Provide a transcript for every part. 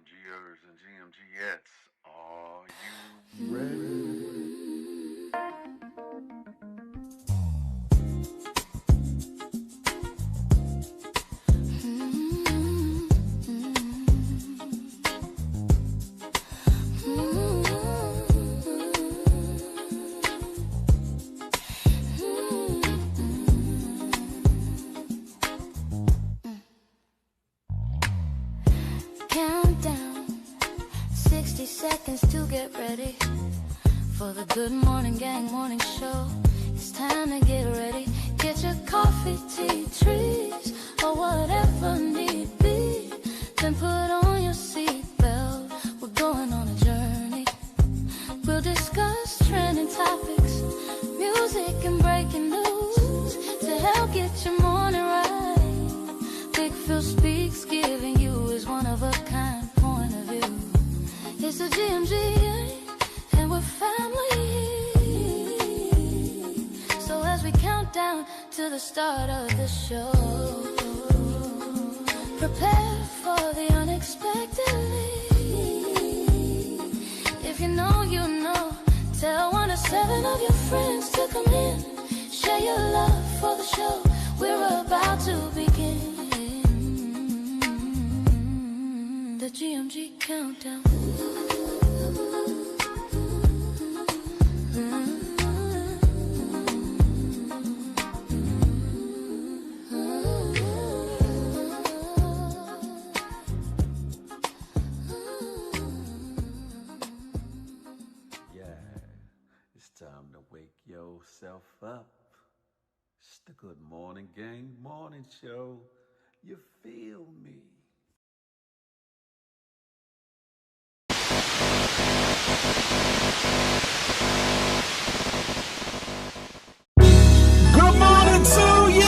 GMGers and GMGettes, are you ready? Countdown, 60 seconds to get ready for the Good Morning Gang morning show. It's time to get ready. Get your coffee, tea, trees, or whatever need be. Then put on your seatbelt. We're going on a journey. We'll discuss trending topics, music and breaking news to help get your morning right. Big Phil speaks, giving you his one-of-a-kind point of view. It's the GMG, and we're family. So as we count down to the start of the show, prepare for the unexpectedly. If you know, you know. Tell 1 to 7 of your friends to come in. Share your love for the show. We're about to begin. The GMG countdown. Yeah, it's time to wake yourself up. It's the Good Morning Gang morning show. You feel me? Good morning to you.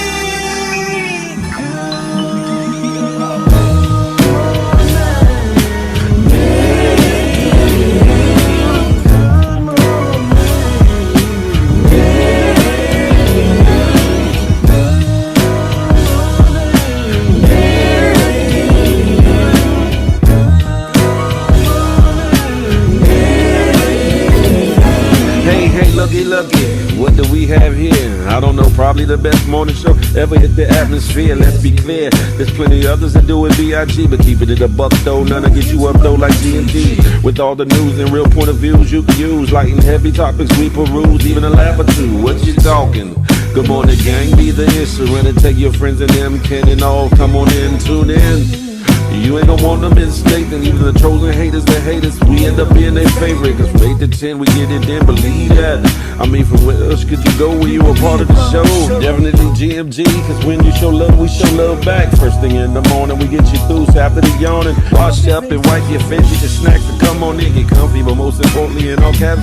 Hey, looky, what do we have here? I don't know, probably the best morning show ever hit the atmosphere. Let's be clear, there's plenty others that do it B.I.G., but keeping it a buck though, none to get you up though like G&G. With all the news and real point of views you can use, light and heavy topics we peruse, even a laugh or two. What you talking? Good morning, gang, be the issue, and take your friends and them, Ken and all, come on in, tune in. You ain't gonna want them mistake, and even the trolls and haters, the haters, we end up being their favorite. Cause from 8 to 10, we get it in, believe that. I mean, from where else could you go when you a part of the show? Definitely GMG, cause when you show love, we show love back. First thing in the morning, we get you through, so after the yawning, wash up and wipe your face, get your snacks to come on in, get comfy, but most importantly, in all caps,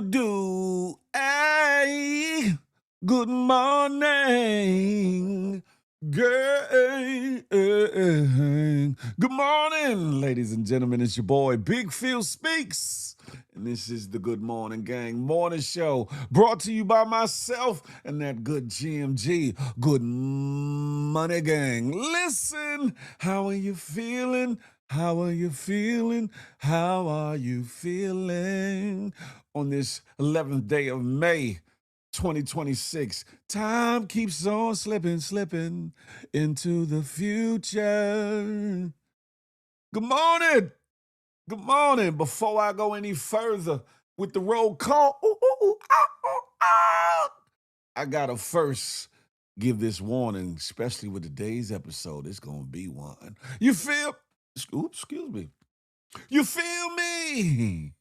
do. Hey, good morning, gang. Good morning, ladies and gentlemen. It's your boy Big Phil Speaks, and this is the Good Morning Gang morning show, brought to you by myself and that good GMG, Good Money Gang. Listen, how are you feeling? How are you feeling? How are you feeling on this 11th day of May, 2026? Time keeps on slipping into the future. Good morning. Good morning. Before I go any further with the roll call, I gotta first give this warning, especially with today's episode. It's gonna be one. You feel? Oops, excuse me. You feel me?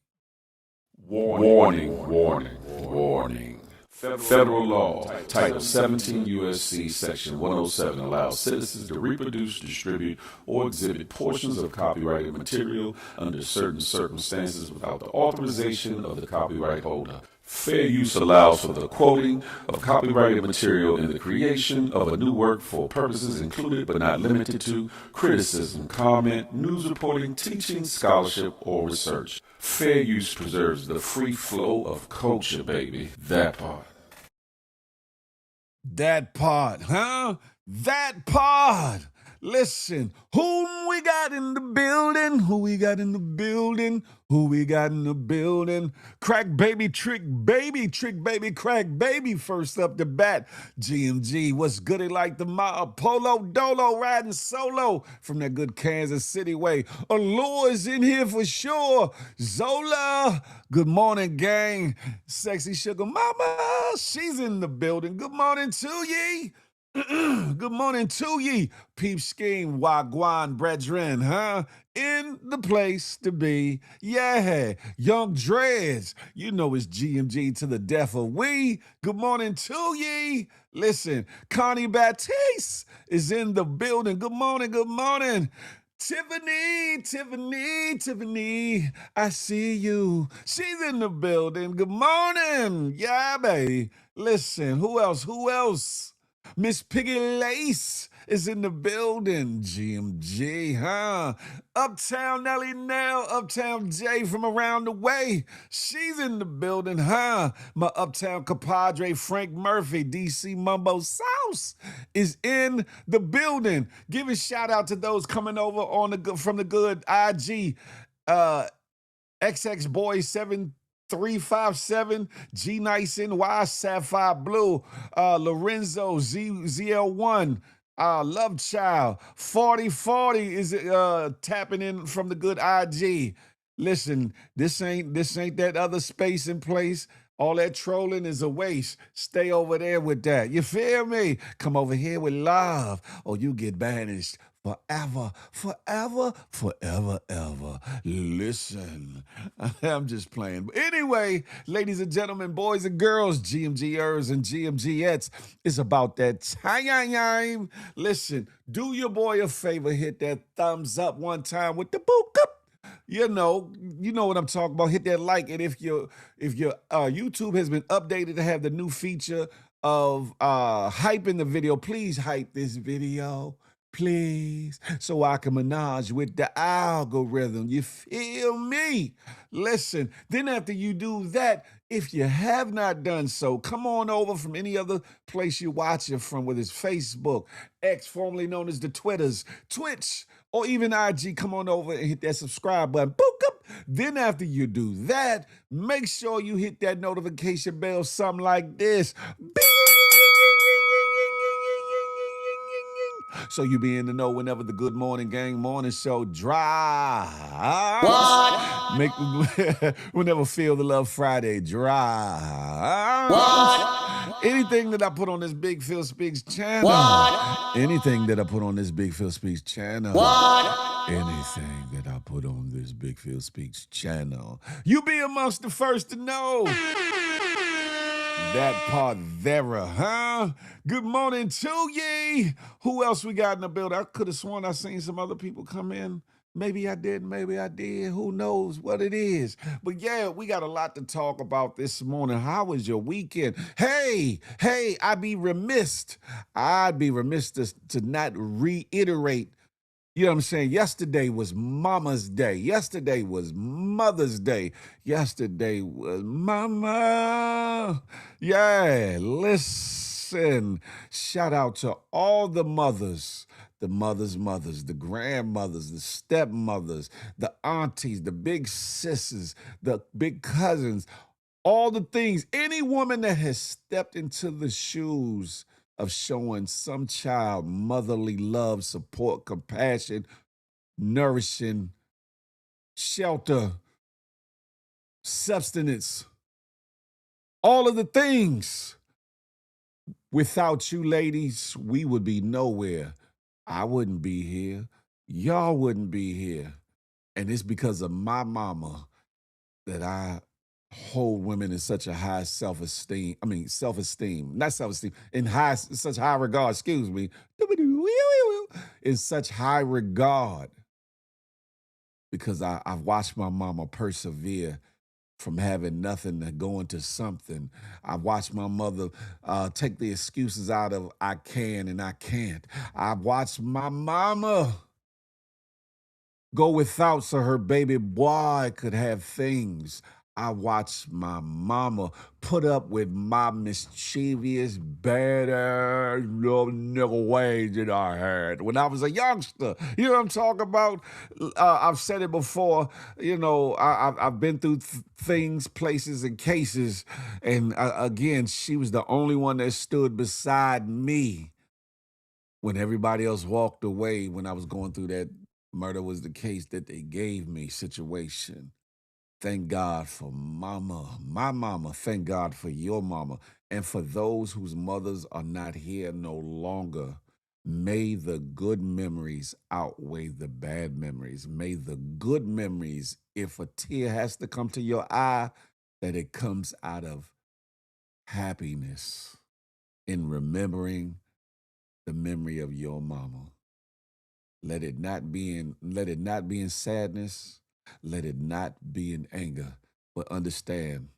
Warning, warning, warning. Federal law, Title 17 U.S.C. Section 107 allows citizens to reproduce, distribute, or exhibit portions of copyrighted material under certain circumstances without the authorization of the copyright holder. Fair use allows for the quoting of copyrighted material in the creation of a new work for purposes included but not limited to criticism, comment, news reporting, teaching, scholarship, or research. Fair use preserves the free flow of culture, baby. That part. That part, huh? That part. Listen, whom we got in the building? Who we got in the building? Who we got in the building? Crack baby, trick baby, crack baby. First up the bat, GMG. What's goody like the mob? Polo Dolo riding solo from that good Kansas City way. Allure is in here for sure. Zola, good morning, gang. Sexy sugar mama, she's in the building. Good morning to ye. Good morning to ye. Peep scheme, wagwan brethren, huh? In the place to be. Yeah, young dreads. You know it's GMG to the death of we. Good morning to ye. Listen, Connie Batiste is in the building. Good morning, good morning. Tiffany, I see you. She's in the building. Good morning. Yeah, baby. Listen, who else? Miss Piggy Lace is in the building. GMG, huh? Uptown Nelly Nell, Uptown Jay from around the way. She's in the building, huh? My Uptown compadre Frank Murphy, DC Mumbo Sauce, is in the building. Give a shout out to those coming over on from the good IG. XX Boy 7357, G Nice NY, Sapphire Blue, Lorenzo ZL1, Love Child, 4040 is tapping in from the good IG. Listen, this ain't that other space and place. All that trolling is a waste. Stay over there with that. You feel me? Come over here with love, or you get banished forever, ever. Listen, I'm just playing. But anyway, ladies and gentlemen, boys and girls, GMGers and GMGettes, it's about that time. Listen, do your boy a favor, hit that thumbs up one time with the book up. You know what I'm talking about. Hit that like, and if your YouTube has been updated to have the new feature of hyping the video, please hype this video, please, so I can menage with the algorithm. You feel me? Listen, then after you do that, if you have not done so, come on over from any other place you watch it from, whether it's Facebook, X, formerly known as the Twitters, Twitch, or even IG. Come on over and hit that subscribe button. Boop up. Then after you do that, make sure you hit that notification bell, something like this. Bing! So you be in the know whenever the Good Morning Gang morning show drops. What? Whenever Feel the Love Friday drops. What? Anything that I put on this Big Phil Speaks channel. What? Anything that I put on this Big Phil Speaks channel. What? Anything that I put on this Big Phil Speaks channel. You be amongst the first to know. That part there, huh? Good morning to ye. Who else we got in the building? I could have sworn I seen some other people come in. Maybe I did. Who knows what it is? But yeah, we got a lot to talk about this morning. How was your weekend? Hey, I'd be remiss to not reiterate. You know what I'm saying? Yesterday was Mama's Day. Yesterday was Mother's Day. Yesterday was Mama. Yeah, listen. Shout out to all the mothers, the mothers, the grandmothers, the stepmothers, the aunties, the big sisters, the big cousins, all the things. Any woman that has stepped into the shoes of showing some child motherly love, support, compassion, nourishing, shelter, sustenance, all of the things. Without you ladies, we would be nowhere. I wouldn't be here. Y'all wouldn't be here. And it's because of my mama that I hold women in such a high self-esteem. I mean, self-esteem, not self-esteem, in such high regard, excuse me, in such high regard because I've watched my mama persevere from having nothing to go into something. I watched my mother take the excuses out of I can and I can't. I watched my mama go without so her baby boy could have things. I watched my mama put up with my mischievous, better little nigga ways that I had when I was a youngster. You know what I'm talking about? I've said it before. You know, I've been through things, places, and cases. And again, she was the only one that stood beside me when everybody else walked away when I was going through that murder was the case that they gave me situation. Thank God for mama, my mama. Thank God for your mama. And for those whose mothers are not here no longer, may the good memories outweigh the bad memories. May the good memories, if a tear has to come to your eye, that it comes out of happiness in remembering the memory of your mama. Let it not be in sadness. Let it not be in anger. But understand,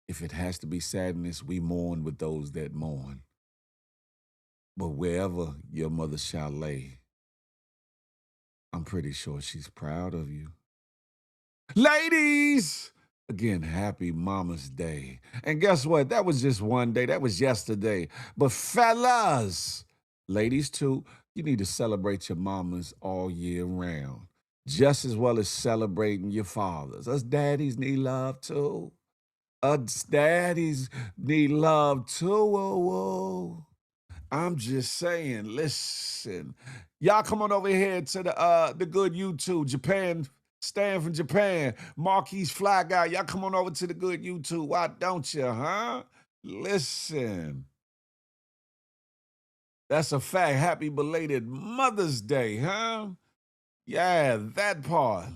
if it has to be sadness, we mourn with those that mourn. But wherever your mother shall lay, I'm pretty sure she's proud of you. Ladies, again, happy Mama's Day. And guess what? That was just one day. That was yesterday. But fellas, ladies too, you need to celebrate your mamas all year round, just as well as celebrating your fathers. Us daddies need love too. Us daddies need love too. Whoa, whoa. I'm just saying, listen. Y'all come on over here to the good YouTube, Japan, Stan from Japan, Marquise Fly Guy. Y'all come on over to the good YouTube. Why don't you, huh? Listen. That's a fact. Happy belated Mother's Day, huh? Yeah, that part.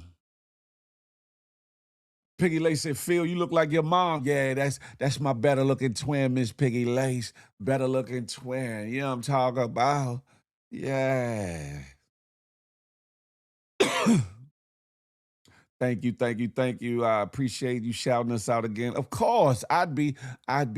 Piggy Lace said, Phil, you look like your mom. Yeah, that's my better looking twin, Miss Piggy Lace. Better looking twin. You know what I'm talking about? Yeah. Thank you, thank you, thank you. I appreciate you shouting us out again. Of course, I'd be out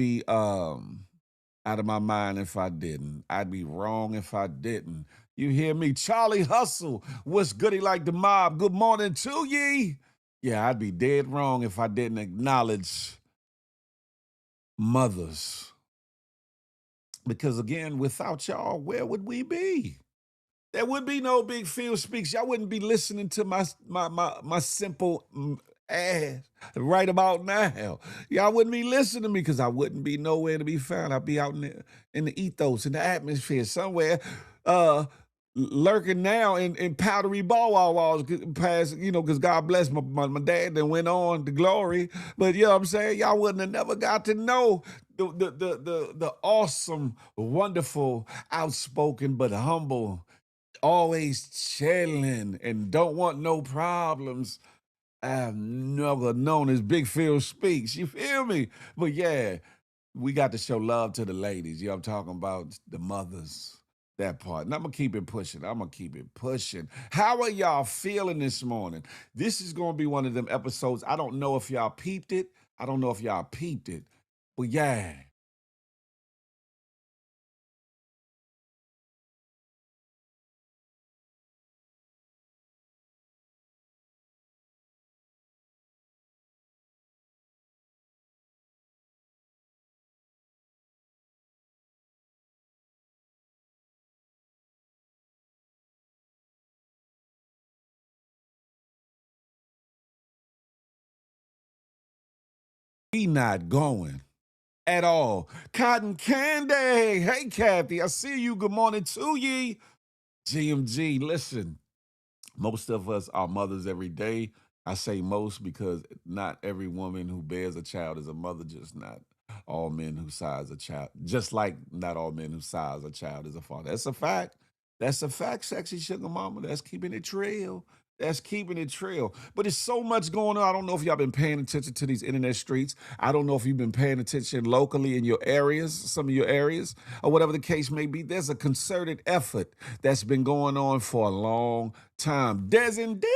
of my mind if I didn't. I'd be wrong if I didn't. You hear me? Charlie Hustle. What's goody like the mob? Good morning to ye. Yeah, I'd be dead wrong if I didn't acknowledge mothers. Because again, without y'all, where would we be? There would be no Big Phil speaks. Y'all wouldn't be listening to my simple ass right about now. Y'all wouldn't be listening to me because I wouldn't be nowhere to be found. I'd be out in the ethos, in the atmosphere, somewhere, lurking now in powdery ball walls past, because God bless my dad that went on to glory. But you know what I'm saying? Y'all wouldn't have never got to know the awesome, wonderful, outspoken, but humble, always chilling and don't want no problems. I've never known as Big Phil speaks. You feel me? But yeah, we got to show love to the ladies. You know what I'm talking about? The mothers. That part. And I'm going to keep it pushing. I'm going to keep it pushing. How are y'all feeling this morning? This is going to be one of them episodes. I don't know if y'all peeped it. I don't know if y'all peeped it. But yeah. We not going at all. Cotton Candy. Hey, Kathy. I see you. Good morning to ye. GMG. Listen, most of us are mothers every day. I say most because not every woman who bears a child is a mother, just not all men who size a child, just like not all men who size a child is a father. That's a fact. That's a fact, sexy sugar mama. That's keeping it real. That's keeping it trill. But there's so much going on. I don't know if y'all been paying attention to these internet streets. I don't know if you've been paying attention locally in your areas, some of your areas, or whatever the case may be. There's a concerted effort that's been going on for a long time. Des and D,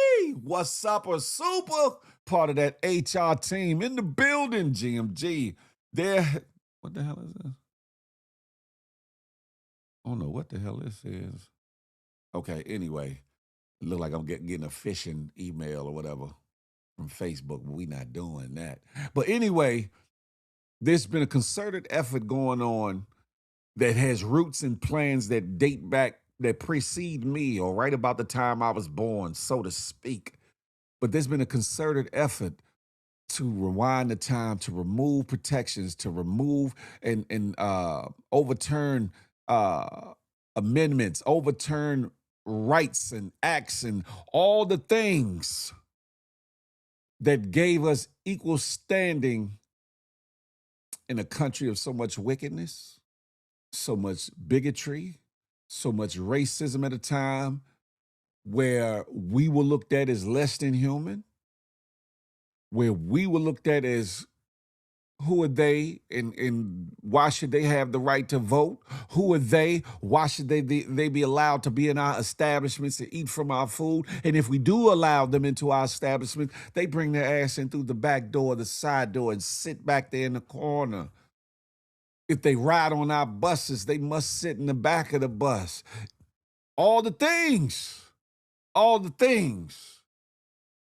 what's up, or super? Part of that HR team in the building, GMG. There, what the hell is this? I don't know what the hell this is. Okay, anyway. Look like I'm getting a phishing email or whatever from Facebook, but we not doing that. But anyway, there's been a concerted effort going on that has roots and plans that date back, that precede me, or right about the time I was born, so to speak. But there's been a concerted effort to rewind the time, to remove protections, to remove and overturn amendments, overturn rights and acts and all the things that gave us equal standing in a country of so much wickedness, so much bigotry, so much racism at a time where we were looked at as less than human, where we were looked at as who are they and why should they have the right to vote? Who are they? Why should they be allowed to be in our establishments to eat from our food? And if we do allow them into our establishment, they bring their ass in through the back door, the side door, and sit back there in the corner. If they ride on our buses, they must sit in the back of the bus. All the things. All the things.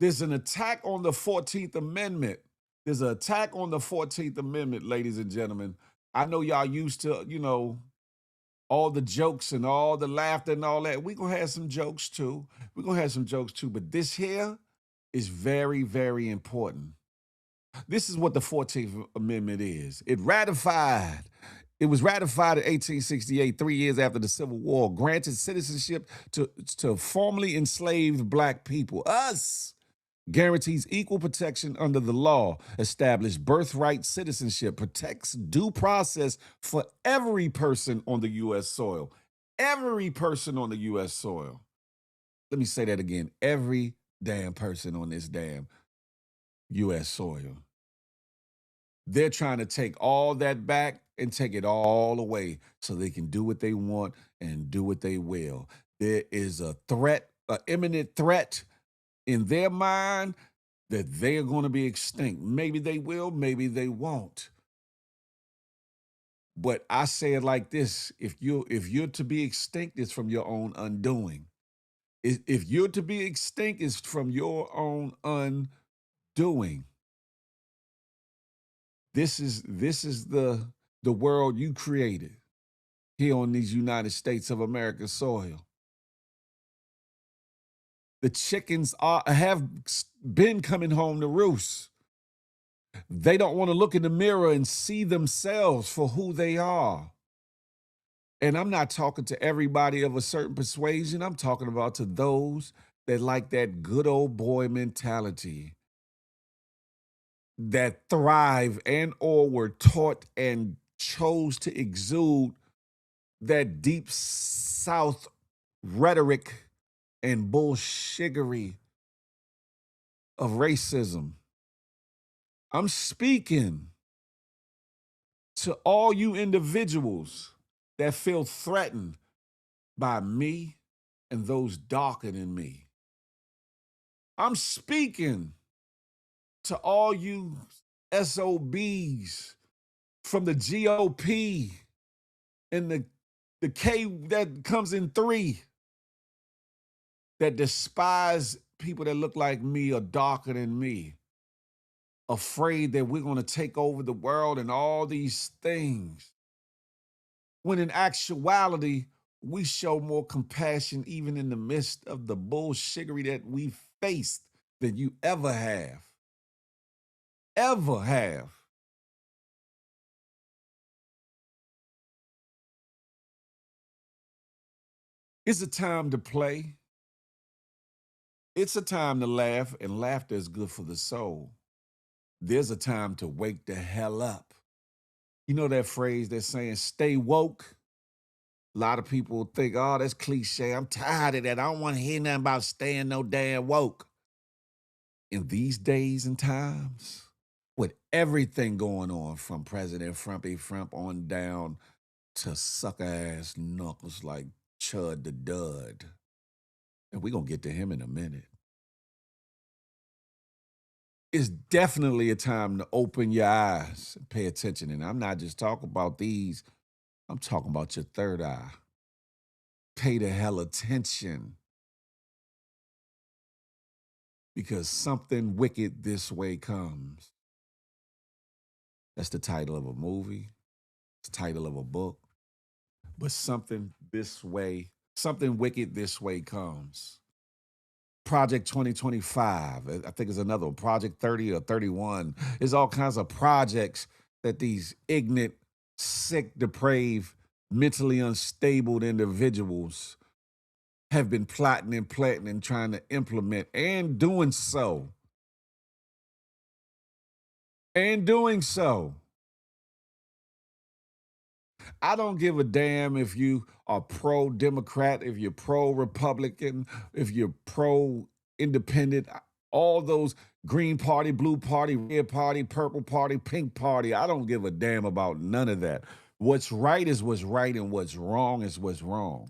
There's an attack on the 14th Amendment. There's an attack on the 14th Amendment, ladies and gentlemen. I know y'all used to, all the jokes and all the laughter and all that. We're going to have some jokes too. But this here is very, very important. This is what the 14th Amendment is. It was ratified in 1868, 3 years after the Civil War, granted citizenship to formerly enslaved black people, us. Guarantees equal protection under the law, established birthright citizenship, protects due process for every person on the U.S. soil. Every person on the U.S. soil. Let me say that again. Every damn person on this damn U.S. soil. They're trying to take all that back and take it all away so they can do what they want and do what they will. There is a threat, an imminent threat in their mind that they are going to be extinct. Maybe they will, maybe they won't. But I say it like this: if you're to be extinct, it's from your own undoing. If you're to be extinct, it's from your own undoing. This is the world you created here on these United States of America soil. The chickens have been coming home to roost. They don't want to look in the mirror and see themselves for who they are. And I'm not talking to everybody of a certain persuasion. I'm talking about to those that like that good old boy mentality, that thrive and or were taught and chose to exude that deep South rhetoric and bullshiggery of racism. I'm speaking to all you individuals that feel threatened by me and those darker than me. I'm speaking to all you SOBs from the GOP and the K that comes in 3 that despise people that look like me or darker than me, afraid that we're going to take over the world and all these things. When in actuality, we show more compassion even in the midst of the bullshiggery that we faced than you ever have. Ever have. It's a time to play. It's a time to laugh, and laughter is good for the soul. There's a time to wake the hell up. You know that phrase that's saying, stay woke? A lot of people think, oh, that's cliche. I'm tired of that. I don't want to hear nothing about staying no damn woke. In these days and times, with everything going on from President Frumpy Frump on down to sucker ass knuckles like Chud the Dud. And we're going to get to him in a minute. It's definitely a time to open your eyes and pay attention. And I'm not just talking about these, I'm talking about your third eye. Pay the hell attention. Because something wicked this way comes. That's the title of a movie. It's the title of a book. But something wicked this way comes. Project 2025, I think is another one. Project 30 or 31. There's all kinds of projects that these ignorant, sick, depraved, mentally unstable individuals have been plotting and planting and trying to implement, and doing so. I don't give a damn if you are pro-Democrat, if you're pro-Republican, if you're pro-independent, all those Green Party, Blue Party, Red Party, Purple Party, Pink Party. I don't give a damn about none of that. What's right is what's right, and what's wrong is what's wrong.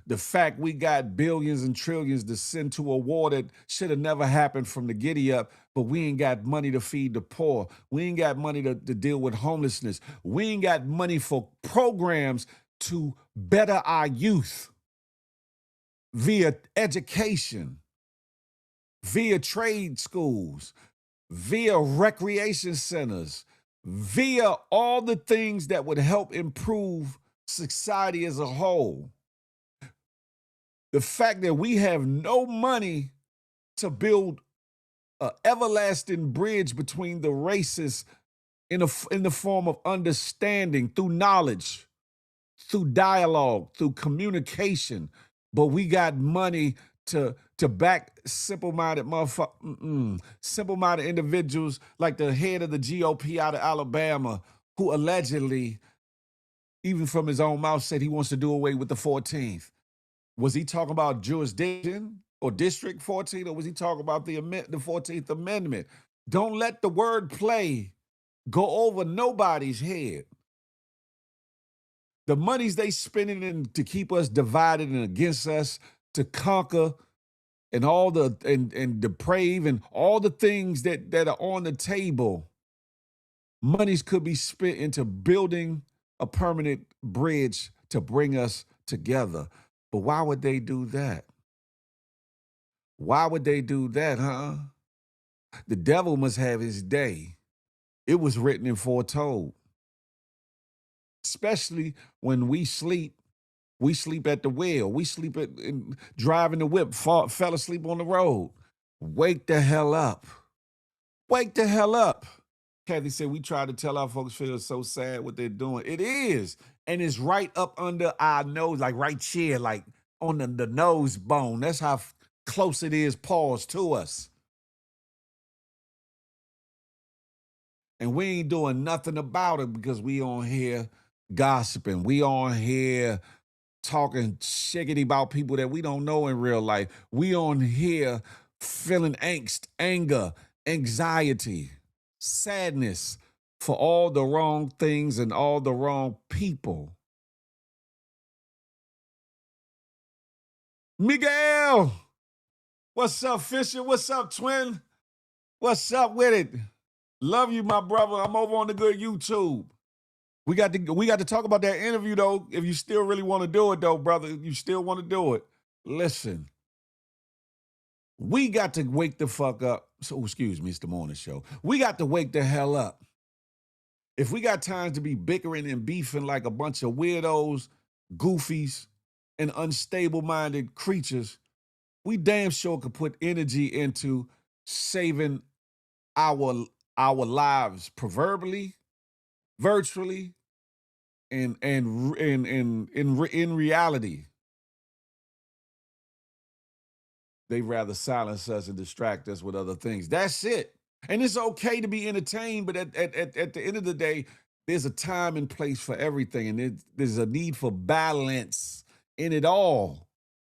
The fact we got billions and trillions to send to a war that should have never happened from the giddy up, but we ain't got money to feed the poor. We ain't got money to deal with homelessness. We ain't got money for programs to better our youth via education, via trade schools, via recreation centers, via all the things that would help improve society as a whole. The fact that we have no money to build an everlasting bridge between the races in the form of understanding through knowledge, through dialogue, through communication, but we got money to back simple-minded simple-minded individuals like the head of the GOP out of Alabama, who allegedly, even from his own mouth, said he wants to do away with the 14th. Was he talking about jurisdiction or District 14, or was he talking about the 14th Amendment? Don't let the word play go over nobody's head. The monies they spending in to keep us divided and against us, to conquer and all the and deprave and all the things that are on the table, monies could be spent into building a permanent bridge to bring us together. But why would they do that? Why would they do that, huh? The devil must have his day. It was written and foretold. Especially when we sleep at the wheel. We sleep driving the whip, fell asleep on the road. Wake the hell up. Wake the hell up. Kathy said, we try to tell our folks feel so sad what they're doing. It is. And it's right up under our nose, like right here, like on the nose bone. That's how close it is, pause, to us. And we ain't doing nothing about it because we on here gossiping. We on here talking shiggity about people that we don't know in real life. We on here feeling angst, anger, anxiety, sadness for all the wrong things and all the wrong people. Miguel, what's up, Fisher? What's up, twin? What's up with it? Love you, my brother. I'm over on the good YouTube. We got to talk about that interview, though. If you still really want to do it, though, brother, if you still want to do it, listen. We got to wake the fuck up. So, excuse me, it's the morning show. We got to wake the hell up. If we got times to be bickering and beefing like a bunch of weirdos, goofies, and unstable-minded creatures, we damn sure could put energy into saving our lives, proverbially, virtually, and in reality. They rather silence us and distract us with other things. That's it. And it's okay to be entertained, but at the end of the day, There's a time and place for everything, and there's a need for balance in it all.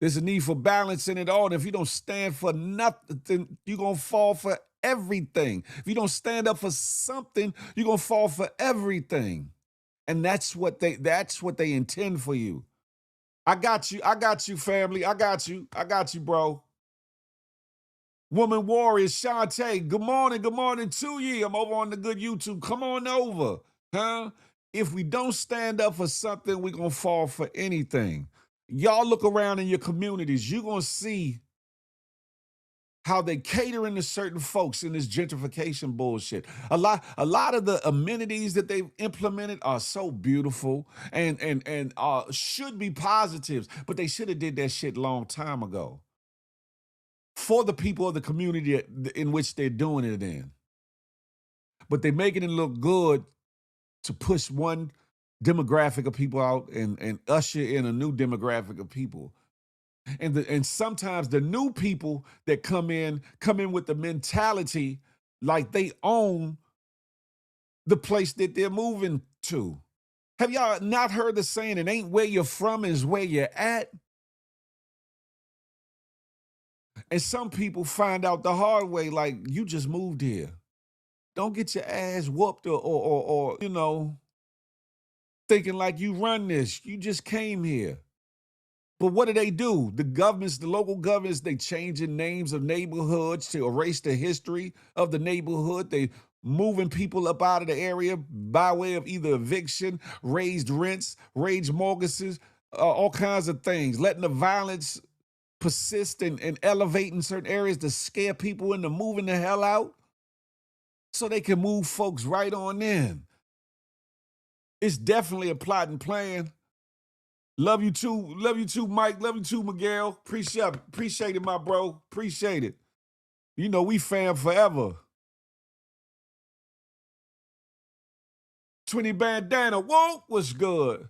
There's a need for balance in it all. And if you don't stand for nothing, you're going to fall for everything. If you don't stand up for something, you're going to fall for everything. And that's what they intend for you. I got you, family. I got you, bro. Woman Warrior, Shantae, good morning to you. I'm over on the good YouTube. Come on over, huh? If we don't stand up for something, we're going to fall for anything. Y'all look around in your communities, you're going to see how they catering to certain folks in this gentrification bullshit. A lot of the amenities that they've implemented are so beautiful and should be positives, but they should have did that shit long time ago for the people of the community in which they're doing it in. But they're making it look good to push one demographic of people out and usher in a new demographic of people. And sometimes the new people that come in with the mentality like they own the place that they're moving to. Have y'all not heard the saying, it ain't where you're from, is where you're at? And some people find out the hard way, like, you just moved here. Don't get your ass whooped or you know, thinking like you run this. You just came here. But what do? The governments, the local governments, they changing names of neighborhoods to erase the history of the neighborhood. They moving people up out of the area by way of either eviction, raised rents, raised mortgages, all kinds of things, letting the violence persist and elevate in certain areas to scare people into moving the hell out so they can move folks right on in. It's definitely a plot and plan. Love you too, Mike. Love you too, Miguel. Appreciate it, my bro. Appreciate it. You know, we fam forever. 20 bandana, whoa, what's good?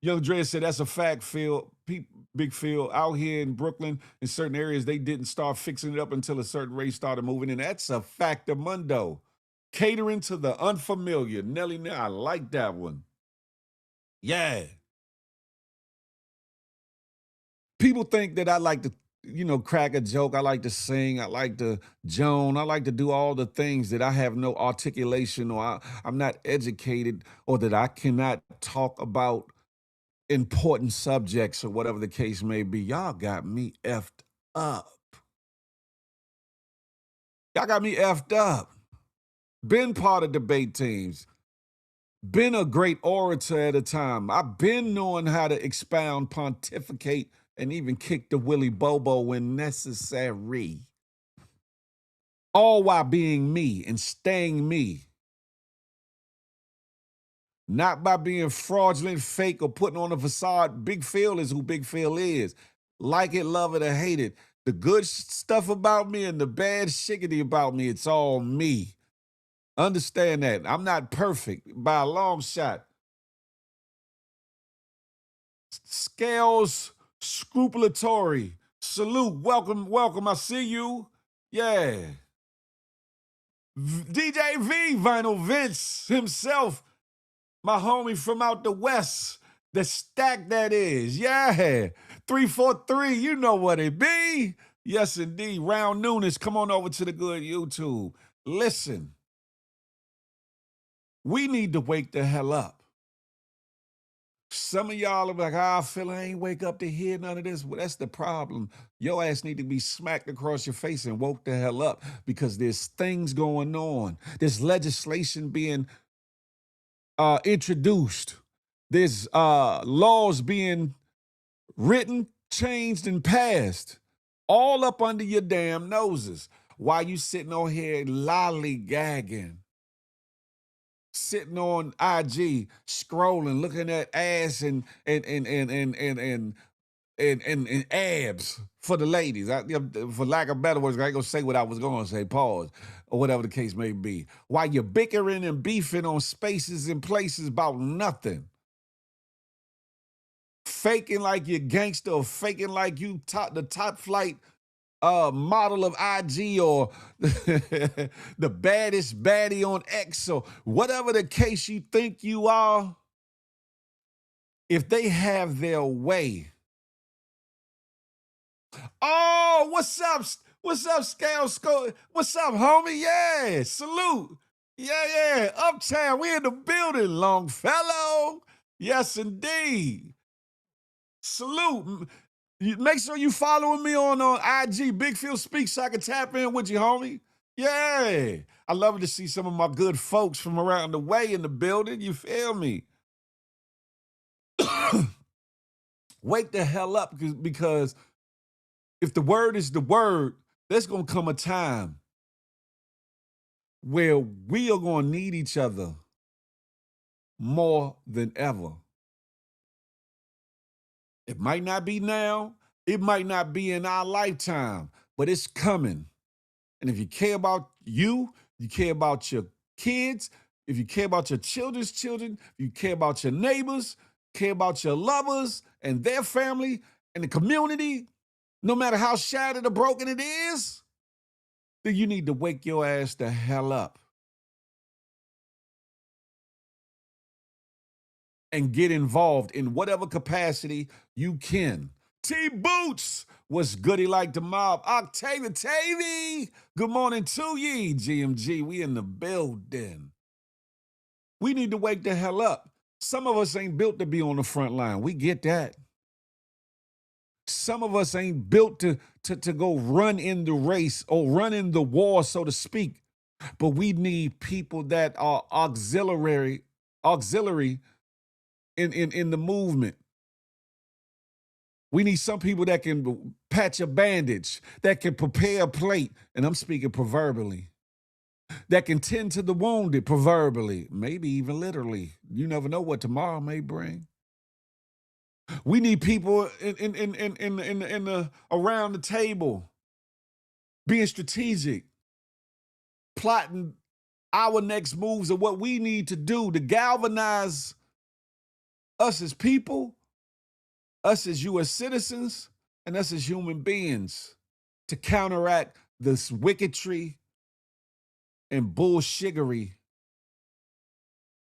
Young Dre said that's a fact, Phil. Big Phil, out here in Brooklyn, in certain areas, they didn't start fixing it up until a certain race started moving in. That's a factamundo. Catering to the unfamiliar. Nelly, I like that one. Yeah. People think that I like to, you know, crack a joke. I like to sing. I like to joan. I like to do all the things that I have no articulation or I'm not educated or that I cannot talk about important subjects or whatever the case may be. Y'all got me effed up. Y'all got me effed up. Been part of debate teams. Been a great orator at a time. I've been knowing how to expound, pontificate, and even kick the Willy Bobo when necessary. All while being me and staying me. Not by being fraudulent, fake, or putting on a facade. Big Phil is who Big Phil is. Like it, love it, or hate it. The good stuff about me and the bad shiggity about me, it's all me. Understand that. I'm not perfect by a long shot. Scales Scrupulatory. Salute. Welcome. I see you. Yeah. DJ V, Vinyl Vince himself. My homie from out the West. The stack that is. Yeah. 343, you know what it be. Yes, indeed. Round Newness, come on over to the good YouTube. Listen. We need to wake the hell up. Some of y'all are like, I feel I ain't wake up to hear none of this. Well, that's the problem. Your ass need to be smacked across your face and woke the hell up because there's things going on. There's legislation being introduced. There's laws being written, changed, and passed. All up under your damn noses. While you sitting on here lollygagging. Sitting on IG, scrolling, looking at ass and abs for the ladies. For lack of better words, I ain't gonna say what I was gonna say, pause, or whatever the case may be. While you're bickering and beefing on spaces and places about nothing. Faking like you're gangster or faking like you the top flight model of IG or the baddest baddie on X or whatever the case you think you are, if they have their way. Oh, what's up? What's up, Scale Sco? What's up, homie? Yeah, salute. Yeah. Uptown, we in the building, Longfellow. Yes, indeed. Salute. Make sure you following me on IG, Big Phil Speaks, so I can tap in with you, homie. Yeah. I love to see some of my good folks from around the way in the building. You feel me? Wake the hell up, because if the word is the word, there's going to come a time where we are going to need each other more than ever. It might not be now. It might not be in our lifetime, but it's coming. And if you care about you care about your kids, if you care about your children's children, if you care about your neighbors, care about your lovers and their family and the community, no matter how shattered or broken it is, then you need to wake your ass the hell up and get involved in whatever capacity you can. T Boots, what's goody like the mob? Octavia Tavy, good morning to ye. GMG, we in the building. We need to wake the hell up. Some of us ain't built to be on the front line. We get that. Some of us ain't built to go run in the race or run in the war, so to speak. But we need people that are auxiliary in the movement. We need some people that can patch a bandage, that can prepare a plate, and I'm speaking proverbially, that can tend to the wounded proverbially, maybe even literally. You never know what tomorrow may bring. We need people in the around the table being strategic, plotting our next moves of what we need to do to galvanize us as people, us as U.S. citizens, and us as human beings to counteract this wicketry and bullshiggery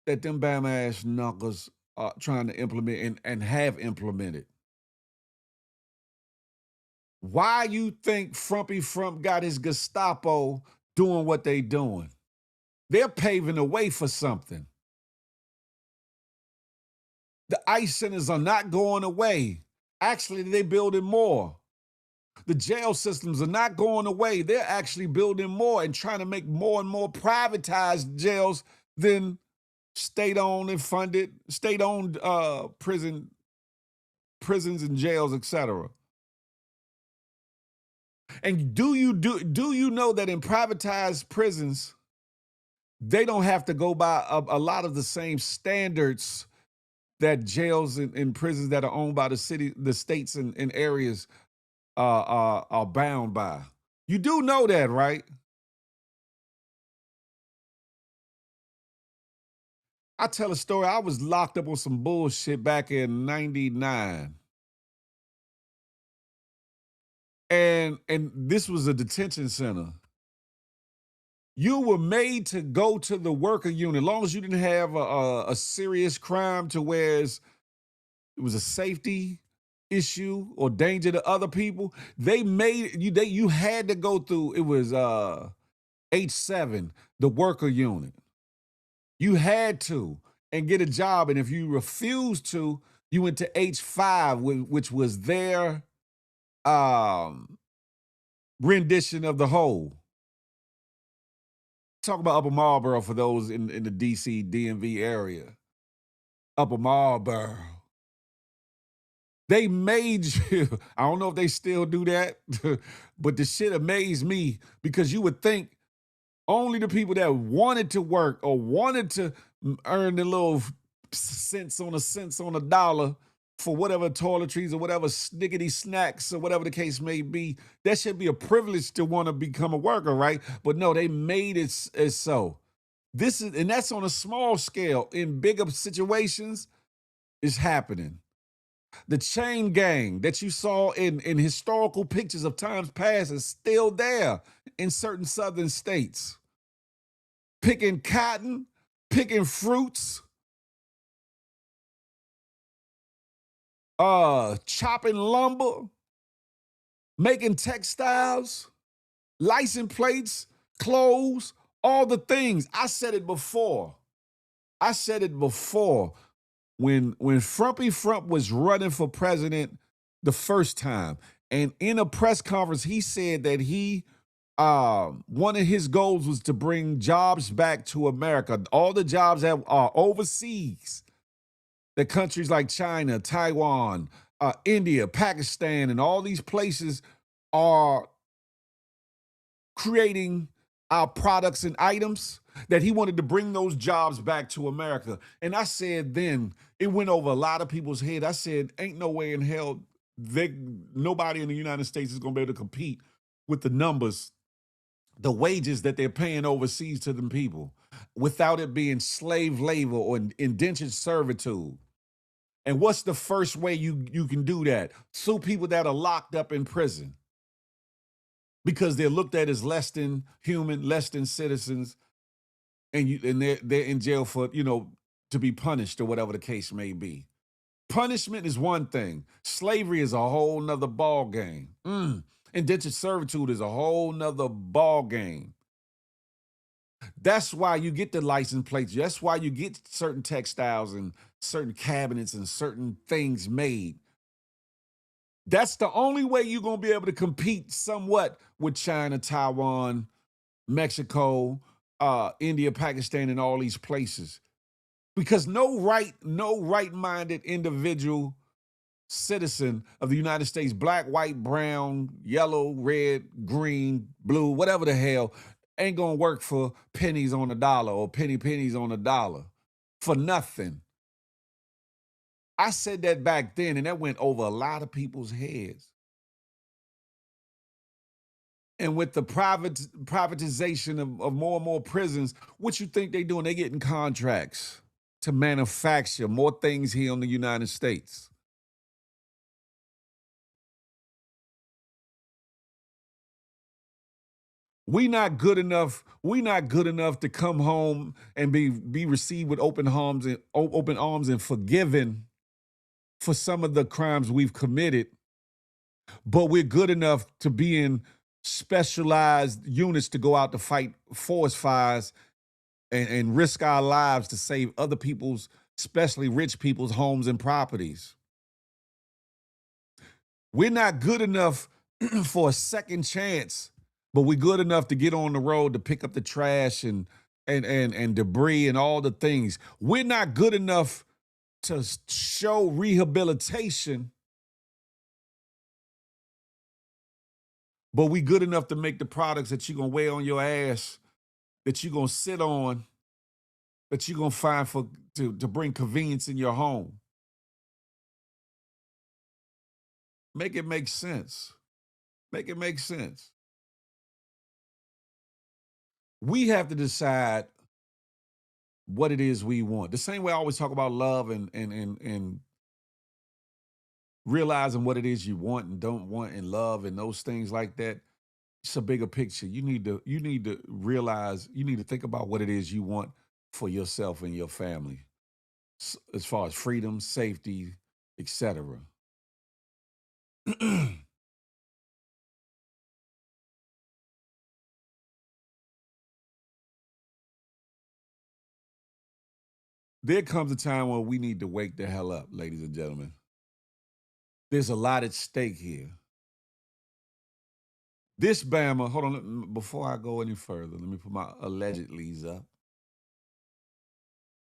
that them bam-ass knuckles are trying to implement and have implemented. Why you think Frumpy Frump got his Gestapo doing what they doing? They're paving the way for something. The ICE centers are not going away. Actually, they're building more. The jail systems are not going away. They're actually building more and trying to make more and more privatized jails than state-owned and funded, state-owned prisons and jails, etc. And do you know that in privatized prisons, they don't have to go by a lot of the same standards that jails and prisons that are owned by the city, the states and areas are bound by. You do know that, right? I tell a story. I was locked up on some bullshit back in 99. And this was a detention center. You were made to go to the worker unit, as long as you didn't have a serious crime to where it was a safety issue or danger to other people. They made you. You had to go through. It was H7, the worker unit. You had to and get a job, and if you refused to, you went to H5, which was their rendition of the whole. Talk about Upper Marlboro for those in the DC DMV area. Upper Marlboro. They made you, I don't know if they still do that, but the shit amazed me because you would think only the people that wanted to work or wanted to earn the little cents on a dollar for whatever toiletries or whatever snickety snacks or whatever the case may be, that should be a privilege to want to become a worker, right? But no, they made it as so. And that's on a small scale. In bigger situations, it's happening. The chain gang that you saw in historical pictures of times past is still there in certain southern states. Picking cotton, picking fruits, chopping lumber, making textiles, license plates, clothes, all the things. I said it before. When Frumpy Frump was running for president the first time, and in a press conference, he said that one of his goals was to bring jobs back to America. All the jobs that are overseas, the countries like China, Taiwan, India, Pakistan, and all these places are creating our products and items, that he wanted to bring those jobs back to America. And I said then, it went over a lot of people's head. I said, ain't no way in hell nobody in the United States is going to be able to compete with the numbers, the wages that they're paying overseas to them people without it being slave labor or indentured servitude. And what's the first way you can do that? Sue people that are locked up in prison because they're looked at as less than human, less than citizens, and they're in jail for, to be punished or whatever the case may be. Punishment is one thing. Slavery is a whole nother ball game. Indentured servitude is a whole nother ball game. That's why you get the license plates. That's why you get certain textiles and certain cabinets and certain things made. That's the only way you're going to be able to compete somewhat with China, Taiwan, Mexico, India, Pakistan, and all these places. Because no right-minded individual citizen of the United States, black, white, brown, yellow, red, green, blue, whatever the hell, ain't gonna work for pennies on a dollar or pennies on a dollar for nothing. I said that back then, and that went over a lot of people's heads. And with the privatization of more and more prisons, what you think they doing? They getting contracts to manufacture more things here in the United States. We not good enough to come home and be received with open arms and forgiven for some of the crimes we've committed, but we're good enough to be in specialized units to go out to fight forest fires and risk our lives to save other people's, especially rich people's, homes and properties. We're not good enough for a second chance, but we're good enough to get on the road to pick up the trash and debris and all the things. We're not good enough to show rehabilitation, but we good enough to make the products that you're gonna wear on your ass, that you're gonna sit on, that you're gonna find to bring convenience in your home. Make it make sense. Make it make sense. We have to decide what it is we want. The same way I always talk about love and realizing what it is you want and don't want in love and those things like that. It's a bigger picture. You need to realize, you need to think about what it is you want for yourself and your family, as far as freedom, safety, etc. There comes a time when we need to wake the hell up, ladies and gentlemen. There's a lot at stake here. This Bama, hold on, before I go any further, let me put my allegedlys up.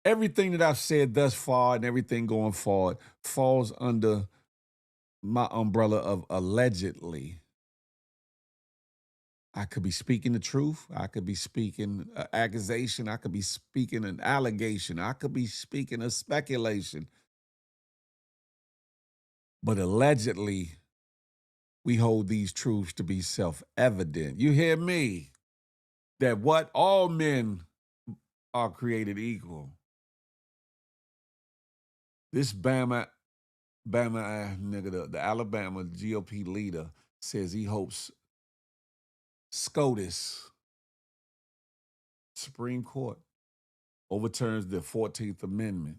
Everything that I've said thus far and everything going forward falls under my umbrella of allegedly. I could be speaking the truth. I could be speaking an accusation. I could be speaking an allegation. I could be speaking a speculation. But allegedly, we hold these truths to be self-evident. You hear me? That what all men are created equal. This Bama Bama nigga, the Alabama GOP leader says he hopes SCOTUS, Supreme Court, overturns the 14th Amendment.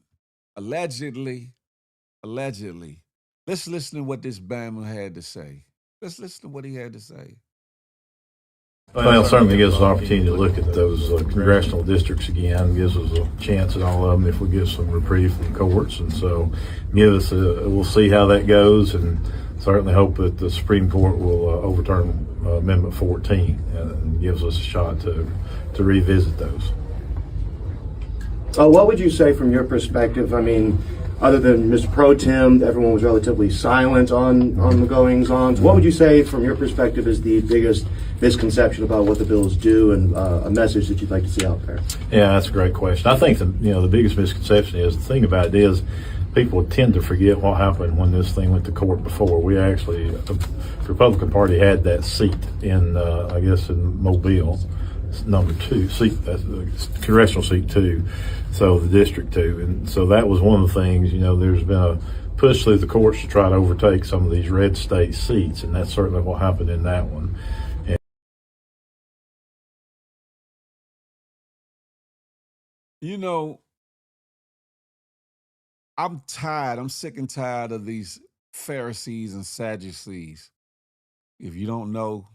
Allegedly. Let's listen to what this Bama had to say. Let's listen to what he had to say. Well, it certainly gives us an opportunity to look at those congressional districts again. Gives us a chance at all of them if we get some reprieve from courts, and so we'll see how that goes, and certainly hope that the Supreme Court will overturn Amendment 14 and gives us a shot to revisit those. What would you say from your perspective? I mean, other than Mr. Pro Tem, everyone was relatively silent on the goings-on. What would you say from your perspective is the biggest misconception about what the bills do, and a message that you'd like to see out there? Yeah, that's a great question. I think the biggest misconception is, the thing about it is, people tend to forget what happened when this thing went to court before. We actually, the Republican Party had that seat in, I guess, in Mobile, number 2 seat, that's congressional seat 2, so the district 2, and so that was one of the things. There's been a push through the courts to try to overtake some of these red state seats, and that's certainly what happened in that one. I'm tired. I'm sick and tired of these Pharisees and Sadducees. If you don't know,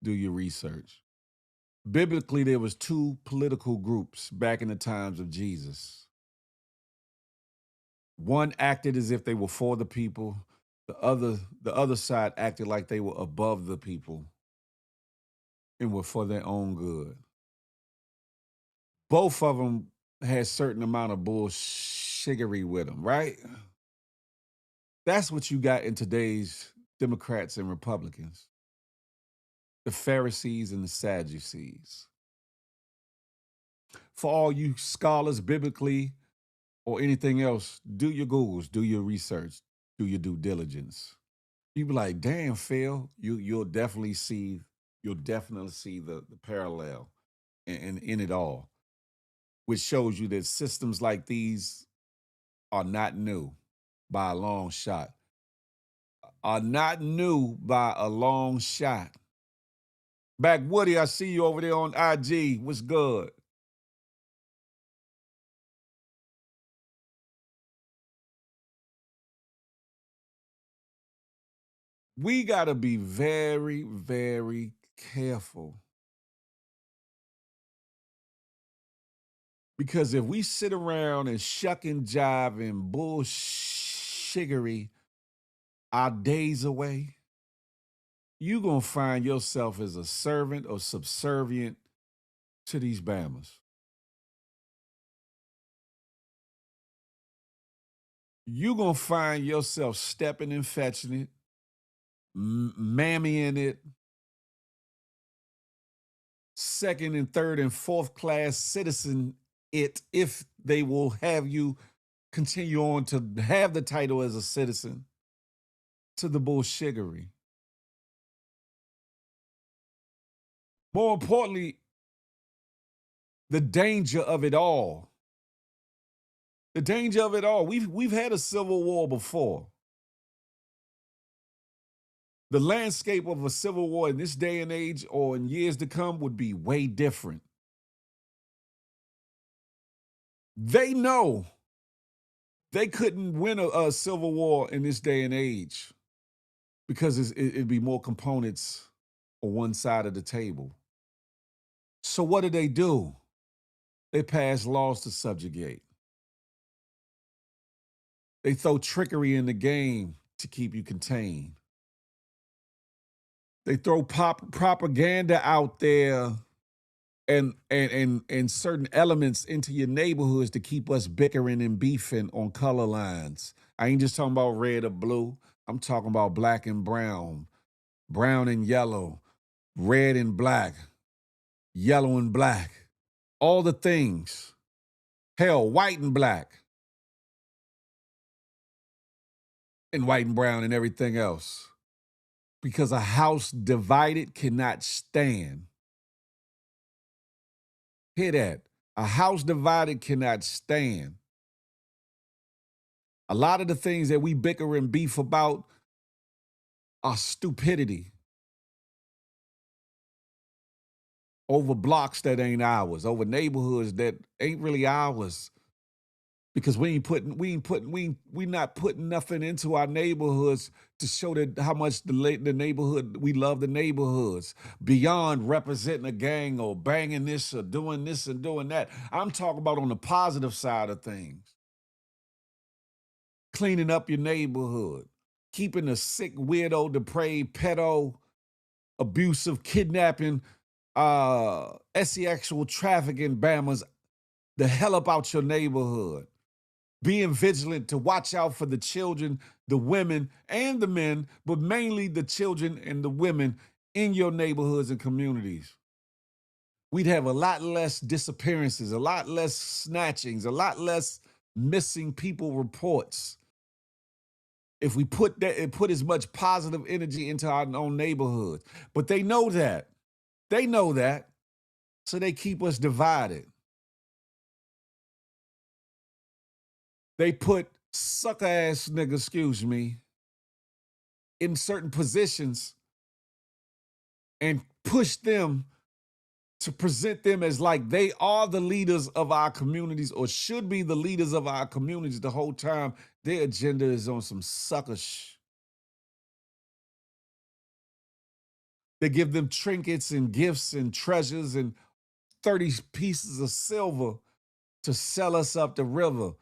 do your research. Biblically, there was 2 political groups back in the times of Jesus. One acted as if they were for the people. The other side acted like they were above the people and were for their own good. Both of them had a certain amount of bullshiggery with them, right? That's what you got in today's Democrats and Republicans. The Pharisees and the Sadducees. For all you scholars biblically or anything else, do your Googles, do your research, do your due diligence. You be like, damn, Phil, you'll definitely see the parallel in it all, which shows you that systems like these are not new by a long shot. Back Woody, I see you over there on IG. What's good? We got to be very, very careful. Because if we sit around and shuck and jive and bullshiggery our days away, you're going to find yourself as a servant or subservient to these Bamas. You're going to find yourself stepping and fetching it, mammying it, second and third and fourth class citizen it, if they will have you continue on to have the title as a citizen, to the bullshiggery. More importantly, the danger of it all. The danger of it all. We've had a civil war before. The landscape of a civil war in this day and age or in years to come would be way different. They know they couldn't win a civil war in this day and age because it'd be more components on one side of the table. So what do? They pass laws to subjugate. They throw trickery in the game to keep you contained. They throw propaganda out there and certain elements into your neighborhoods to keep us bickering and beefing on color lines. I ain't just talking about red or blue. I'm talking about black and brown, brown and yellow, red and black, yellow and black, all the things. Hell, white and black, and white and brown and everything else. Because a house divided cannot stand. Hear that? A house divided cannot stand. A lot of the things that we bicker and beef about are stupidity over blocks that ain't ours, over neighborhoods that ain't really ours. Because we not putting nothing into our neighborhoods to show that how much the neighborhood, we love the neighborhoods beyond representing a gang or banging this or doing this and doing that. I'm talking about on the positive side of things. Cleaning up your neighborhood, keeping the sick, weirdo, depraved, pedo, abusive, kidnapping, sexual trafficking bammers the hell up out your neighborhood. Being vigilant to watch out for the children, the women, and the men, but mainly the children and the women in your neighborhoods and communities. We'd have a lot less disappearances, a lot less snatchings, a lot less missing people reports if we put as much positive energy into our own neighborhoods. But they know that. They know that. So they keep us divided. They put sucker ass niggas, excuse me, in certain positions and push them to present them as like they are the leaders of our communities or should be the leaders of our communities the whole time. Their agenda is on some sucker They give them trinkets and gifts and treasures and 30 pieces of silver to sell us up the river,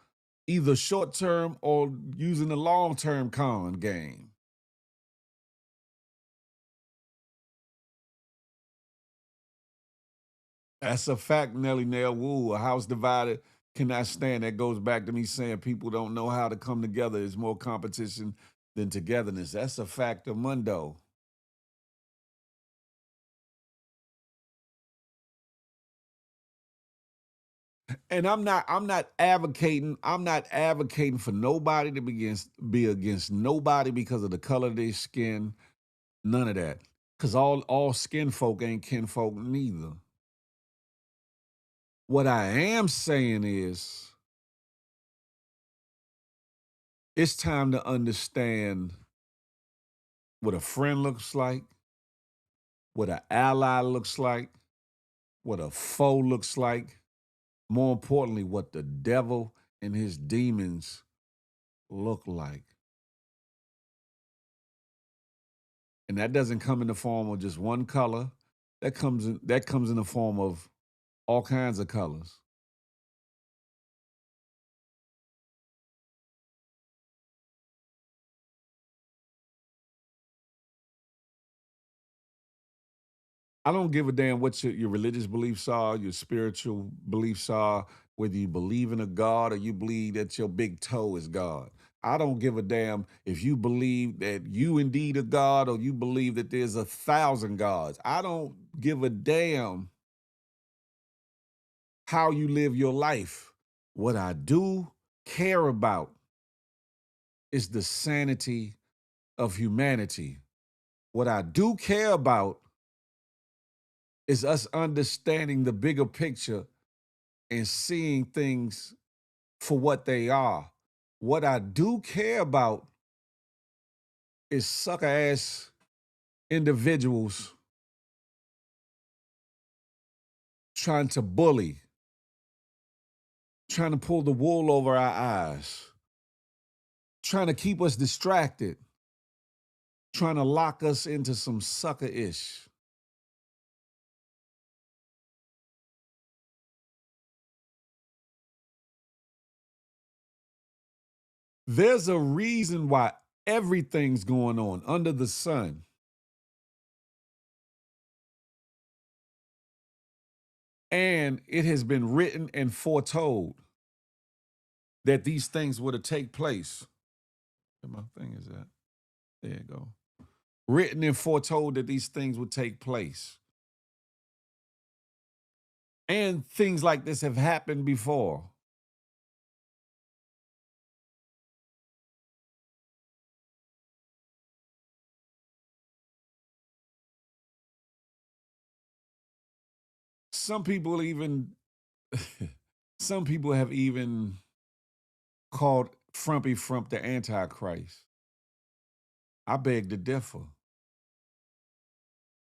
either short-term or using the long-term con game. That's a fact, Nelly Nail Woo. A house divided cannot stand. That goes back to me saying people don't know how to come together. There's more competition than togetherness. That's a fact of Mundo. And I'm not advocating for nobody to be against nobody because of the color of their skin. None of that. Because all skin folk ain't kinfolk neither. What I am saying is it's time to understand what a friend looks like, what an ally looks like, what a foe looks like. More importantly, what the devil and his demons look like. And that doesn't come in the form of just one color. That comes in the form of all kinds of colors. I don't give a damn what your religious beliefs are, your spiritual beliefs are, whether you believe in a God or you believe that your big toe is God. I don't give a damn if you believe that you indeed are God or you believe that there's 1,000 gods. I don't give a damn how you live your life. What I do care about is the sanity of humanity. What I do care about is us understanding the bigger picture and seeing things for what they are. What I do care about is sucker ass individuals trying to bully, trying to pull the wool over our eyes, trying to keep us distracted, trying to lock us into some sucker-ish. There's a reason why everything's going on under the sun. And it has been written and foretold that these things were to take place. Where my thing is at? There you go. Written and foretold that these things would take place. And things like this have happened before. Some people have even called Frump the Antichrist. I beg to differ.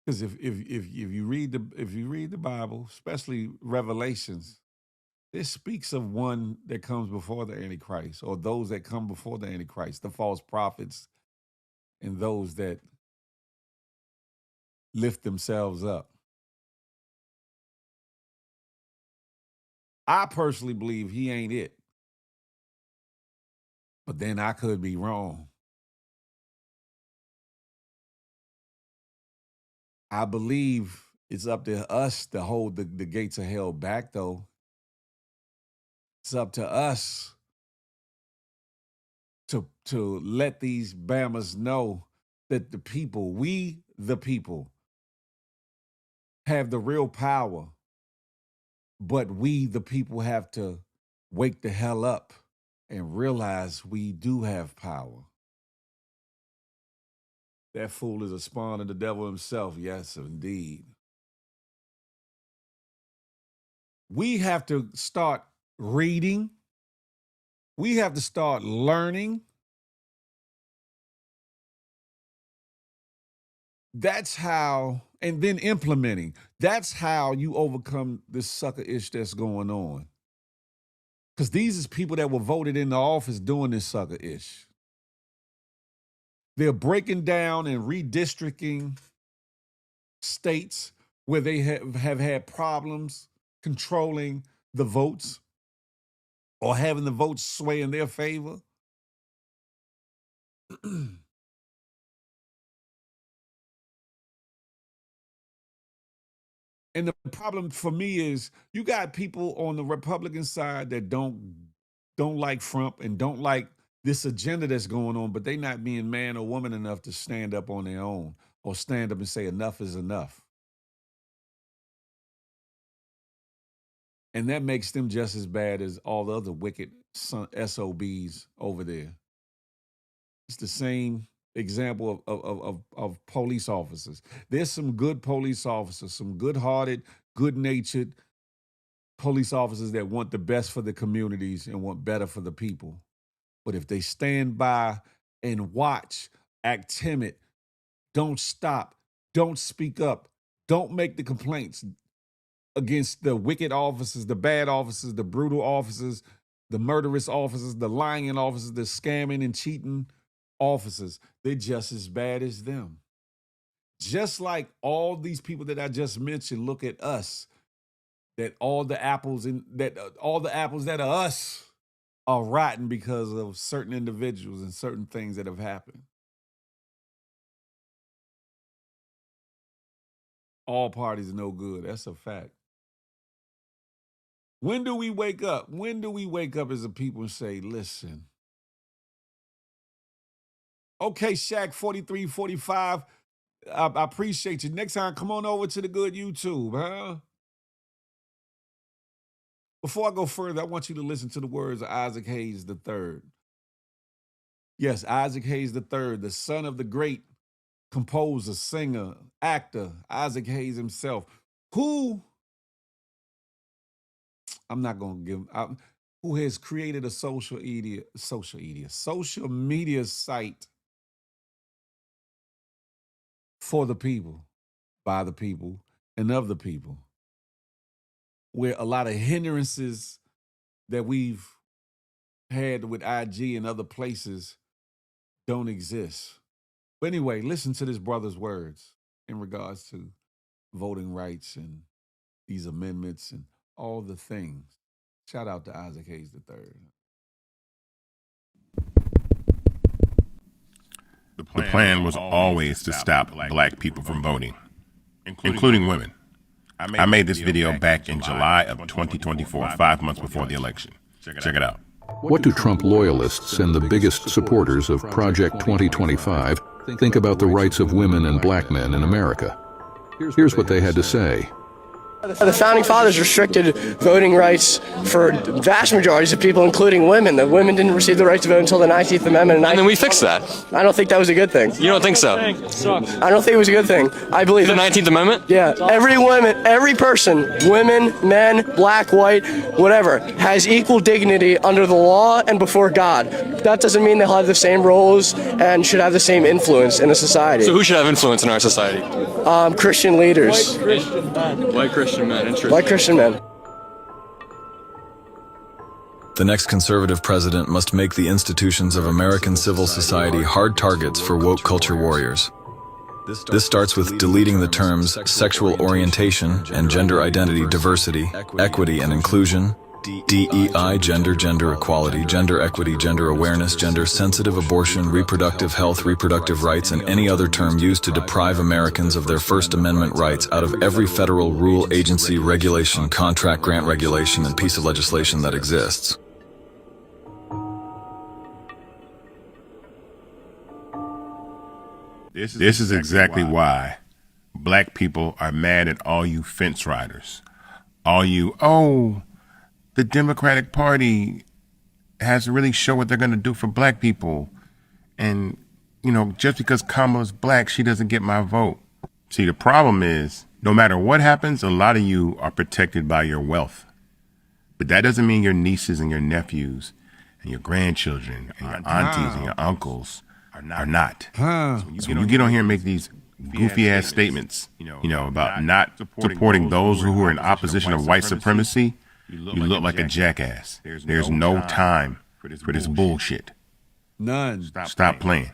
Because if you read the Bible, especially Revelations, it speaks of one that comes before the Antichrist, or those that come before the Antichrist, the false prophets, and those that lift themselves up. I personally believe he ain't it. But then I could be wrong. I believe it's up to us to hold the gates of hell back, though. It's up to us to let these Bammers know that the people, we the people, have the real power. But we the people have to wake the hell up and realize we do have power. That fool is a spawn of the devil himself. Yes, indeed. We have to start reading. We have to start learning. That's how, and then implementing. That's how you overcome this sucker-ish that's going on. Because these is people that were voted into office doing this sucker-ish. They're breaking down and redistricting states where they have had problems controlling the votes or having the votes sway in their favor. And the problem for me is you got people on the Republican side that don't like Trump and don't like this agenda that's going on, but they not being man or woman enough to stand up on their own or stand up and say enough is enough. And that makes them just as bad as all the other wicked SOBs over there. It's the same example of police officers. There's some good police officers, some good-hearted, good-natured police officers that want the best for the communities and want better for the people. But if they stand by and watch, act timid, don't stop, don't speak up, don't make the complaints against the wicked officers, the bad officers, the brutal officers, the murderous officers, the lying officers, the scamming and cheating officers, they're just as bad as them. Just like all these people that I just mentioned look at us, that all the apples that are us are rotten because of certain individuals and certain things that have happened. All parties are no good. That's a fact. When do we wake up? When do we wake up as a people and say, listen, okay, Shaq 4345, I appreciate you. Next time, come on over to the good YouTube, huh? Before I go further, I want you to listen to the words of Isaac Hayes III. Yes, Isaac Hayes III, the son of the great composer, singer, actor, Isaac Hayes himself, who who has created a social media site for the people, by the people, and of the people, where a lot of hindrances that we've had with IG and other places don't exist. But anyway, listen to this brother's words in regards to voting rights and these amendments and all the things. Shout out to Isaac Hayes III. The plan was always to stop black people from voting, including women. I made this video back in July of 2024, 5 months before the election. Check it out. What do Trump loyalists and the biggest supporters of Project 2025 think about the rights of women and black men in America? Here's what they had to say. The Founding Fathers restricted voting rights for vast majorities of people, including women. The women didn't receive the right to vote until the 19th Amendment. And then we fixed that. I don't think that was a good thing. You don't think so? I don't think it was a good thing. I believe the 19th Amendment? Yeah. Every person, women, men, black, white, whatever, has equal dignity under the law and before God. that doesn't mean they'll have the same roles and should have the same influence in a society. So who should have influence in our society? Christian leaders. White Christian men. Interesting. White Christian men. The next conservative president must make the institutions of American civil society hard targets for woke culture warriors. This starts with deleting the terms sexual orientation and gender identity diversity, equity and inclusion, DEI, gender equality, gender equity, gender awareness, gender-sensitive abortion, reproductive health, reproductive rights, and any other term used to deprive Americans of their First Amendment rights out of every federal rule, agency, regulation, contract, grant regulation, and piece of legislation that exists. This is exactly why black people are mad at all you fence riders. All you, the Democratic Party has to really show what they're going to do for black people. And, just because Kamala's black, she doesn't get my vote. See, the problem is, no matter what happens, a lot of you are protected by your wealth. But that doesn't mean your nieces and your nephews and your grandchildren and your aunties and your uncles are not. So when you get on here and make these goofy ass statements, about not supporting those who are in opposition of white supremacy, you look like a jackass. There's no time for this bullshit. None. Stop playing.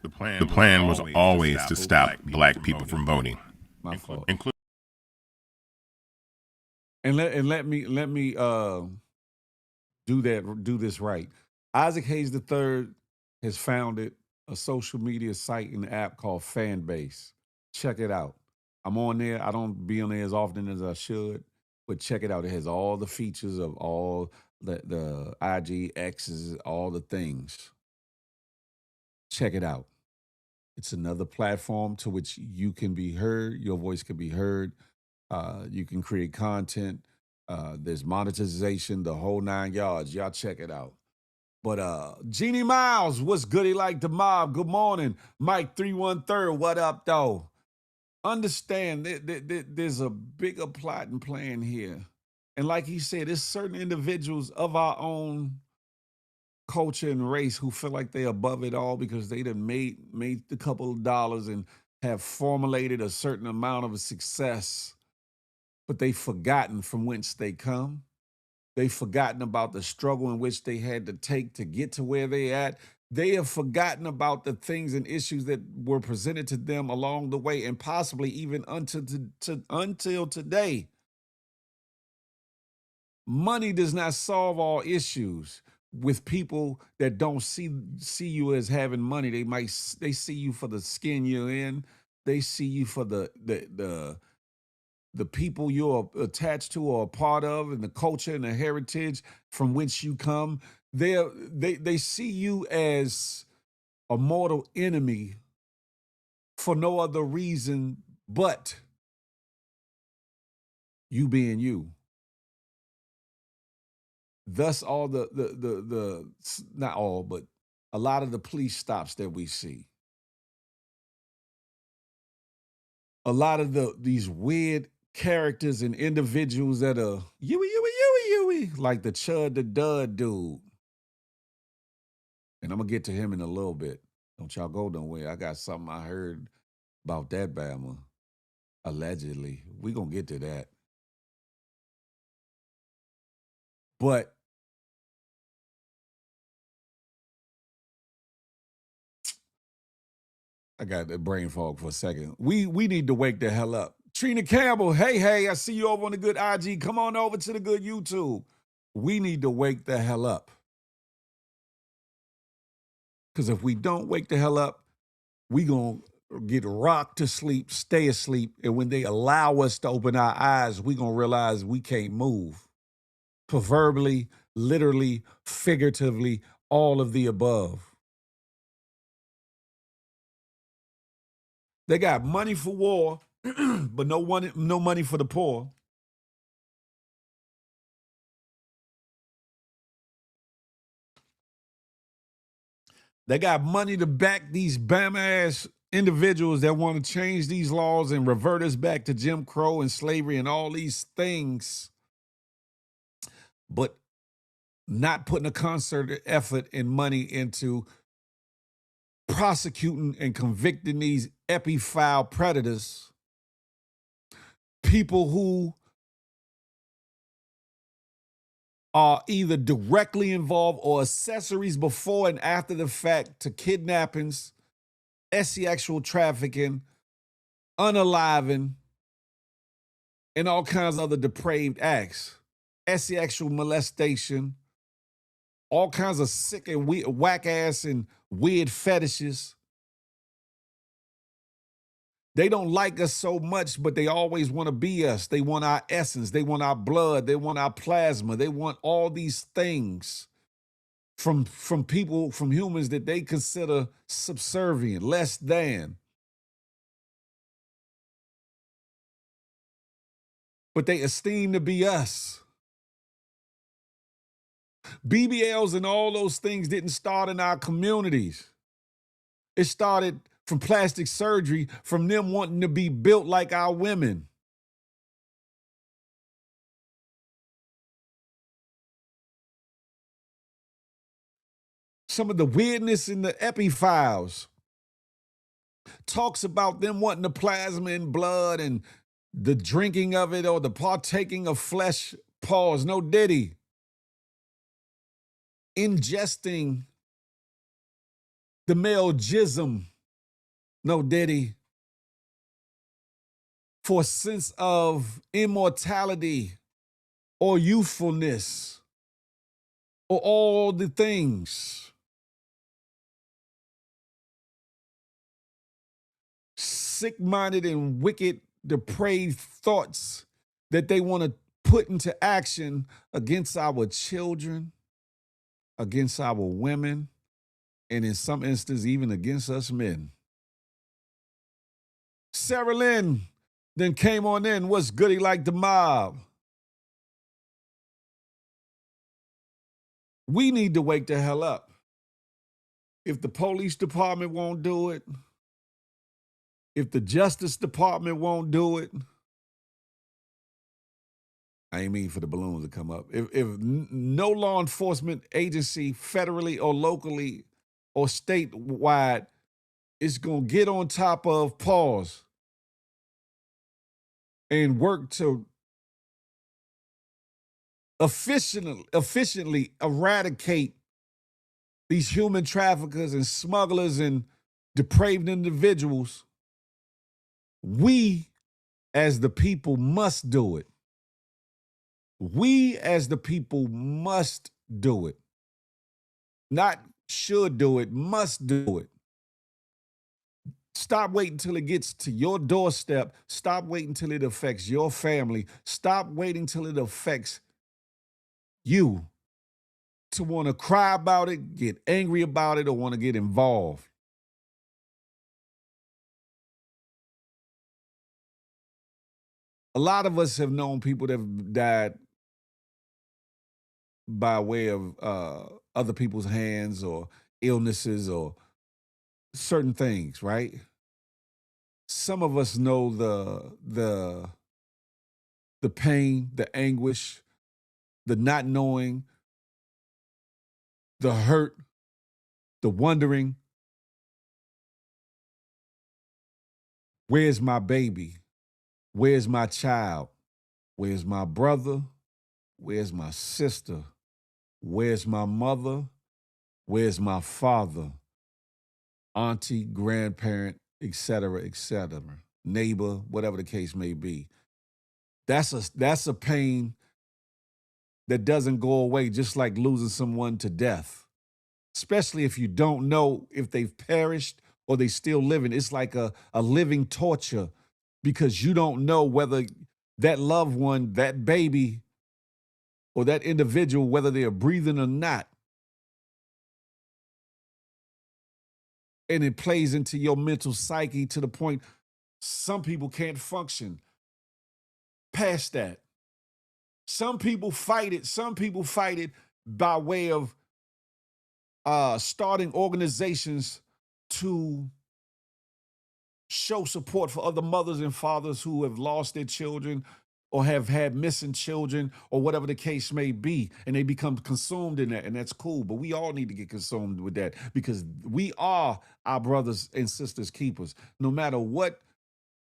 The plan was always to stop black people from voting. My fault. And let me do this right. Isaac Hayes III has founded a social media site and app called Fanbase. Check it out. I'm on there. I don't be on there as often as I should, but check it out. It has all the features of all the IG, X's, all the things. Check it out. It's another platform to which you can be heard. Your voice can be heard. You can create content. There's monetization, the whole 9 yards. Y'all check it out. But Jeannie Miles, what's goody like the mob? Good morning. Mike 313, what up, though? Understand there's a bigger plot and plan here. And like he said, there's certain individuals of our own culture and race who feel like they're above it all because they done made a couple of dollars and have formulated a certain amount of success, but they've forgotten from whence they come. They've forgotten about the struggle in which they had to take to get to where they at. They have forgotten about the things and issues that were presented to them along the way and possibly even until today. Money does not solve all issues. With people that don't see you as having money, they see you for the skin you're in. They see you for the people you're attached to or a part of, and the culture and the heritage from which you come. They see you as a mortal enemy for no other reason but you being you. Thus, all the not all, but a lot of the police stops that we see. A lot of these weird characters and individuals that are yui, like the Chud the Dud dude. And I'm going to get to him in a little bit. Don't y'all go nowhere. I got something I heard about that Bama, allegedly. We going to get to that. But I got the brain fog for a second. We need to wake the hell up. Trina Campbell, hey, I see you over on the good IG. Come on over to the good YouTube. We need to wake the hell up. Because if we don't wake the hell up, we going to get rocked to sleep, stay asleep. And when they allow us to open our eyes, we going to realize we can't move. Proverbially, literally, figuratively, all of the above. They got money for war, but no money for the poor. They got money to back these bam-ass individuals that want to change these laws and revert us back to Jim Crow and slavery and all these things. But not putting a concerted effort and money into prosecuting and convicting these epiphile predators, people who are either directly involved or accessories before and after the fact to kidnappings, sexual trafficking, unaliving, and all kinds of other depraved acts, sexual molestation, all kinds of sick and whack ass and weird fetishes. They don't like us so much, but they always want to be us. They want our essence. They want our blood. They want our plasma. They want all these things from people, from humans that they consider subservient, less than. But they esteem to be us. BBLs and all those things didn't start in our communities. It started from plastic surgery, from them wanting to be built like our women. Some of the weirdness in the epiphiles talks about them wanting the plasma and blood and the drinking of it or the partaking of flesh. Pause. No diddy. Ingesting the male jism. No diddy. For a sense of immortality or youthfulness or all the things. Sick-minded and wicked, depraved thoughts that they want to put into action against our children, against our women, and in some instances, even against us men. Sarah Lynn then came on in. What's goody like the mob? We need to wake the hell up. If the police department won't do it, if the Justice Department won't do it, I ain't mean for the balloons to come up. If no law enforcement agency, federally or locally or statewide, is going to get on top of pause and work to efficiently eradicate these human traffickers and smugglers and depraved individuals, we as the people must do it. We as the people must do it. Not should do it, must do it. Stop waiting till it gets to your doorstep. Stop waiting till it affects your family. Stop waiting till it affects you to want to cry about it, get angry about it, or want to get involved. A lot of us have known people that have died by way of other people's hands or illnesses or certain things, right? Some of us know the pain, the anguish, the not knowing, the hurt, the wondering, where's my baby? Where's my child? Where's my brother? Where's my sister? Where's my mother? Where's my father? Auntie, grandparent, etc., neighbor, whatever the case may be. That's a pain that doesn't go away, just like losing someone to death, especially if you don't know if they've perished or they still living. It's like a living torture because you don't know whether that loved one, that baby, or that individual, whether they are breathing or not. And it plays into your mental psyche to the point some people can't function past that. Some people fight it. Some people fight it by way of starting organizations to show support for other mothers and fathers who have lost their children or have had missing children or whatever the case may be, and they become consumed in that, and that's cool. But we all need to get consumed with that because we are our brothers and sisters keepers. No matter what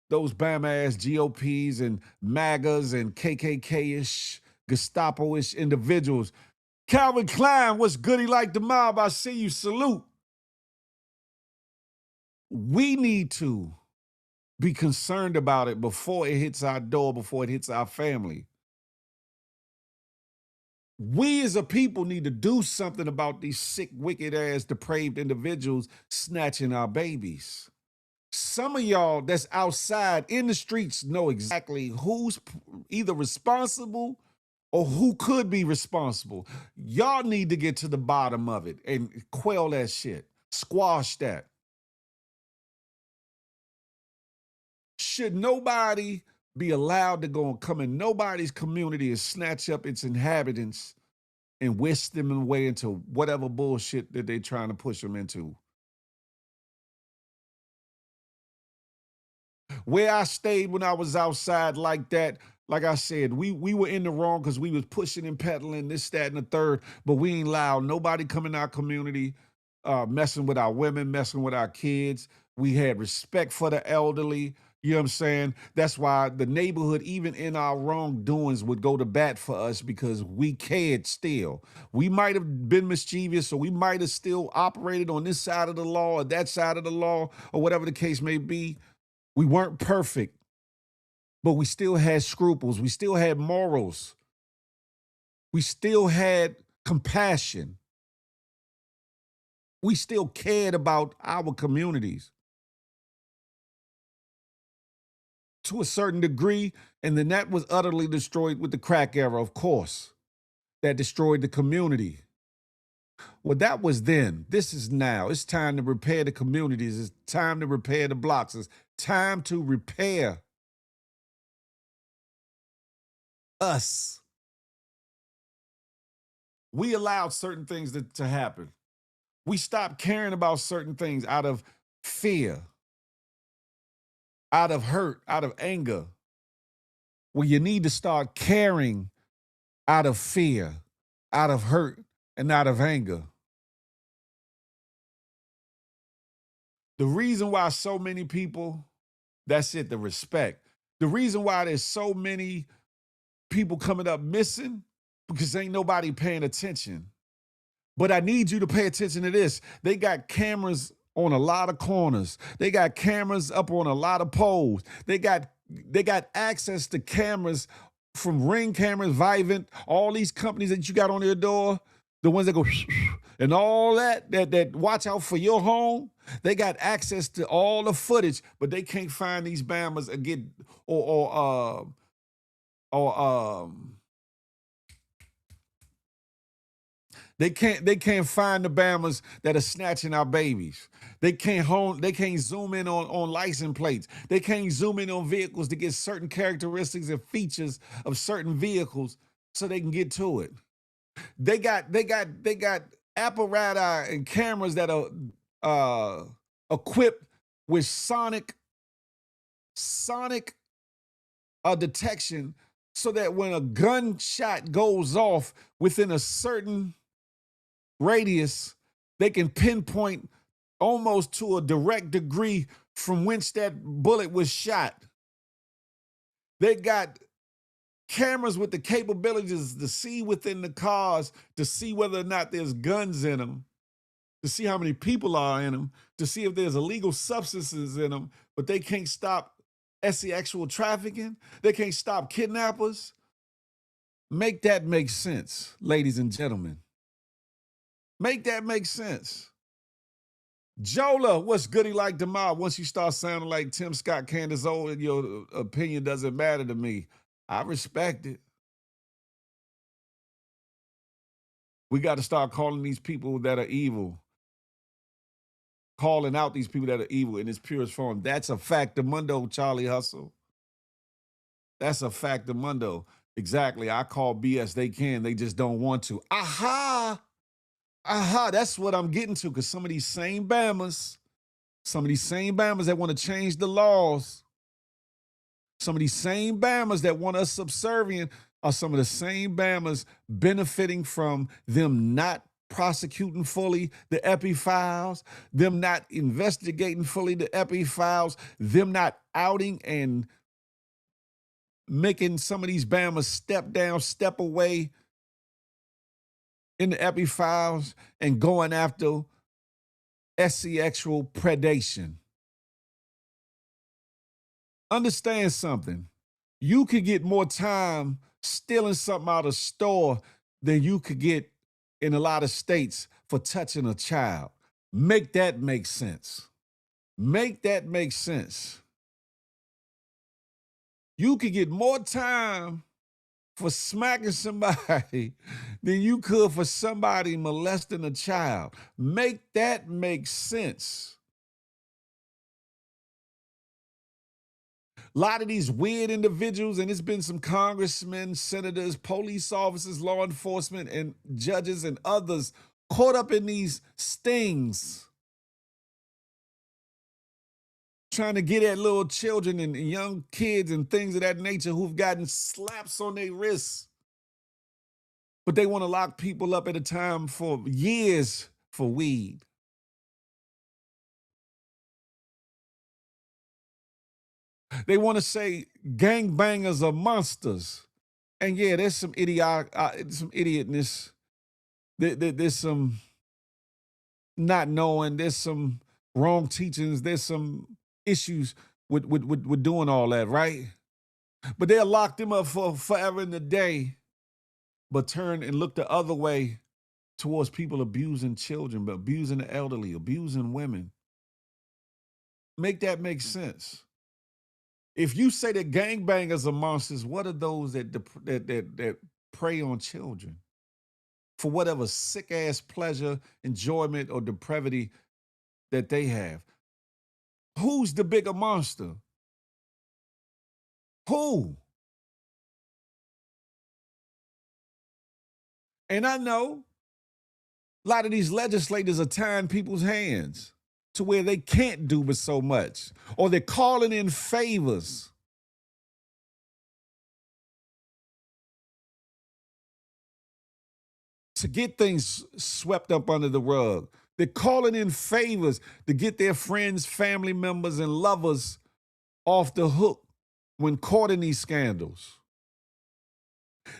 those Bama-ass GOPs and MAGAs and KKK-ish, Gestapo-ish individuals. Calvin Klein, what's goody like the mob? I see you, salute. We need to be concerned about it before it hits our door, before it hits our family. We as a people need to do something about these sick, wicked-ass, depraved individuals snatching our babies. Some of y'all that's outside in the streets know exactly who's either responsible or who could be responsible. Y'all need to get to the bottom of it and quell that shit. Squash that. Should nobody be allowed to go and come in nobody's community and snatch up its inhabitants and whisk them away into whatever bullshit that they're trying to push them into? Where I stayed when I was outside like that, like I said, we were in the wrong because we was pushing and peddling this, that, and the third, but we ain't allowed nobody come in our community messing with our women, messing with our kids. We had respect for the elderly. You know what I'm saying? That's why the neighborhood, even in our wrongdoings, would go to bat for us because we cared still. We might have been mischievous, or we might have still operated on this side of the law or that side of the law, or whatever the case may be. We weren't perfect, but we still had scruples. We still had morals. We still had compassion. We still cared about our communities to a certain degree, and then that was utterly destroyed with the crack era, of course. That destroyed the community. Well, that was then. This is now. It's time to repair the communities. It's time to repair the blocks. It's time to repair us. We allowed certain things to happen. We stopped caring about certain things out of fear, out of hurt, out of anger. Well, you need to start caring out of fear, out of hurt, and out of anger. The reason why so many people, that's it, the respect. The reason why there's so many people coming up missing, because ain't nobody paying attention. But I need you to pay attention to this. They got cameras on a lot of corners. They got cameras up on a lot of poles. They got access to cameras from Ring Cameras, Vivint, all these companies that you got on their door, the ones that go and all that watch out for your home. They got access to all the footage, but they can't find these Bammers again They can't find the Bammers that are snatching our babies. They can't zoom in on license plates. They can't zoom in on vehicles to get certain characteristics and features of certain vehicles so they can get to it. They got apparatus and cameras that are equipped with sonic detection, so that when a gunshot goes off within a certain radius, they can pinpoint almost to a direct degree from whence that bullet was shot. They got cameras with the capabilities to see within the cars, to see whether or not there's guns in them, to see how many people are in them, to see if there's illegal substances in them, but they can't stop actual trafficking. They can't stop kidnappers. Make that make sense, ladies and gentlemen. Make that make sense. Jola, what's goody like the mob? Once you start sounding like Tim Scott, Candace Owens, your opinion doesn't matter to me. I respect it. We got to start calling these people that are evil. Calling out these people that are evil in its purest form. That's a factamundo, Charlie Hustle. That's a factamundo. Exactly. I call BS. They can. They just don't want to. Aha! That's what I'm getting to, because some of these same Bammers that want to change the laws, Some of these same Bammers that want us subservient are some of the same Bammers benefiting from them not prosecuting fully the Epi files, them not investigating fully the Epi files, them not outing and making some of these Bammers step down, step away in the Epi files and going after sexual predation. Understand something. You could get more time stealing something out of a store than you could get in a lot of states for touching a child. Make that make sense. Make that make sense. You could get more time for smacking somebody than you could for somebody molesting a child. Make that make sense. A lot of these weird individuals, and it's been some congressmen, senators, police officers, law enforcement, and judges and others caught up in these stings, trying to get at little children and young kids and things of that nature who've gotten slaps on their wrists. But they want to lock people up at a time for years for weed. They want to say gangbangers are monsters. And yeah, there's some idiotness. There's some not knowing. There's some wrong teachings. There's some issues with doing all that, right? But they'll lock them up for forever and a day, but turn and look the other way towards people abusing children, but abusing the elderly, abusing women. Make that make sense. If you say that gangbangers are monsters, what are those that prey on children for whatever sick-ass pleasure, enjoyment, or depravity that they have? Who's the bigger monster? Who? And I know a lot of these legislators are tying people's hands to where they can't do but so much, or they're calling in favors. To get things swept up under the rug. They're calling in favors to get their friends, family members, and lovers off the hook when caught in these scandals.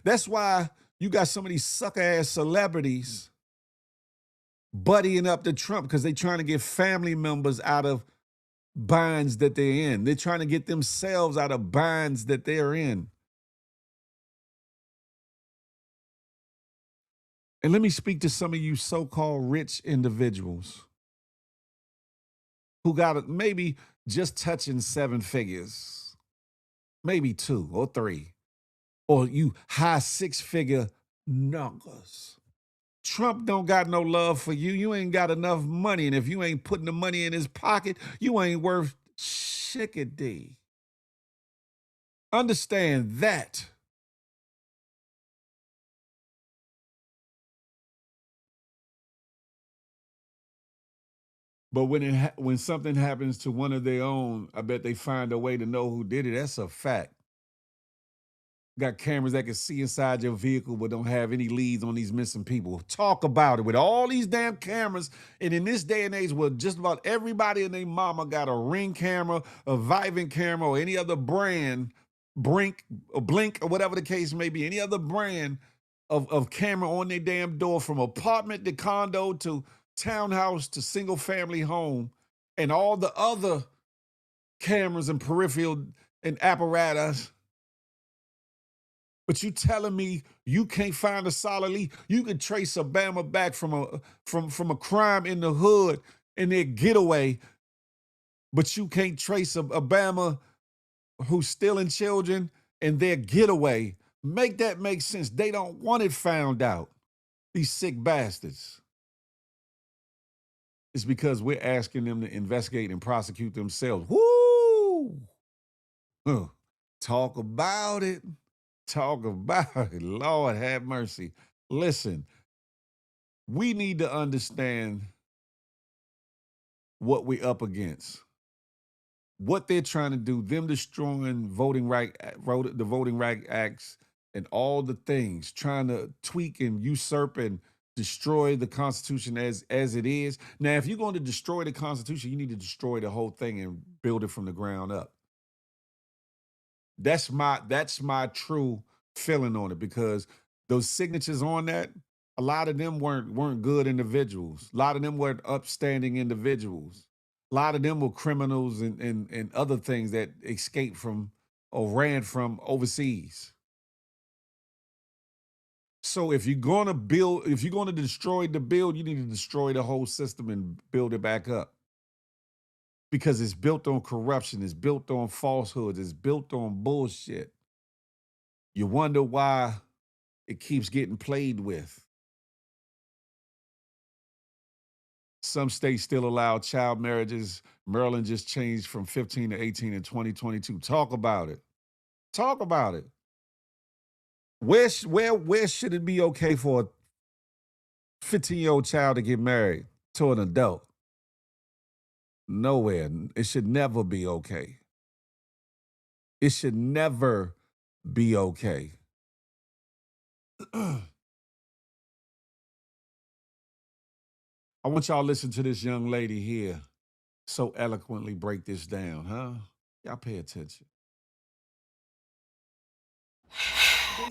That's why you got some of these sucker-ass celebrities buddying up to Trump because they're trying to get family members out of binds that they're in. They're trying to get themselves out of binds that they're in. And let me speak to some of you so-called rich individuals who got maybe just touching 7 figures, maybe 2 or 3, or you high 6-figure numbers. Trump don't got no love for you. You ain't got enough money, and if you ain't putting the money in his pocket, you ain't worth shickadee. Understand that. But when something happens to one of their own, I bet they find a way to know who did it. That's a fact. Got cameras that can see inside your vehicle but don't have any leads on these missing people. Talk about it with all these damn cameras. And in this day and age where just about everybody and their mama got a Ring camera, a Vivint camera, or any other brand, Blink or whatever the case may be, any other brand of camera on their damn door, from apartment to condo to townhouse to single family home, and all the other cameras and peripheral and apparatus. But you telling me you can't find a solid lead? You can trace a Bama back from a crime in the hood and their getaway, but you can't trace a Bama who's stealing children and their getaway. Make that make sense. They don't want it found out. These sick bastards. It's because we're asking them to investigate and prosecute themselves. Woo! Talk about it. Talk about it. Lord have mercy. Listen, we need to understand what we're up against. what they're trying to do, them destroying the Voting Right Acts and all the things, trying to tweak and usurp and destroy the Constitution as it is. Now, if you're going to destroy the Constitution, you need to destroy the whole thing and build it from the ground up. That's my true feeling on it, because those signatures on that, a lot of them weren't good individuals. A lot of them weren't upstanding individuals. A lot of them were criminals and other things that escaped from or ran from overseas. So if you're going to destroy the build, you need to destroy the whole system and build it back up. Because it's built on corruption, it's built on falsehoods, it's built on bullshit. You wonder why it keeps getting played with. Some states still allow child marriages. Maryland just changed from 15 to 18 in 2022. Talk about it. Talk about it. Where should it be okay for a 15-year-old child to get married to an adult? Nowhere. It should never be okay. It should never be okay. I want y'all to listen to this young lady here so eloquently break this down, huh? Y'all pay attention.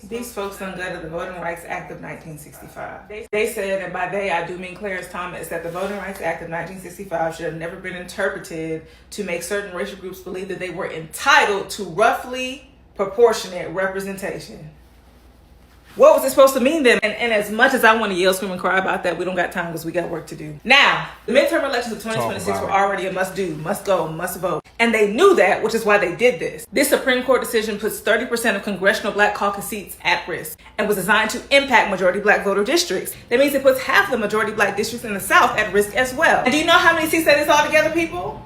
These folks ungutted the Voting Rights Act of 1965. They said, and by they I do mean Clarence Thomas, that the Voting Rights Act of 1965 should have never been interpreted to make certain racial groups believe that they were entitled to roughly proportionate representation. What was it supposed to mean then? And as much as I want to yell, scream, and cry about that, we don't got time because we got work to do. Now, the midterm elections of 2026 were already a must do, must go, must vote. And they knew that, which is why they did this. This Supreme Court decision puts 30% of congressional black caucus seats at risk and was designed to impact majority black voter districts. That means it puts half the majority black districts in the South at risk as well. And do you know how many seats that is altogether, people?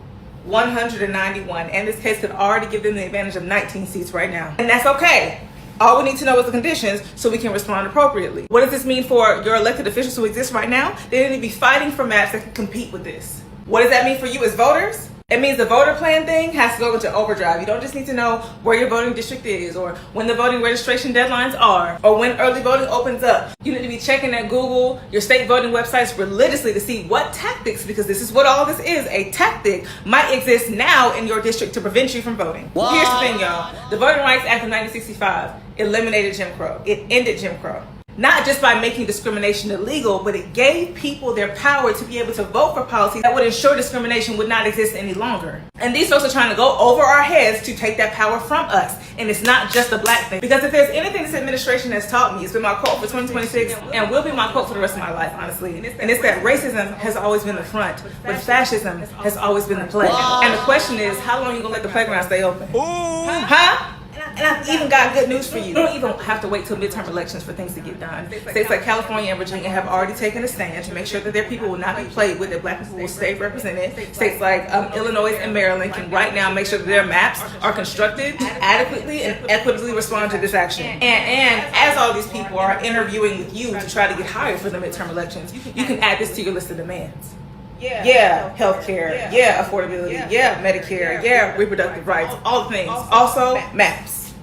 191. And this case could already give them the advantage of 19 seats right now. And that's okay. All we need to know is the conditions so we can respond appropriately. What does this mean for your elected officials who exist right now? They need to be fighting for maps that can compete with this. What does that mean for you as voters? It means the voter plan thing has to go into overdrive. You don't just need to know where your voting district is or when the voting registration deadlines are or when early voting opens up. You need to be checking at Google, your state voting websites religiously to see what tactics, because this is what all this is, a tactic, might exist now in your district to prevent you from voting. What? Here's the thing, y'all. The Voting Rights Act of 1965 eliminated Jim Crow. It ended Jim Crow. Not just by making discrimination illegal, but it gave people their power to be able to vote for policies that would ensure discrimination would not exist any longer. And these folks are trying to go over our heads to take that power from us. And it's not just a black thing. Because if there's anything this administration has taught me, it's been my quote for 2026 and will be my quote for the rest of my life, honestly. And it's that racism has always been the front, but fascism has always been the play. And the question is, how long are you going to let the playground stay open? Huh? And I've even got good news for you. You don't even have to wait till midterm elections for things to get done. States like California and Virginia have already taken a stand to make sure that their people will not be played with, that black people will stay represented. States like Illinois and Maryland can right now make sure that their maps are constructed to adequately and equitably respond to this action. And as all these people are interviewing with you to try to get hired for the midterm elections, you can add this to your list of demands. Yeah, healthcare. Yeah, affordability. Yeah, Medicare. Yeah, reproductive rights. All the things. Also, maps.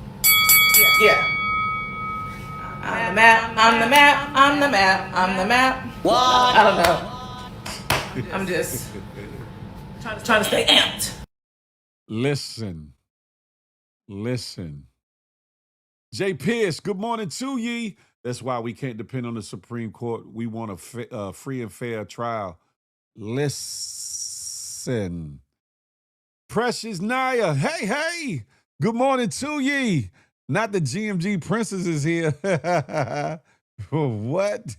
Yeah. I'm the map. I'm the map. I'm the map. I'm the map. What? I don't know. I'm just trying to stay amped. Listen. Jay Pierce, good morning to ye. That's why we can't depend on the Supreme Court. We want a free and fair trial. Listen. Precious Naya, hey. Good morning to ye. Not the GMG Princess is here. What?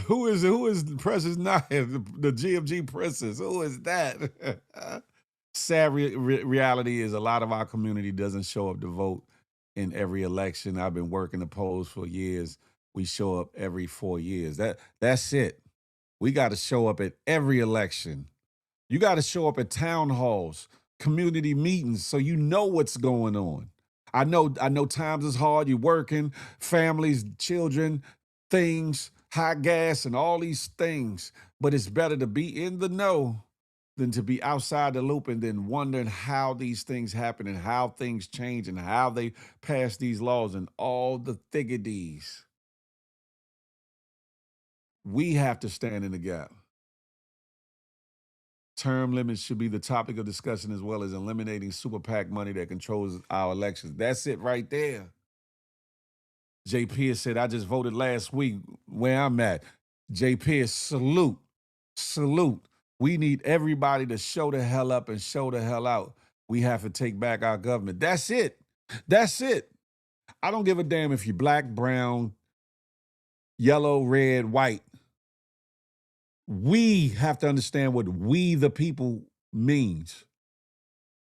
Who is Precious Naya, the GMG Princess? Who is that? Sad reality is a lot of our community doesn't show up to vote in every election. I've been working the polls for years. We show up every 4 years. That's it. We got to show up at every election. You got to show up at town halls, community meetings, so you know what's going on. I know times is hard. You're working, families, children, things, high gas, and all these things. But it's better to be in the know than to be outside the loop and then wondering how these things happen and how things change and how they pass these laws and all the thiggities. We have to stand in the gap. Term limits should be the topic of discussion, as well as eliminating super PAC money that controls our elections. That's it right there. Jay Pierce said, I just voted last week where I'm at. Jay Pierce, salute, salute. We need everybody to show the hell up and show the hell out. We have to take back our government. That's it. That's it. I don't give a damn if you're black, brown, yellow, red, white. We have to understand what we the people means.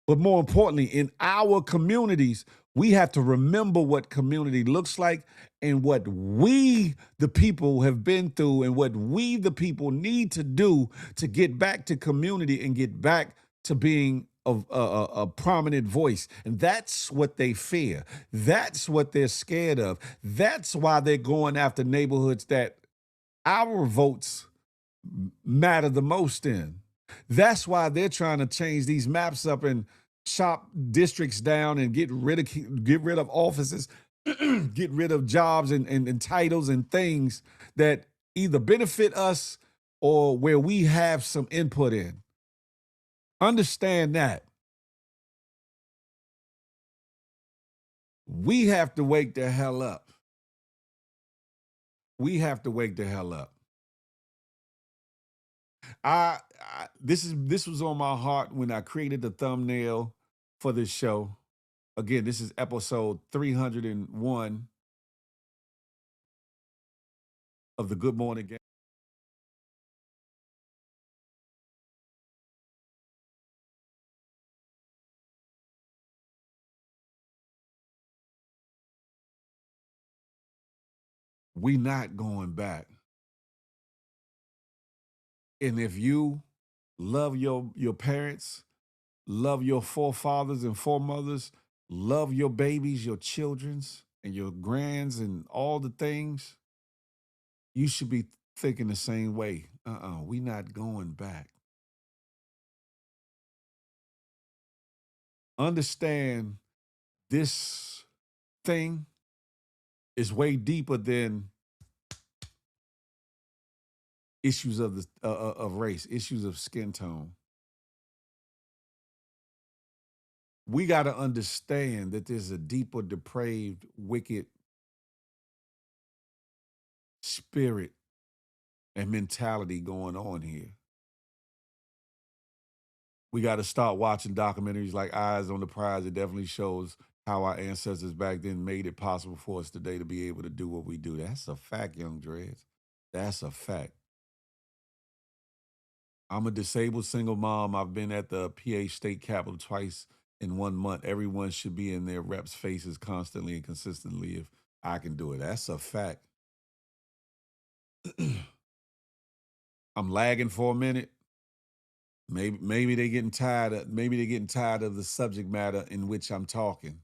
But more importantly, in our communities, we have to remember what community looks like and what we the people have been through and what we the people need to do to get back to community and get back to being a prominent voice. And that's what they fear. That's what they're scared of. That's why they're going after neighborhoods that our votes matter the most in. That's why they're trying to change these maps up and chop districts down and get rid of offices, get rid of jobs and titles and things that either benefit us or where we have some input in. Understand that. We have to wake the hell up. We have to wake the hell up. This was on my heart when I created the thumbnail for this show. Again, this is episode 301 of the Good Morning Game. We not going back. And if you love your parents, love your forefathers and foremothers, love your babies, your children's, and your grands and all the things, you should be thinking the same way. We not going back. Understand this thing is way deeper than issues of race, issues of skin tone. We got to understand that there's a deeper, depraved, wicked spirit and mentality going on here. We got to start watching documentaries like Eyes on the Prize. It definitely shows how our ancestors back then made it possible for us today to be able to do what we do. That's a fact, Young Dreads. That's a fact. I'm a disabled single mom. I've been at the PA State Capitol twice in 1 month. Everyone should be in their reps' faces constantly and consistently if I can do it. That's a fact. I'm lagging for a minute. Maybe they're getting tired of the subject matter in which I'm talking.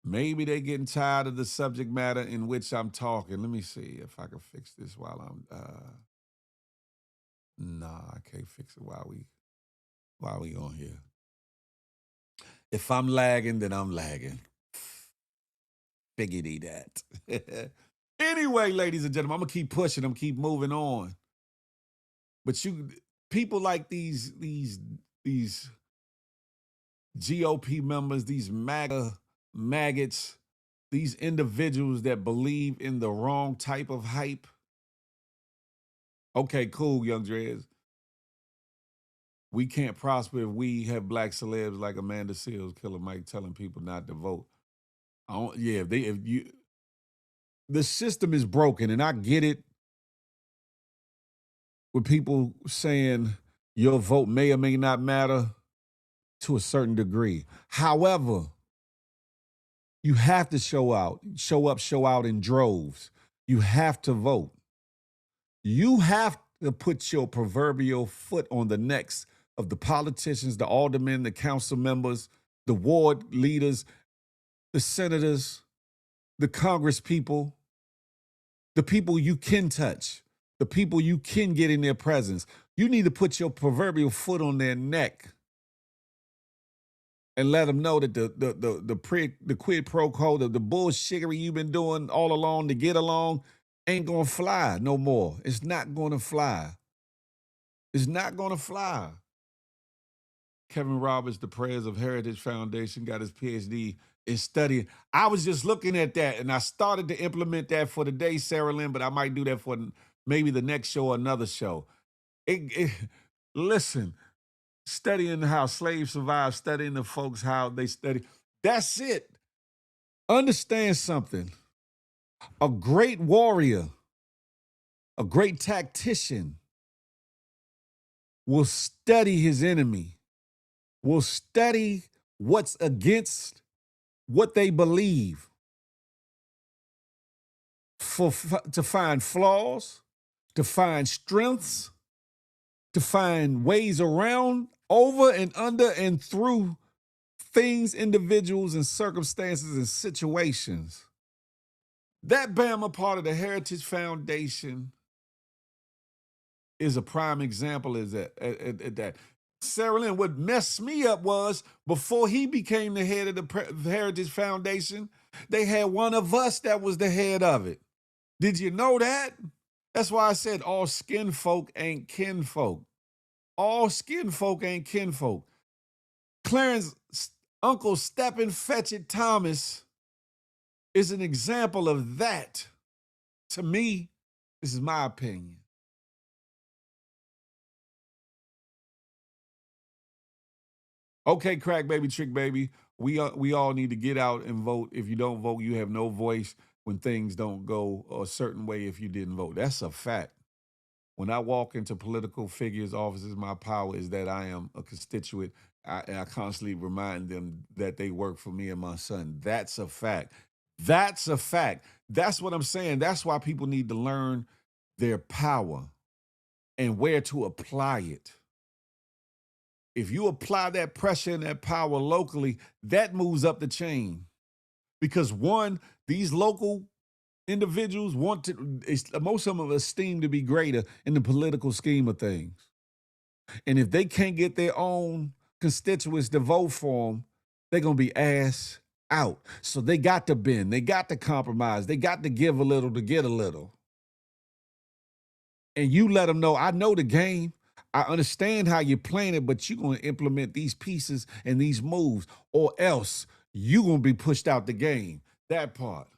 Maybe they're getting tired of the subject matter in which I'm talking. Let me see if I can fix this while I'm nah, I can't fix it while we on here. If I'm lagging, then I'm lagging. Figgity that. Anyway, ladies and gentlemen, I'm gonna keep pushing. I'm keep moving on. But people like these GOP members, these maggots, these individuals that believe in the wrong type of hype. Okay, cool, Young Dreads. We can't prosper if we have black celebs like Amanda Seals, Killer Mike, telling people not to vote. The system is broken, and I get it. With people saying your vote may or may not matter to a certain degree. However, you have to show out in droves. You have to vote. You have to put your proverbial foot on the necks of the politicians, the aldermen, the council members, the ward leaders, the senators, the Congress people, the people you can touch. the people you can get in their presence. You need to put your proverbial foot on their neck and let them know that the quid pro quo, the bullshittery you've been doing all along to get along ain't gonna fly no more. It's not gonna fly. It's not gonna fly. Kevin Roberts, the Prayers of Heritage Foundation, got his PhD in studying. I was just looking at that, and I started to implement that for today, Sarah Lynn, but I might do that for maybe the next show or another show. Listen, studying how slaves survived, studying the folks, how they study. That's it. Understand something. A great warrior, a great tactician will study his enemy, will study what's against what they believe to find flaws, to find strengths, to find ways around, over and under and through things, individuals, and circumstances and situations. That Bama part of the Heritage Foundation is a prime example of that. Sarah Lynn, what messed me up was before he became the head of the Heritage Foundation, they had one of us that was the head of it. Did you know that? That's why I said all skin folk ain't kinfolk. All skin folk ain't kinfolk. Clarence Uncle Stephen Fetchit Thomas is an example of that. To me, this is my opinion. Okay, crack baby, trick baby. We all need to get out and vote. If you don't vote, you have no voice when things don't go a certain way if you didn't vote. That's a fact. When I walk into political figures' offices, my power is that I am a constituent. I constantly remind them that they work for me and my son. That's a fact. That's a fact. That's what I'm saying. That's why people need to learn their power and where to apply it. If you apply that pressure and that power locally, that moves up the chain. Because one, these local individuals most of them esteem to be greater in the political scheme of things. And if they can't get their own constituents to vote for them, they're going to be ass out. So they got to bend. They got to compromise. They got to give a little to get a little. And you let them know, I know the game. I understand how you're playing it, but you're going to implement these pieces and these moves, or else you're going to be pushed out the game. That part.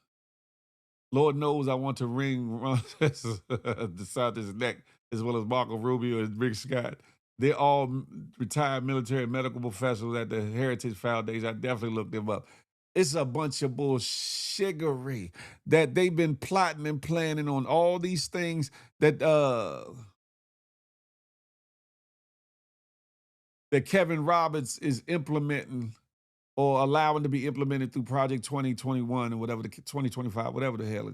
Lord knows I want to ring Ron DeSantis' neck, as well as Marco Rubio and Rick Scott. They're all retired military and medical professionals at the Heritage Foundation. I definitely looked them up. It's a bunch of bullshiggery that they've been plotting and planning on all these things that Kevin Roberts is implementing or allowing to be implemented through Project 2021 or whatever, the 2025, whatever the hell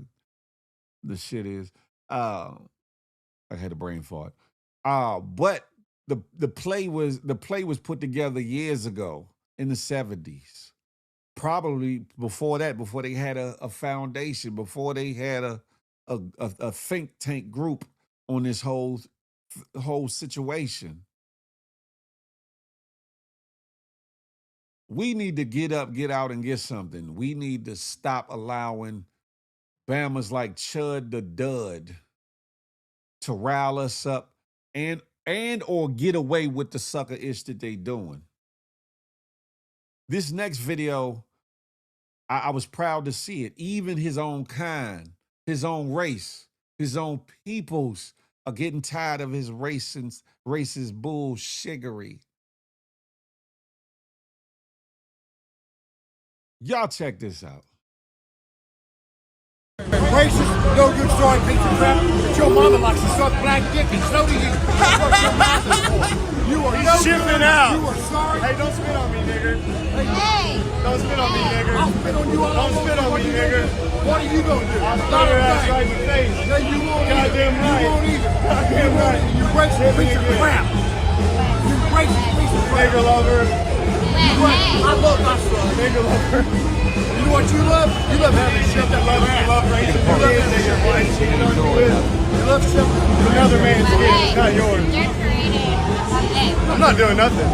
the shit is. I had a brain fart. But the play was put together years ago in the 70s. Probably before that, before they had a foundation, before they had a think tank group on this whole situation. We need to get up, get out, and get something. We need to stop allowing Bamas like Chud the Dud to rile us up and or get away with the sucker ish that they doing. This next video, I was proud to see it. Even his own kind, his own race, his own peoples are getting tired of his racist bullshiggery. Y'all check this out. Racist, no good story, piece of crap. But your mama likes to suck black dick, and so do you. That's what your mouth is for. You are no shipping out. You are sorry. Hey, don't spit on me, nigger. Hey, don't spit on me, nigger. I'll spit on you. Don't spit on me, nigger. What are you gonna do? I'll spit your ass right in the face. No, you won't. Goddamn right. You won't either. Goddamn right. You racist piece of crap. You racist piece of crap. Nigger lover. I love my son. Nigger lover. You know what you love? You love having shit that love racist. You love that nigger. You know what you love yourself. It's another man's skin, not yours. I'm not doing nothing.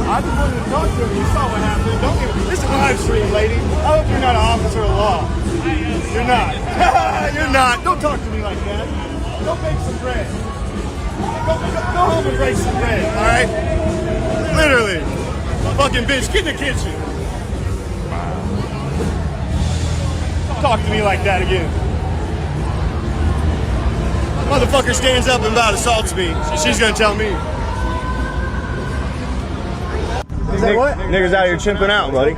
I just wanted to talk to him. You saw what happened. Don't even. This is a live stream, lady. I hope you're not an officer of law. You're not. You're not. Don't talk to me like that. Go bake some bread. Go home and break some bread, all right? Literally. Fucking bitch, get in the kitchen. Talk to me like that again. Motherfucker stands up and about assaults me. She's gonna tell me. Niggas out here chimping out, buddy.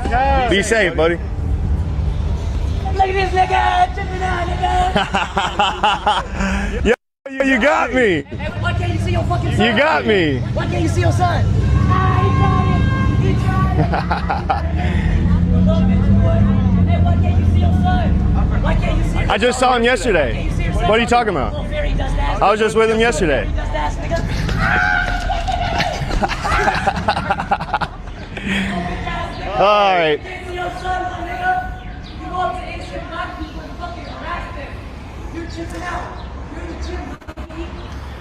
Be safe, buddy. Look at this nigga chimping out, nigga. Yo, you got me. Hey, why can't you see your fucking son? You got me. Why can't you see your son? Ah, he tried it. He tried it. Hey, why can't you see your son? Why can't you see your son? I just saw him yesterday. What are you talking about? I was just with him yesterday. All right.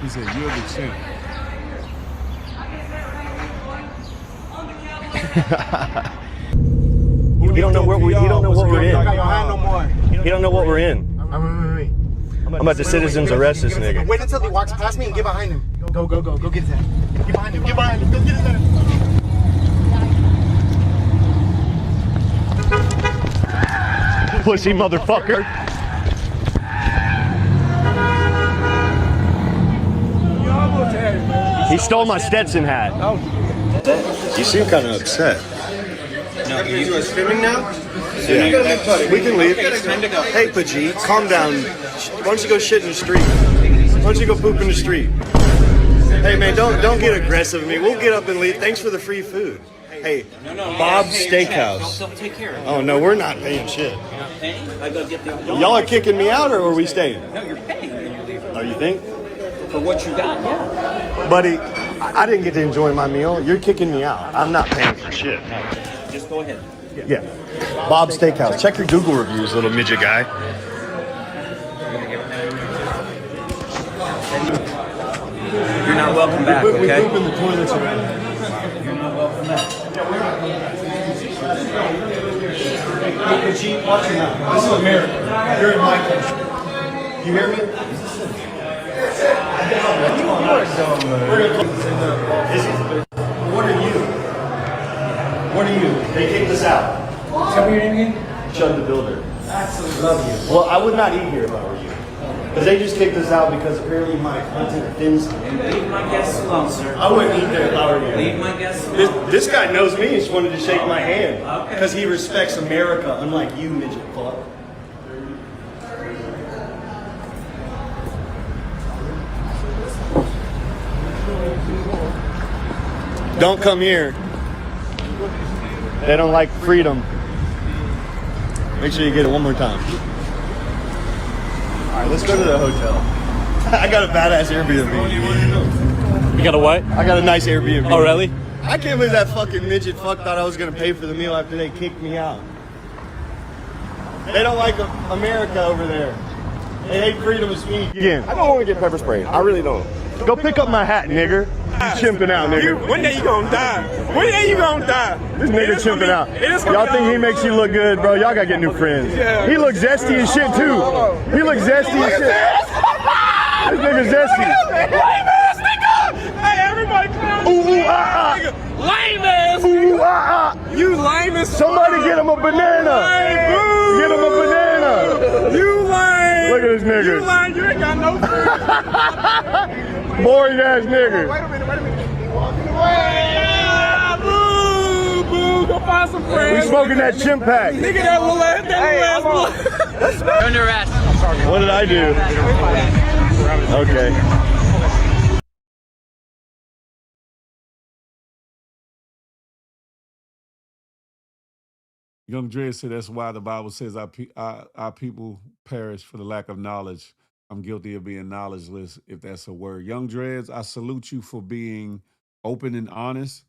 He said, "You're the chimp." He don't know what we're in. He don't know what we're in. I'm about to citizens arrest this nigga. Wait until he walks past me and get behind him. Go get his ass. Get behind him, go get his ass. Pussy motherfucker. He stole my Stetson hat. You seem kind of upset. No, can you do a streaming now? Yeah. We can leave. Hey, Pajit, calm down. Why don't you go shit in the street? Why don't you go poop in the street? Hey, man, don't get aggressive with me. We'll get up and leave. Thanks for the free food. Hey, Bob's Steakhouse. Don't take care of it. Oh, no, we're not paying shit. You're not paying? I go get the... Y'all are kicking me out, or are we staying? No, you're paying when you leave. Oh, you think? For what you got, yeah. Buddy, I didn't get to enjoy my meal. You're kicking me out. I'm not paying for shit. Just go ahead. Yeah. Bob's Steakhouse. Check your Google reviews, little midget guy. You're not welcome back, okay? We poop in the toilets already. You're not welcome back. Hey, watch your mouth. This is America. You're in my country. You hear me? What are you? What are you? They kicked us out. Tell me your name again? Shut the builder. Absolutely love you. Well, I would not eat here if I were you. Because they just kicked us out because apparently my content offends them. And leave my guests alone, sir. I wouldn't eat there if I were you. Leave my guests alone. This guy knows me. He just wanted to shake my hand. Because he respects America, unlike you, midget fuck. Don't come here. They don't like freedom. Make sure you get it one more time. All right, let's go to the hotel. I got a badass Airbnb. You got a what? I got a nice Airbnb. Oh, really? I can't believe that fucking midget fuck thought I was gonna pay for the meal after they kicked me out. They don't like America over there. They hate freedom of speech. Again. I don't want to get pepper sprayed. I really don't. Go pick up my hat, nigger. You chimping out, nigga. One day you gonna die. One day you gonna die. This nigga chimping out. Y'all think he makes you look good, bro? Y'all gotta get new friends. He looks zesty as shit, too. He looks zesty as shit. This nigga zesty. Lame ass nigga! Hey, everybody clown. Ooh, ah, Lame ass Ooh, ah, You lame as Somebody get him a banana. Get him a banana. You lame. Look at this nigga. You lame. You ain't got no friends. Boring ass nigga. Wait a minute. He walking away. Boo, boo. Go find some friends. We smoking that chimp pack. Nigga, that little ass boy. Under arrest. What did I do? Okay. Young Dre said that's why the Bible says our people perish for the lack of knowledge. I'm guilty of being knowledgeless, if that's a word. Young Dreads, I salute you for being open and honest,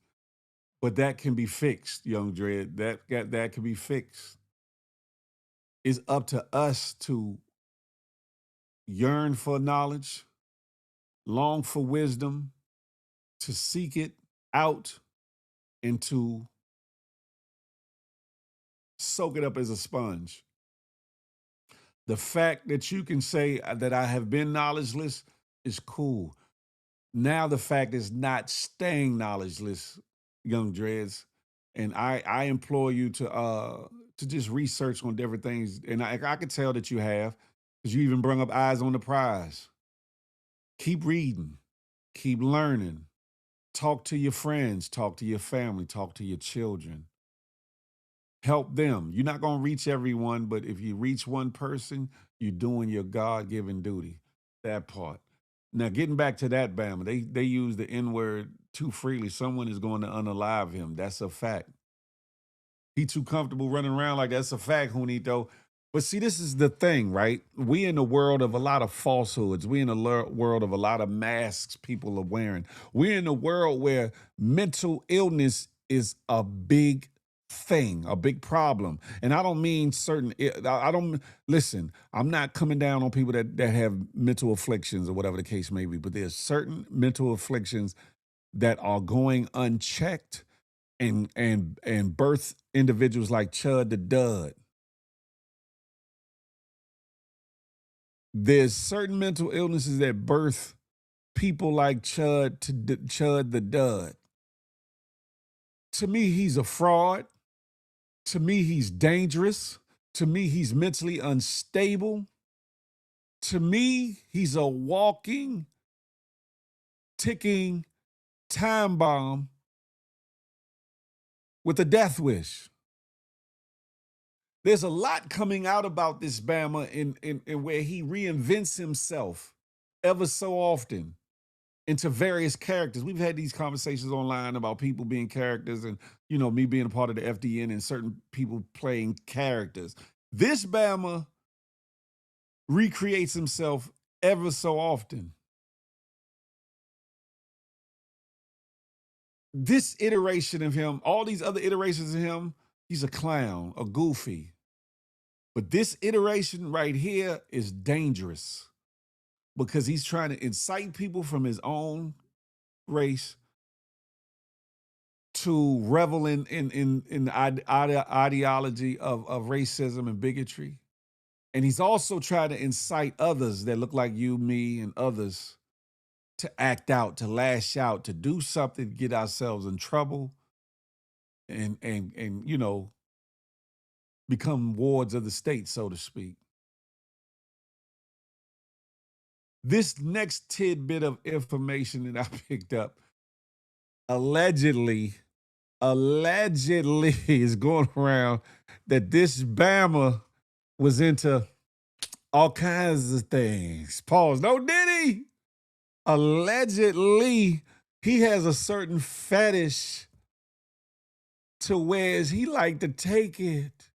but that can be fixed, Young Dread. That can be fixed. It's up to us to yearn for knowledge, long for wisdom, to seek it out, and to soak it up as a sponge. The fact that you can say that I have been knowledgeless is cool. Now the fact is not staying knowledgeless, young dreads. And I implore you to just research on different things. And I can tell that you have, because you even bring up Eyes on the Prize. Keep reading, keep learning. Talk to your friends, talk to your family, talk to your children. Help them. You're not going to reach everyone, but if you reach one person, you're doing your God-given duty. That part. Now, getting back to that, Bama, they use the N-word too freely. Someone is going to unalive him. That's a fact. He too comfortable running around like that's a fact, Junito. But see, this is the thing, right? We in the world of a lot of falsehoods. We in the world of a lot of masks people are wearing. We're in a world where mental illness is a big thing, a big problem. And I don't mean certain, I don't, listen, I'm not coming down on people that have mental afflictions or whatever the case may be, but there's certain mental afflictions that are going unchecked and birth individuals like Chud the Dud. There's certain mental illnesses that birth people like Chud the Dud. To me, he's a fraud. To me, he's dangerous. To me, he's mentally unstable. To me, he's a walking, ticking time bomb with a death wish. There's a lot coming out about this Bama in where he reinvents himself ever so often into various characters. We've had these conversations online about people being characters and, you know, me being a part of the FDN and certain people playing characters. This Bama recreates himself ever so often. This iteration of him, all these other iterations of him, he's a clown, a goofy. But this iteration right here is dangerous because he's trying to incite people from his own race to revel in the ideology of racism and bigotry. And he's also trying to incite others that look like you, me, and others to act out, to lash out, to do something to get ourselves in trouble and you know, become wards of the state, so to speak. This next tidbit of information that I picked up allegedly is going around that this Bama was into all kinds of things. Pause. No, did he? Allegedly, he has a certain fetish to where he like to take it.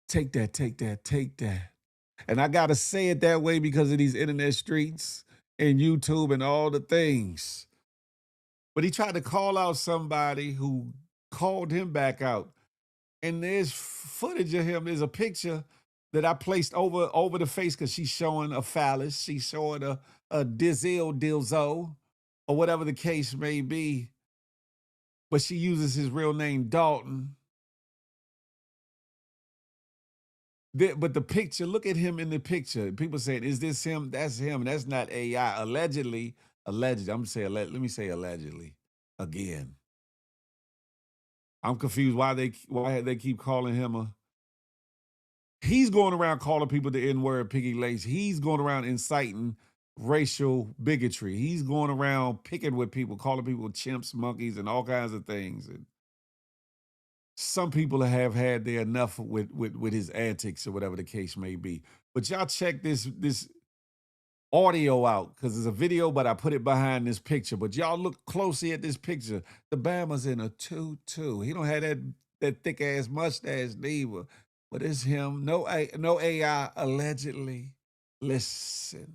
Take that, take that, take that. And I got to say it that way because of these internet streets and YouTube and all the things. But he tried to call out somebody who called him back out. And there's footage of him. There's a picture that I placed over the face because she's showing a phallus. She's showing a dilzo, or whatever the case may be. But she uses his real name, Dalton. But the picture, look at him in the picture. People saying, is this him? That's him. That's not AI. Allegedly, I'm going to say, let me say allegedly again. I'm confused why they keep calling him he's going around calling people the N-word, piggy lace. He's going around inciting racial bigotry. He's going around picking with people, calling people chimps, monkeys, and all kinds of things. And some people have had their enough with his antics or whatever the case may be. But y'all check this audio out because it's a video, but I put it behind this picture. But y'all look closely at this picture. The Bama's in a tutu. He don't have that thick ass mustache neither. But it's him. No AI allegedly. Listen.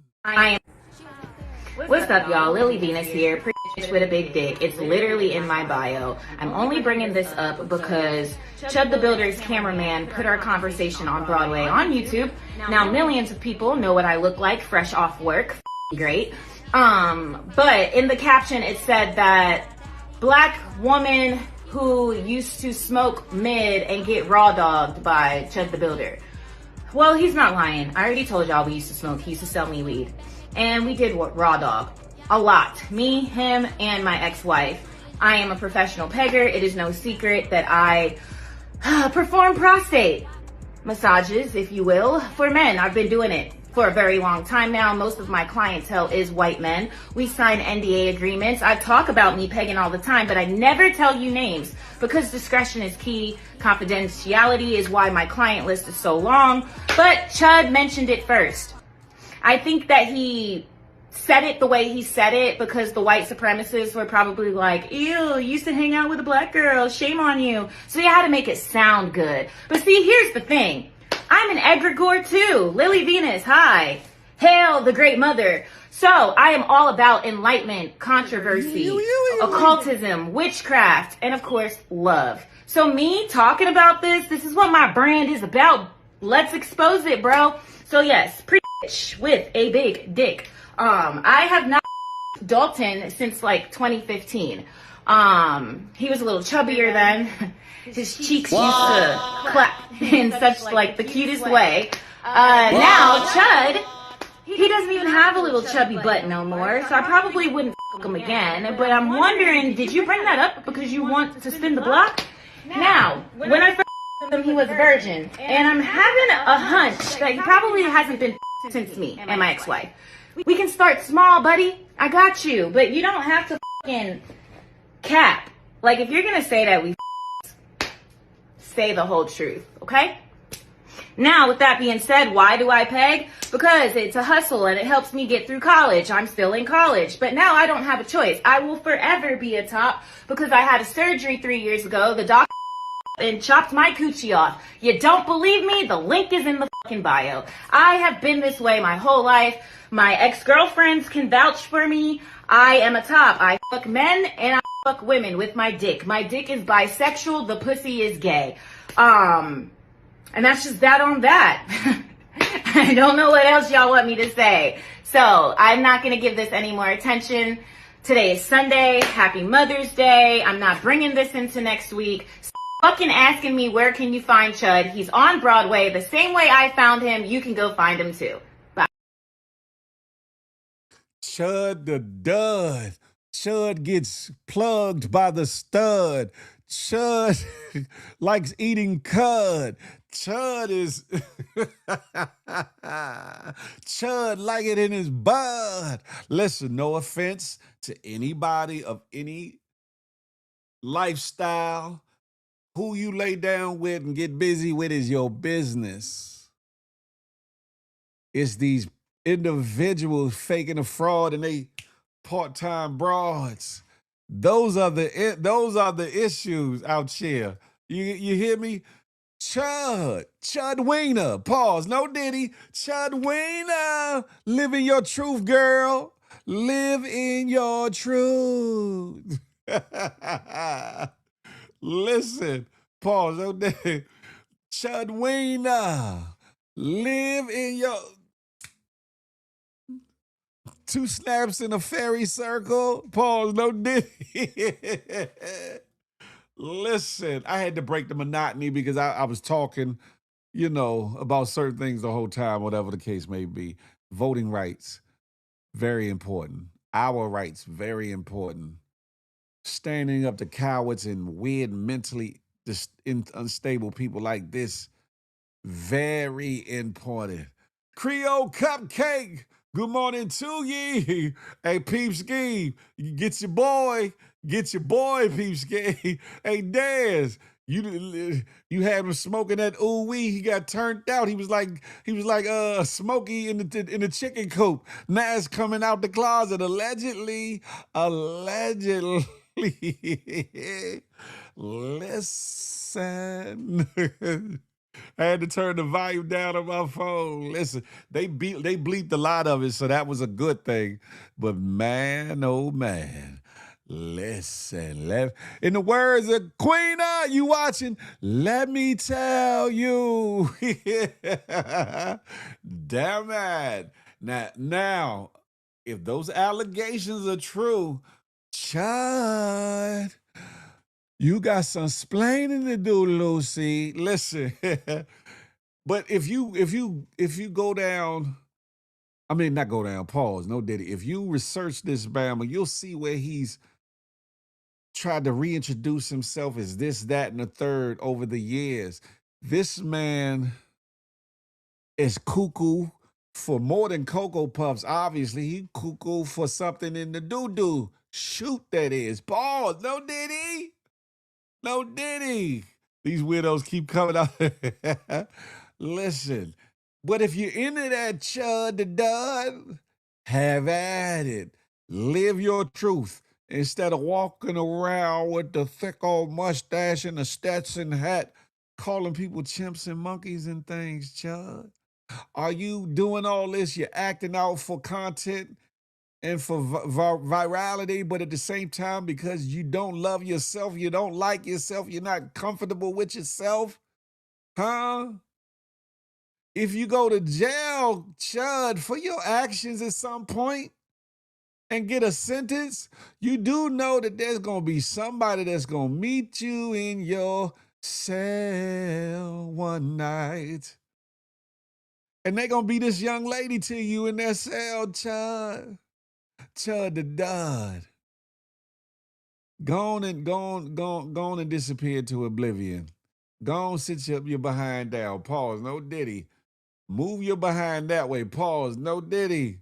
What's up, y'all? Lily Venus here. with a big dick. It's literally in my bio. I'm only bringing this up because Chud the Builder's cameraman put our conversation on Broadway on YouTube. Now millions of people know what I look like fresh off work. Great. But in the caption it said that black woman who used to smoke mid and get raw dogged by Chud the Builder. Well, he's not lying. I already told y'all we used to smoke. He used to sell me weed. And we did raw dog. A lot. Me, him, and my ex-wife. I am a professional pegger. It is no secret that I perform prostate massages, if you will, for men. I've been doing it for a very long time now. Most of my clientele is white men. We sign NDA agreements. I talk about me pegging all the time, but I never tell you names because discretion is key. Confidentiality is why my client list is so long. But Chud mentioned it first. I think that he said it the way he said it because the white supremacists were probably like, ew, you used to hang out with a black girl, shame on you. So he had to make it sound good. But see, here's the thing. I'm an egregore too. Lily Venus, hi. Hail the great mother. So I am all about enlightenment, controversy, occultism, witchcraft, and of course, love. So me talking about this is what my brand is about. Let's expose it, bro. So yes, preach with a big dick. I have not Dalton since like 2015. He was a little chubbier then. His cheeks used to clap in such like the cutest way. Now Chud, he doesn't even have a little chubby butt no more, so I probably wouldn't fuck him again. But I'm wondering, did you bring that up because you want to spin the block? Now, when I first him, he was a virgin, and I'm having a hunch that he probably hasn't been since me and my ex-wife. We can start small, buddy. I got you. But you don't have to fucking cap. Like, if you're gonna say that we say the whole truth, okay? Now, with that being said, why do I peg? Because it's a hustle and it helps me get through college. I'm still in college. But now I don't have a choice. I will forever be a top because I had a surgery 3 years ago. The doctor and chopped my coochie off. You don't believe me? The link is in the fucking bio. I have been this way my whole life. My ex-girlfriends can vouch for me. I am a top. I fuck men and I fuck women with my dick. My dick is bisexual. The pussy is gay. And that's just that on that. I don't know what else y'all want me to say. So I'm not going to give this any more attention. Today is Sunday. Happy Mother's Day. I'm not bringing this into next week. Fucking asking me where can you find Chud. He's on Broadway. The same way I found him, you can go find him too. Bye. Chud the dud. Chud gets plugged by the stud. Chud likes eating cud. Chud is Chud like it in his bud. Listen, no offense to anybody of any lifestyle. Who you lay down with and get busy with is your business. It's these individuals faking a fraud and they part-time broads. Those are the issues out here. You hear me? Chud Wiener. Pause. No Diddy. Chud Wiener. Live in your truth, girl. Live in your truth. Listen. Pause. No Diddy. Chud Wiener. Live in your... 2 snaps in a fairy circle. Pause. No Diddy. Listen, I had to break the monotony because I was talking, about certain things the whole time, whatever the case may be. Voting rights, very important. Our rights, very important. Standing up to cowards and weird, mentally unstable people like this, very important. Creole Cupcake, good morning to ye. Hey, Peep Scheme, get your boy, Peep Scheme. Hey, Daz, you had him smoking that ooh wee. He got turned out. He was like Smokey in the chicken coop. Now it's coming out the closet allegedly. Listen. I had to turn the volume down on my phone. Listen, they bleeped a lot of it, so that was a good thing. But man, oh man, Listen, in the words of Queen, you watching? Let me tell you. Damn it. Now, if those allegations are true, Chud, you got some splaining to do, Lucy. Listen, but if you go down, I mean, not go down, pause, no Diddy. If you research this Bama, you'll see where he's tried to reintroduce himself as this, that, and the third over the years. This man is cuckoo for more than Cocoa Puffs. Obviously, he cuckoo for something in the doo-doo. Shoot, that is. Pause. No Diddy. No Diddy. These widows keep coming out. Listen, but if you're into that chud the dud, have at it. Live your truth instead of walking around with the thick old mustache and the Stetson hat, calling people chimps and monkeys and things, chud. Are you doing all this? You're acting out for content and for virality, but at the same time, because you don't love yourself, you don't like yourself, you're not comfortable with yourself, huh? If you go to jail, Chud, for your actions at some point and get a sentence, you do know that there's going to be somebody that's going to meet you in your cell one night. And they're going to be this young lady to you in their cell, Chud. Chud the dud. Gone and disappear to oblivion. Gone, sit your behind down. Pause. No Diddy. Move your behind that way. Pause. No Diddy.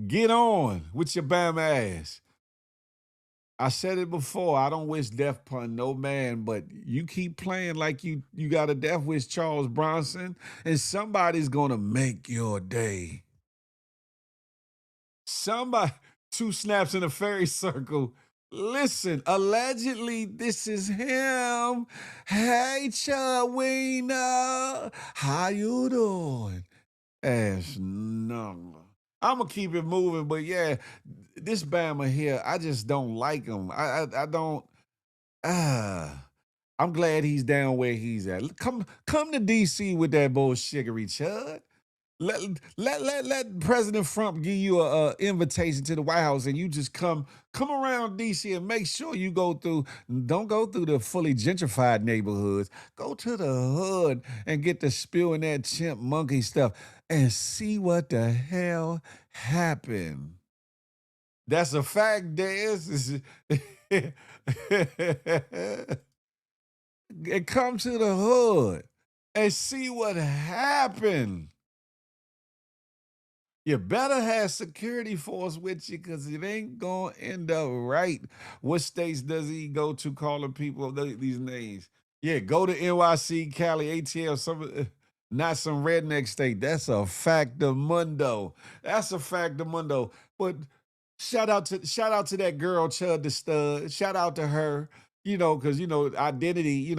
Get on with your bam ass. I said it before. I don't wish death upon no man, but you keep playing like you got a death wish, Charles Bronson, and somebody's gonna make your day. Somebody, 2 snaps in a fairy circle. Listen, allegedly, this is him. Hey, Chawina, how you doing? Ass number. I'm going to keep it moving, but yeah, this Bama here, I just don't like him. I don't, I'm glad he's down where he's at. Come to D.C. with that bullshittery, Chud. Let President Trump give you a invitation to the White House, and you just come around D.C. and make sure you don't go through the fully gentrified neighborhoods. Go to the hood and get to spewing that chimp monkey stuff and see what the hell happened. That's a fact, Des. And come to the hood and see what happened. You better have security force with you, because it ain't going to end up right. What states does he go to calling people these names? Yeah, go to NYC, Cali, ATL, not some redneck state. That's a factamundo. That's a factamundo. But shout out to that girl, Chud the Stud. Shout out to her. Because identity.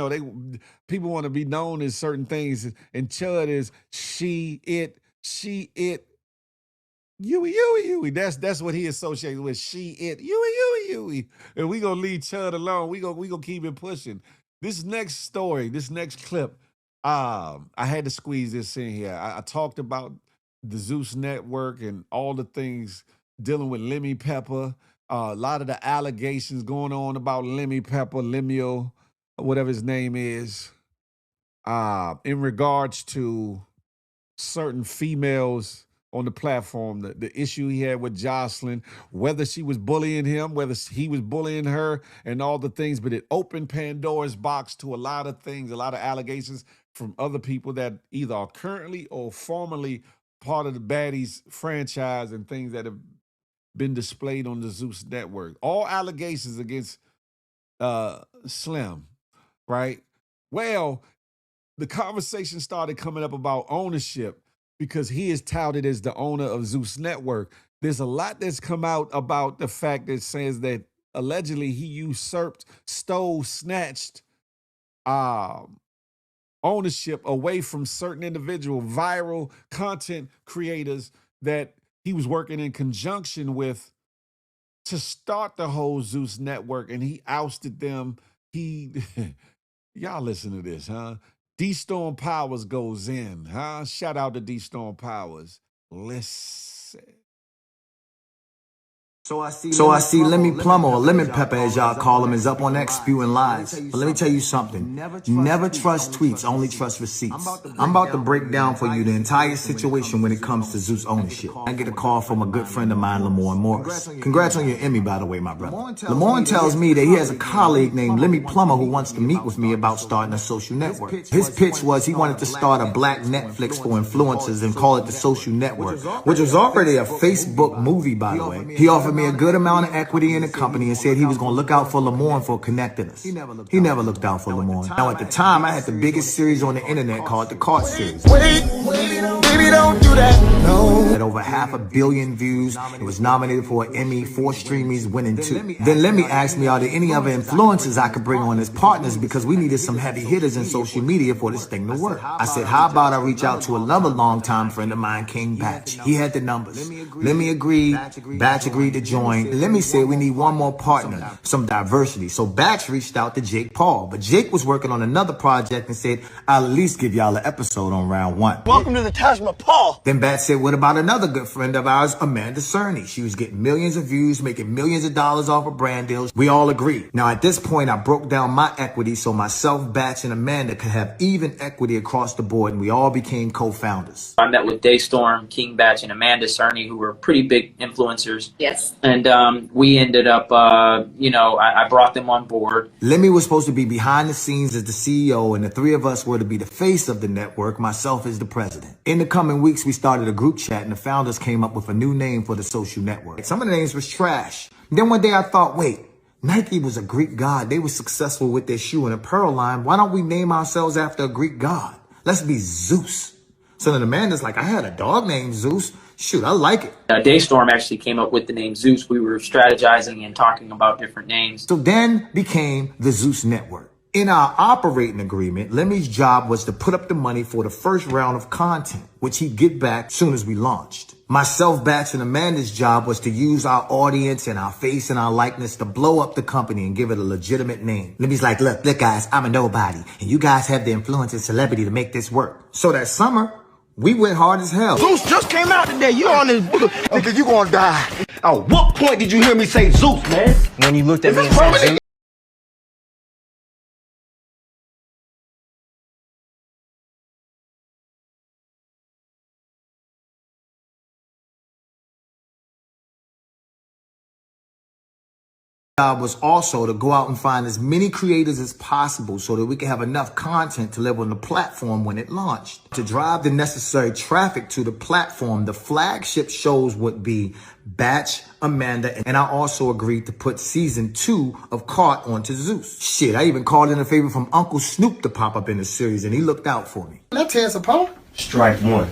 People want to be known as certain things, and Chud is she, it. Yui. That's what he associates with. She, it, Yui. And we gonna leave Chud alone. We gonna keep it pushing. This next story, this next clip, I had to squeeze this in here. I talked about the Zeus Network and all the things dealing with Lemmy Pepper. A lot of the allegations going on about Lemmy Pepper, Lemuel, whatever his name is, in regards to certain females on the platform, the issue he had with Jocelyn, whether she was bullying him, whether he was bullying her, and all the things. But it opened Pandora's box to a lot of things, a lot of allegations from other people that either are currently or formerly part of the Baddies franchise, and things that have been displayed on the Zeus Network. All allegations against Slim, right? Well, the conversation started coming up about ownership, because he is touted as the owner of Zeus Network. There's a lot that's come out about the fact that says that allegedly he usurped, stole, snatched ownership away from certain individual viral content creators that he was working in conjunction with to start the whole Zeus network, and he ousted them. Y'all listen to this, huh? D-Storm Powers goes in, huh? Shout out to D-Storm Powers. Listen. So I see Lemmy Plummer, or Lemon Pepper as y'all call him, is up on X spewing lies. But let me tell you something. Never trust tweets, only trust receipts. I'm about to break down for you the entire situation when it comes to Zeus ownership. I get a call from a good friend of mine, Lamorne Morris. Congrats on your Emmy, by the way, my brother. Lamorne tells me that he has a colleague named Lemmy Plummer who wants to meet with me about starting a social network. His pitch was he wanted to start a black Netflix for influencers and call it the Social Network, which was already a Facebook movie, by the way. He offered me a good amount of equity in the company and said he was going to look out for Lamorne for connecting us. He never looked out for Lamorne. Now, at the time, I had the biggest series on the internet called the Cart Series. Wait, baby, don't do that. No. Had over 500 million views. It was nominated for an Emmy, 4 streamies, winning 2. Then Lemmy asked me, are there any other influencers I could bring on as partners, because we needed some heavy hitters in social media for this thing to work. I said, how about I reach out to another longtime friend of mine, King Batch. He had the numbers. Lemmy agreed. Batch agreed to join. Lemmy said we need one more partner, some diversity. So Batch reached out to Jake Paul, but Jake was working on another project and said, I'll at least give y'all an episode on round 1. Welcome to the Taj Mahal. Then Batch said, what about another good friend of ours, Amanda Cerny? She was getting millions of views, making millions of dollars off of brand deals. We all agreed. Now at this point, I broke down my equity so myself, Batch, and Amanda could have even equity across the board, and we all became co-founders. I met with Daystorm, King Batch, and Amanda Cerny, who were pretty big influencers. Yes. And we ended up, I brought them on board. Lemmy was supposed to be behind the scenes as the CEO, and the 3 of us were to be the face of the network, myself as the president. In the coming weeks, we started a group chat, and the founders came up with a new name for the social network. Some of the names was trash. Then one day I thought, wait, Nike was a Greek god. They were successful with their shoe and apparel line. Why don't we name ourselves after a Greek god? Let's be Zeus. So then Amanda's like, I had a dog named Zeus. Shoot, I like it. Daystorm actually came up with the name Zeus. We were strategizing and talking about different names. So then became the Zeus Network. In our operating agreement, Lemmy's job was to put up the money for the first round of content, which he'd get back soon as we launched. Myself, Batch, and Amanda's job was to use our audience and our face and our likeness to blow up the company and give it a legitimate name. Lemmy's like, look guys, I'm a nobody, and you guys have the influence and celebrity to make this work. So that summer, we went hard as hell. Zeus just came out today. You on this nigga, you gonna die. At what point did you hear me say Zeus, man? When you looked at me and said Zeus. Job was also to go out and find as many creators as possible so that we could have enough content to live on the platform when it launched. To drive the necessary traffic to the platform, the flagship shows would be Batch, Amanda, and I also agreed to put season 2 of Cart onto Zeus. Shit, I even called in a favor from Uncle Snoop to pop up in the series, and he looked out for me. Let's tear us apart. Strike 1.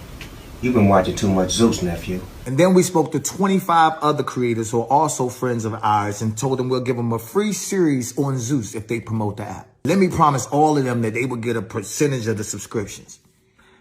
You've been watching too much Zeus, nephew. And then we spoke to 25 other creators who are also friends of ours and told them we'll give them a free series on Zeus if they promote the app. Let me promise all of them that they would get a percentage of the subscriptions.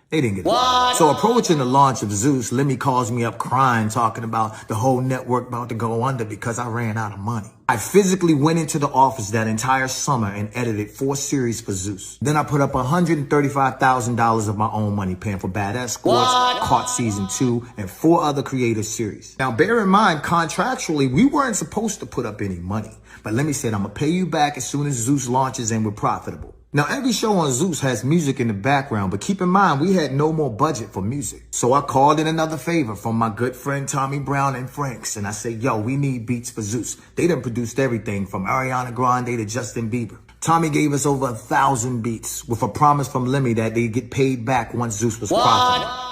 They didn't get it. So approaching the launch of Zeus, Lemmy calls me up crying, talking about the whole network about to go under because I ran out of money. I physically went into the office that entire summer and edited 4 series for Zeus. Then I put up $135,000 of my own money paying for Bad Escorts, Caught Season 2, and 4 other creative series. Now, bear in mind, contractually, we weren't supposed to put up any money. But Lemmy said, I'm going to pay you back as soon as Zeus launches and we're profitable. Now, every show on Zeus has music in the background, but keep in mind, we had no more budget for music. So I called in another favor from my good friend Tommy Brown and Franks, and I said, yo, we need beats for Zeus. They done produced everything from Ariana Grande to Justin Bieber. Tommy gave us over 1,000 beats with a promise from Lemmy that they'd get paid back once Zeus was profitable.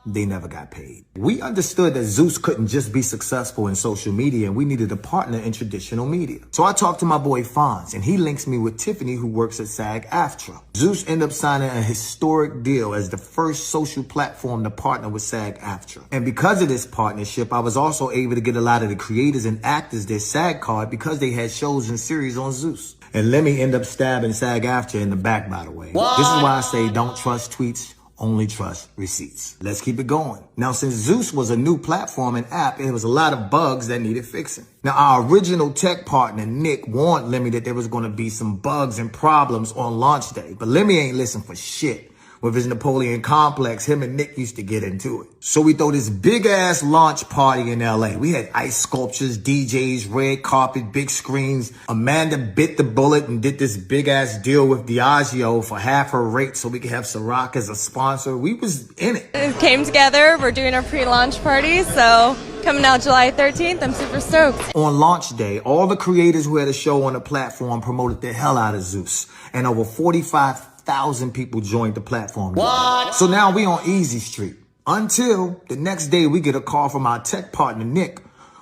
They never got paid. We understood that Zeus couldn't just be successful in social media, and we needed a partner in traditional media. So I talked to my boy Fonz, and he links me with Tiffany, who works at SAG-AFTRA. Zeus ended up signing a historic deal as the first social platform to partner with SAG-AFTRA. And because of this partnership, I was also able to get a lot of the creators and actors their SAG card because they had shows and series on Zeus. And Lemmy ended up stabbing SAG-AFTRA in the back, by the way. This is why I say don't trust tweets, only trust receipts. Let's keep it going. Now, since Zeus was a new platform and app, there was a lot of bugs that needed fixing. Now, our original tech partner, Nick, warned Lemmy that there was going to be some bugs and problems on launch day. But Lemmy ain't listen for shit. With his Napoleon complex, him and Nick used to get into it. So we throw this big ass launch party in LA. We had ice sculptures, DJs, red carpet, big screens. Amanda bit the bullet and did this big ass deal with Diageo for half her rate so we could have Ciroc as a sponsor. We was in it. It came together. We're doing our pre-launch party, so coming out July 13th, I'm super stoked. On launch day, all the creators who had a show on the platform promoted the hell out of Zeus. And over 45,000 people joined the platform. What? So now we on Easy Street. Until the next day we get a call from our tech partner, Nick,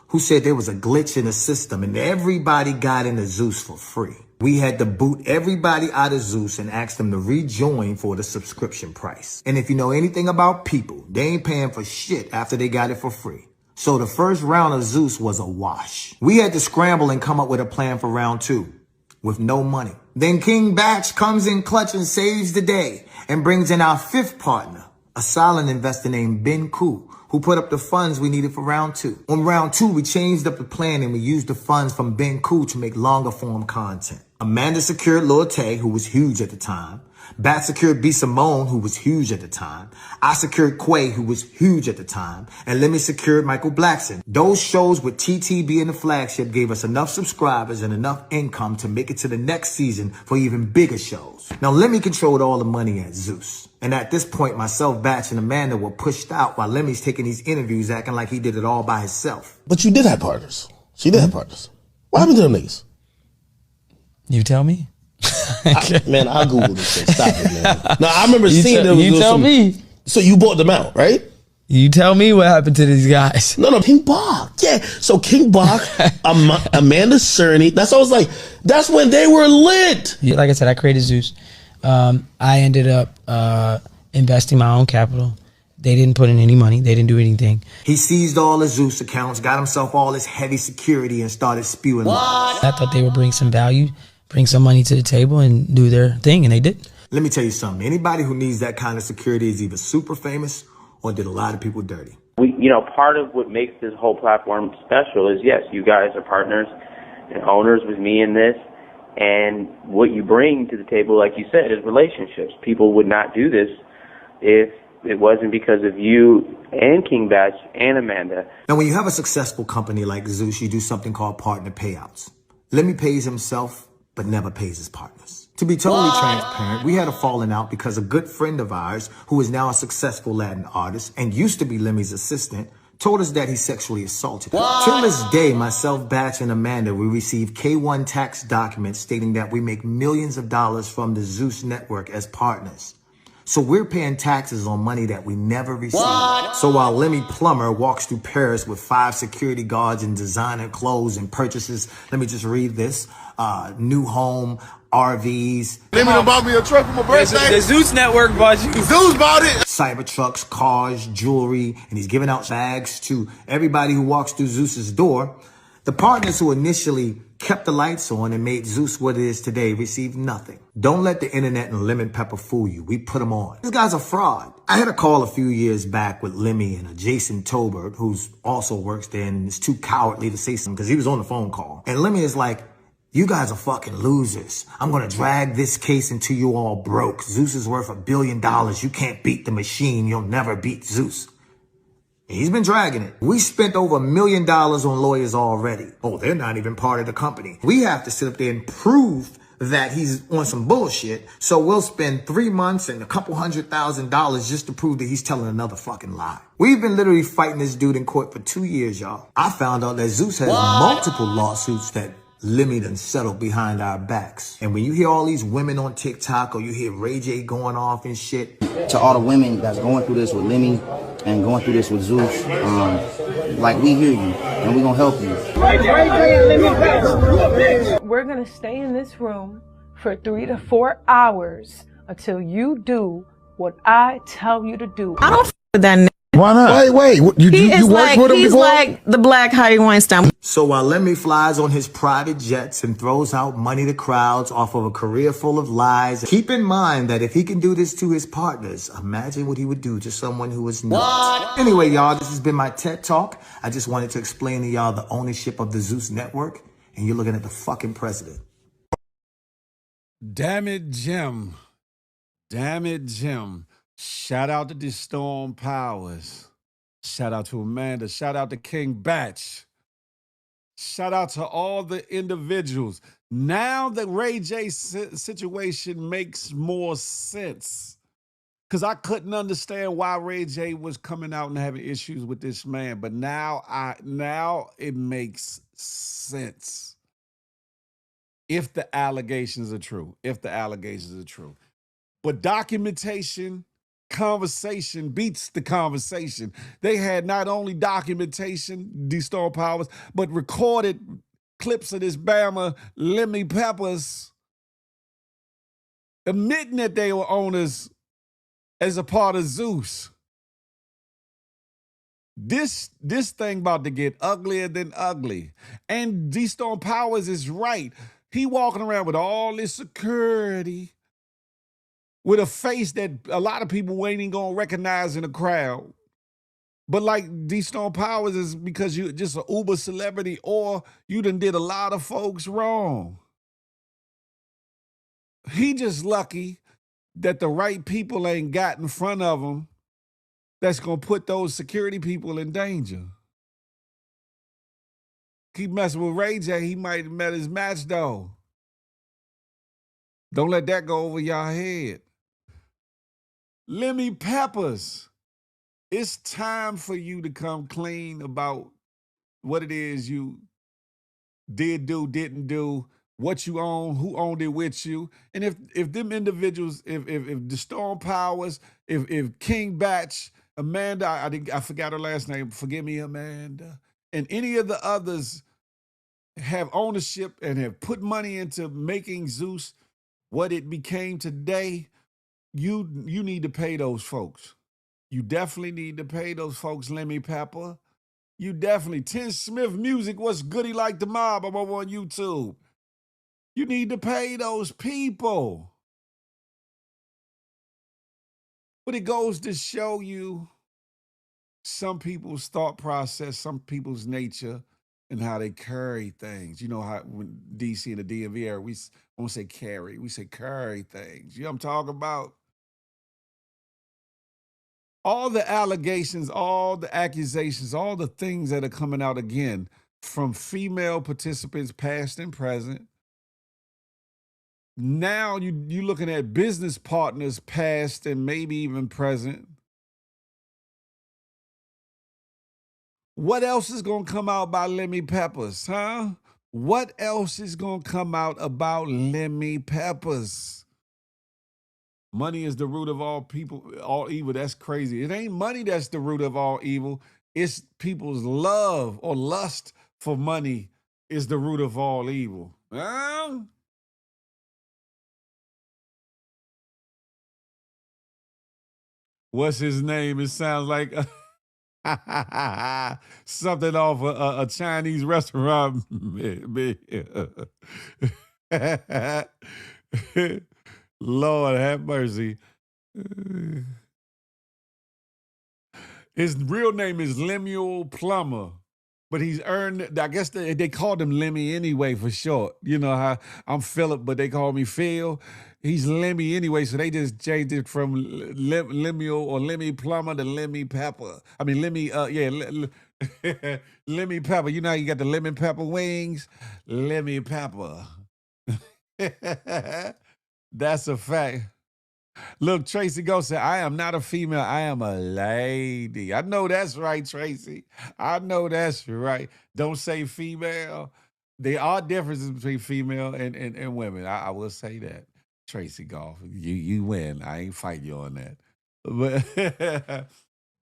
who said there was a glitch in the system and everybody got into Zeus for free. We had to boot everybody out of Zeus and ask them to rejoin for the subscription price. And if you know anything about people, they ain't paying for shit after they got it for free. So the first round of Zeus was a wash. We had to scramble and come up with a plan for round 2 with no money. Then King Batch comes in clutch and saves the day and brings in our 5th partner, a silent investor named Ben Koo, who put up the funds we needed for round 2. On round 2, we changed up the plan and we used the funds from Ben Koo to make longer form content. Amanda secured Lil Tay, who was huge at the time. Bat secured B. Simone, who was huge at the time. I secured Quay, who was huge at the time. And Lemmy secured Michael Blackson. Those shows with TT being the flagship gave us enough subscribers and enough income to make it to the next season for even bigger shows. Now, Lemmy controlled all the money at Zeus. And at this point, myself, Batch, and Amanda were pushed out while Lemmy's taking these interviews acting like he did it all by himself. But you did have partners. She did have partners. What happened to them niggas? You tell me. Man, I'll Google this shit. Stop it, man. No, I remember seeing them. You tell me. So you bought them out, right? You tell me what happened to these guys. No, King Bach. Yeah. So King Bach, Amanda Cerny. That's I was like, that's when they were lit. Yeah, like I said, I created Zeus. I ended up investing my own capital. They didn't put in any money. They didn't do anything. He seized all the Zeus accounts, got himself all this heavy security, and started spewing lies. I thought they would bring some value, bring some money to the table, and do their thing, and they did. Let me tell you something. Anybody who needs that kind of security is either super famous or did a lot of people dirty. Part of what makes this whole platform special is, yes, you guys are partners and owners with me in this. And what you bring to the table, like you said, is relationships. People would not do this if it wasn't because of you and King Batch and Amanda. Now, when you have a successful company like Zeus, you do something called partner payouts. Lemmy pays himself, but never pays his partners. To be totally transparent, we had a falling out because a good friend of ours, who is now a successful Latin artist and used to be Lemmy's assistant, told us that he sexually assaulted her. Till this day, myself, Batch, and Amanda, we receive K1 tax documents stating that we make millions of dollars from the Zeus network as partners. So we're paying taxes on money that we never received. So while Lemmy Plumber walks through Paris with 5 security guards and designer clothes and purchases, let me just read this, new home, RVs. Lemmy done bought me a truck for my birthday. The Zeus network bought you. Zeus bought it. Cybertrucks, cars, jewelry, and he's giving out bags to everybody who walks through Zeus's door. The partners who initially kept the lights on and made Zeus what it is today received nothing. Don't let the internet and lemon pepper fool you. We put them on. This guy's a fraud. I had a call a few years back with Lemmy and a Jason Tobert, who's also works there and is too cowardly to say something because he was on the phone call. And Lemmy is like, you guys are fucking losers. I'm going to drag this case until you all broke. Zeus is worth $1 billion. You can't beat the machine. You'll never beat Zeus. He's been dragging it. We spent over $1 million on lawyers already. Oh, they're not even part of the company. We have to sit up there and prove that he's on some bullshit. So we'll spend 3 months and a couple $100,000 just to prove that he's telling another fucking lie. We've been literally fighting this dude in court for 2 years, y'all. I found out that Zeus has multiple lawsuits that Lemmy done settled behind our backs. And when you hear all these women on TikTok or you hear Ray J going off and shit. To all the women that's going through this with Lemmy and going through this with Zeus, like, we hear you and we're gonna help you. We're gonna stay in this room for 3 to 4 hours until you do what I tell you to do. I don't f with that nigga. Why not? Wait. You worked with him he's before? like the black Harvey Weinstein. So while Lemmy flies on his private jets and throws out money to crowds off of a career full of lies, keep in mind that if he can do this to his partners, imagine what he would do to someone who is not. Anyway, y'all, this has been my TED Talk. I just wanted to explain to y'all the ownership of the Zeus Network, and you're looking at the fucking president. Damn it, Jim. Damn it, Jim. Shout out to the Storm Powers. Shout out to Amanda. Shout out to King Batch. Shout out to all the individuals. Now the Ray J situation makes more sense. Because I couldn't understand why Ray J was coming out and having issues with this man. But now it makes sense. If the allegations are true. But documentation, conversation beats the conversation. They had not only documentation, these Storm Powers, but recorded clips of this Bama Lemmy Peppers admitting that they were owners as a part of Zeus. This thing about to get uglier than ugly. And D Storm Powers is right. He walking around with all this security, with a face that a lot of people ain't even gonna recognize in the crowd. But like D Stone Powers is because you're just an uber celebrity or you done did a lot of folks wrong. He just lucky that the right people ain't got in front of him that's gonna put those security people in danger. Keep messing with Ray J, he might have met his match though. Don't let that go over your head. Lemmy Peppers, it's time for you to come clean about what it is you did do, didn't do, what you own, who owned it with you. And if them individuals, if the Storm Powers, if King Batch, Amanda, I forgot her last name, forgive me, Amanda, and any of the others have ownership and have put money into making Zeus what it became today, you need to pay those folks. You definitely need to pay those folks, Lemmy Pepper. You definitely. Tim Smith Music, what's goody like the mob? I'm over on YouTube. You need to pay those people. But it goes to show you some people's thought process, some people's nature, and how they carry things. You know how when DC and the DMV area, we won't say carry, we say carry things. You know what I'm talking about? All the allegations, all the accusations, all the things that are coming out again from female participants, past and present. Now you're looking at business partners, past and maybe even present. What else is going to come out about Lemmy Peppers, huh? What else is going to come out about Lemmy Peppers? Money is the root of all evil. That's crazy. It ain't money that's the root of all evil. It's people's love or lust for money is the root of all evil. Huh? What's his name? It sounds like something off a Chinese restaurant. Lord have mercy. His real name is Lemuel Plummer, but he's earned, I guess they called him Lemmy anyway for short. You know how I'm Philip, but they call me Phil. He's Lemmy anyway, so they just changed it from Lemuel or Lemmy Plummer to Lemmy Pepper. I mean, Lemmy Pepper. You know how you got the lemon pepper wings? Lemmy Pepper. That's a fact. Look, Tracy Go said, I am not a female, I am a lady. I know that's right, Tracy. I know that's right. Don't say female. There are differences between female and women. I will say that. Tracy Golf, you win. I ain't fighting you on that.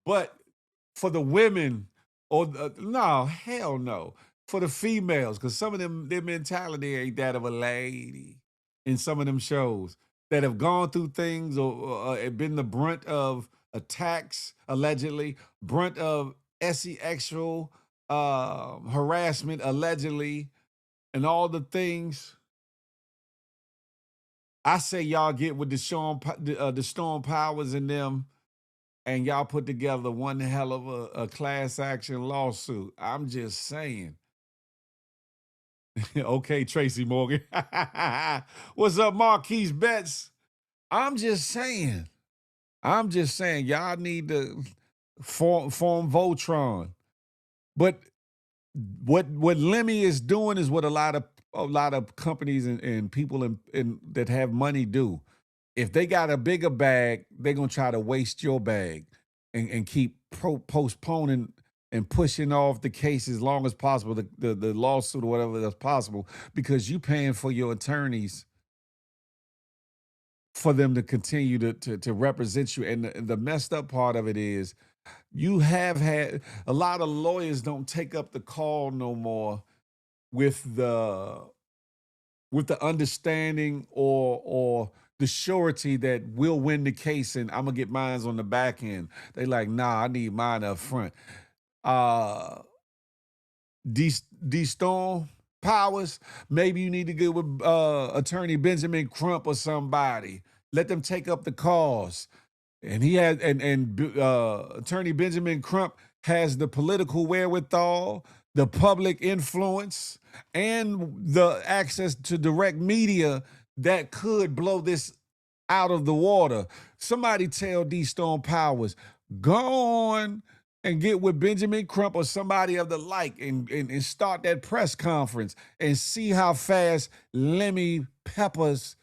But for the women, no, hell no. For the females, because some of them, their mentality ain't that of a lady in some of them shows that have gone through things or been the brunt of attacks, allegedly, brunt of sexual harassment, allegedly, and all the things. I say y'all get with the Storm Powers and them, and y'all put together one hell of a class action lawsuit. I'm just saying. Okay, Tracy Morgan. What's up, Marquise Betts? I'm just saying. Y'all need to form Voltron. But what Lemmy is doing is what a lot of companies and people in that have money do. If they got a bigger bag, they're gonna try to waste your bag and keep postponing and pushing off the case as long as possible, the lawsuit or whatever that's possible, because you paying for your attorneys for them to continue to represent you. And the messed up part of it is you have had a lot of lawyers don't take up the call no more with the understanding or the surety that we'll win the case and I'm gonna get mines on the back end. They like, nah, I need mine up front. D Storm Powers, maybe you need to get with attorney Benjamin Crump or somebody. Let them take up the cause. And he has, and attorney Benjamin Crump has the political wherewithal, the public influence, and the access to direct media that could blow this out of the water. Somebody tell D Storm Powers, go on and get with Benjamin Crump or somebody of the like and start that press conference and see how fast Lemmy Peppers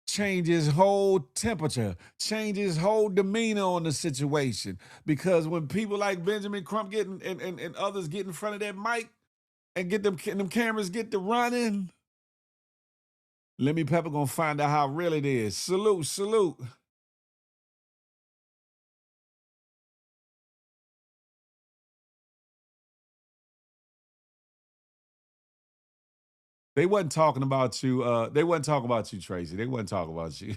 change his whole temperature, change his whole demeanor on the situation. Because when people like Benjamin Crump get and others get in front of that mic and get them cameras get to running, Lemmy Pepper gonna find out how real it is. Salute, salute. They wasn't talking about you. They wasn't talking about you, Tracy. They wasn't talking about you.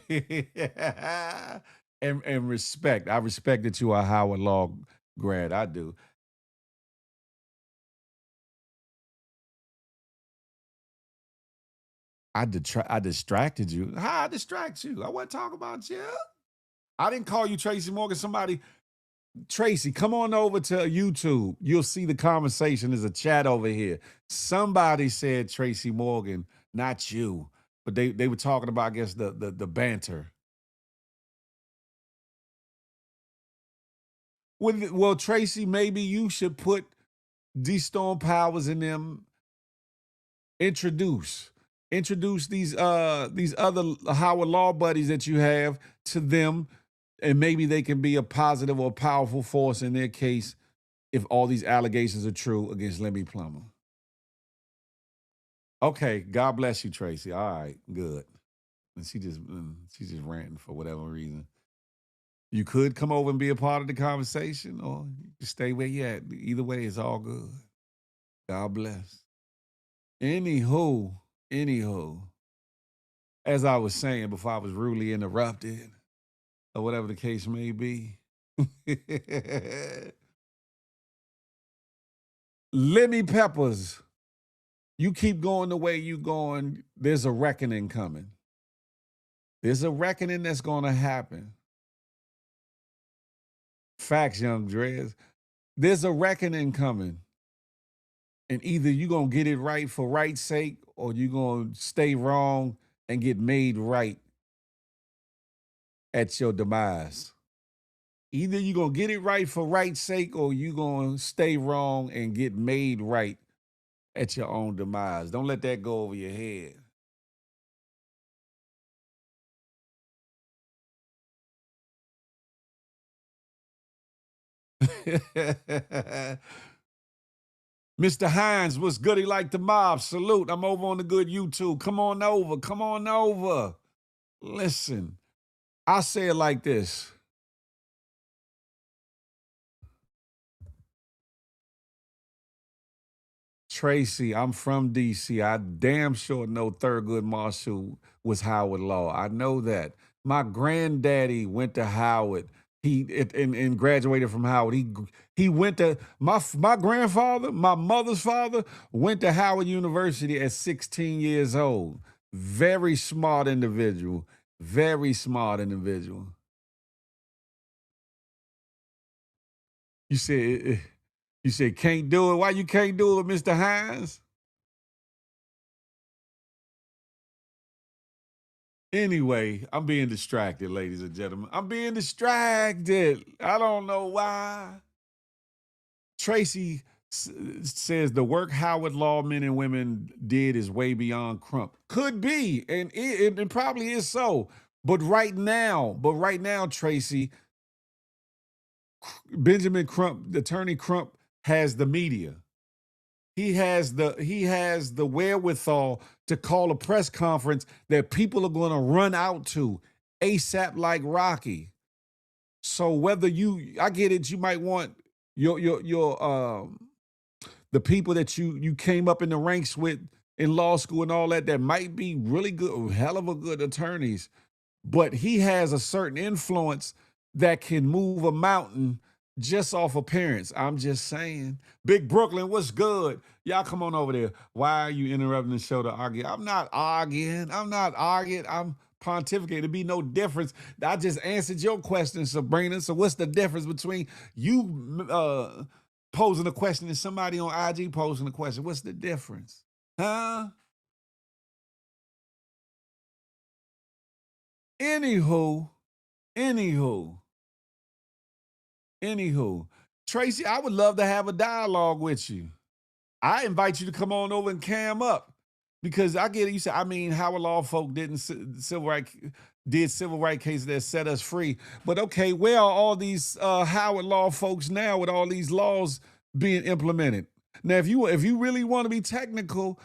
and respect. I respect that you are a Howard Law grad. I do. I distracted you. How I distract you? I wasn't talking about you. I didn't call you Tracy Morgan. Somebody, Tracy, come on over to YouTube. You'll see the conversation. There's a chat over here. Somebody said Tracy Morgan, not you. But they were talking about, I guess, the banter. Well, Tracy, maybe you should put D Storm Powers in them. Introduce these other Howard Law buddies that you have to them, and maybe they can be a positive or powerful force in their case if all these allegations are true against Lemmy Plummer. Okay, God bless you, Tracy. All right, good. And she's just ranting for whatever reason. You could come over and be a part of the conversation, or you can stay where you at. Either way, it's all good. God bless. Anywho, as I was saying before I was rudely interrupted, or whatever the case may be, Lemmy Peppers, you keep going the way you going, there's a reckoning coming. There's a reckoning that's going to happen. Facts, young Drez. There's a reckoning coming. And either you're going to get it right for right's sake, or you're going to stay wrong and get made right at your demise. Either you're going to get it right for right's sake, or you're going to stay wrong and get made right at your own demise. Don't let that go over your head. Mr. Hines, what's good? He like the mob. Salute. I'm over on the good YouTube. Come on over. Come on over. Listen, I say it like this. Tracy, I'm from D.C. I damn sure know Thurgood Marshall was Howard Law. I know that. My granddaddy went to Howard. and graduated from Howard. He went to my grandfather, my mother's father, went to Howard University at 16 years old. Very smart individual. Very smart individual. You said can't do it. Why you can't do it, Mr. Hines? Anyway, I'm being distracted, ladies and gentlemen. I'm being distracted. I don't know why. Tracy says the work Howard Law men and women did is way beyond Crump. Could be, and it probably is so. But right now, Tracy, Benjamin Crump, Attorney Crump, has the media. He has the wherewithal to call a press conference that people are going to run out to ASAP like Rocky. So whether I get it, you might want your the people that you came up in the ranks with in law school and all that might be really good, hell of a good attorneys, but he has a certain influence that can move a mountain just off appearance. I'm just saying. Big Brooklyn, what's good? Y'all come on over there. Why are you interrupting the show to argue? I'm not arguing. I'm pontificating. There'd be no difference. I just answered your question, Sabrina. So what's the difference between you posing a question and somebody on IG posing a question? What's the difference? Huh? Anywho, Tracy, I would love to have a dialogue with you. I invite you to come on over and cam up because I get it. You said, Howard Law folk did civil rights cases that set us free. But okay, where are all these Howard Law folks now with all these laws being implemented? Now, if you really want to be technical,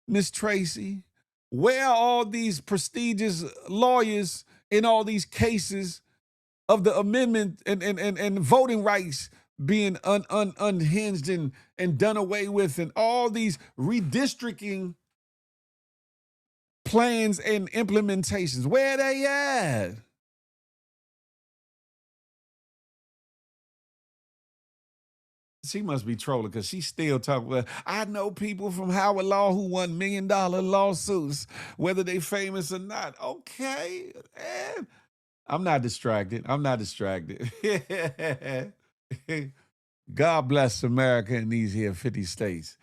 Miss Tracy, where are all these prestigious lawyers in all these cases of the amendment and voting rights being unhinged and done away with, and all these redistricting plans and implementations? Where are they at? She must be trolling because she's still talking about, I know people from Howard Law who won $1 million lawsuits, whether they famous or not. Okay. I'm not distracted. God bless America in these here 50 states.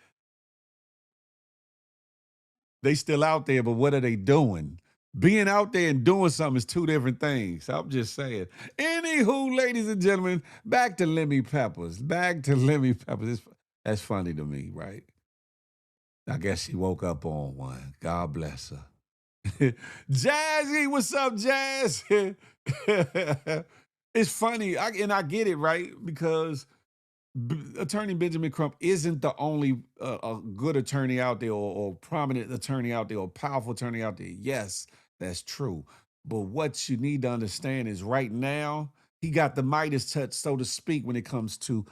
They still out there, but what are they doing? Being out there and doing something is two different things. I'm just saying. Anywho, ladies and gentlemen, back to Lemmy Peppers. That's funny to me, right? I guess she woke up on one. God bless her. Jazzy, what's up, Jazz? It's funny, I get it, right? Because Attorney Benjamin Crump isn't the only a good attorney out there or prominent attorney out there or powerful attorney out there. Yes, that's true. But what you need to understand is right now, he got the Midas touch, so to speak, when it comes to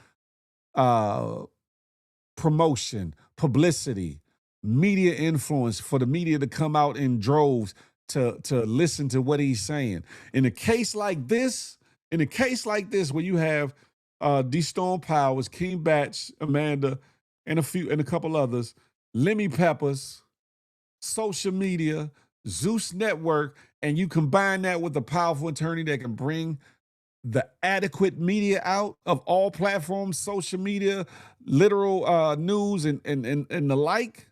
promotion, publicity, media influence, for the media to come out in droves to listen to what he's saying. In a case like this, where you have D. Storm Powers, King Batch, Amanda, and a couple others, Lemmy Peppers, social media, Zeus Network, and you combine that with a powerful attorney that can bring the adequate media out of all platforms, social media, literal news, and the like,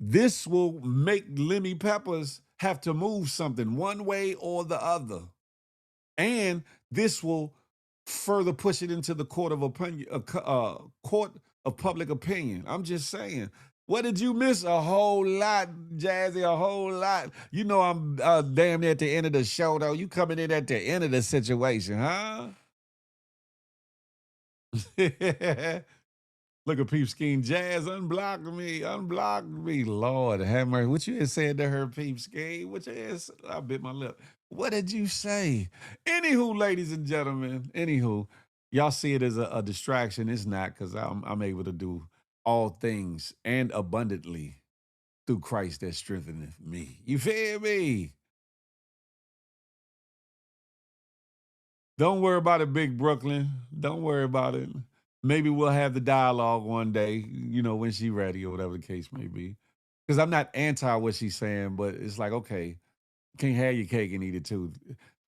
this will make Lemmy Peppers have to move something one way or the other. And this will further push it into the court of opinion, court of public opinion. I'm just saying. What did you miss? A whole lot, Jazzy, a whole lot. You know I'm damn near at the end of the show, though. You coming in at the end of the situation, huh? Look at Peep Scheme. Jazz, unblock me. Lord have mercy. What you had said to her, Peep Scheme? What you had said? I bit my lip. What did you say? Anywho, ladies and gentlemen, y'all see it as a distraction. It's not, because I'm able to do all things and abundantly through Christ that strengtheneth me. You feel me? Don't worry about it, Big Brooklyn. Don't worry about it. Maybe we'll have the dialogue one day, when she's ready or whatever the case may be. Because I'm not anti what she's saying, but it's like, okay, you can't have your cake and eat it too.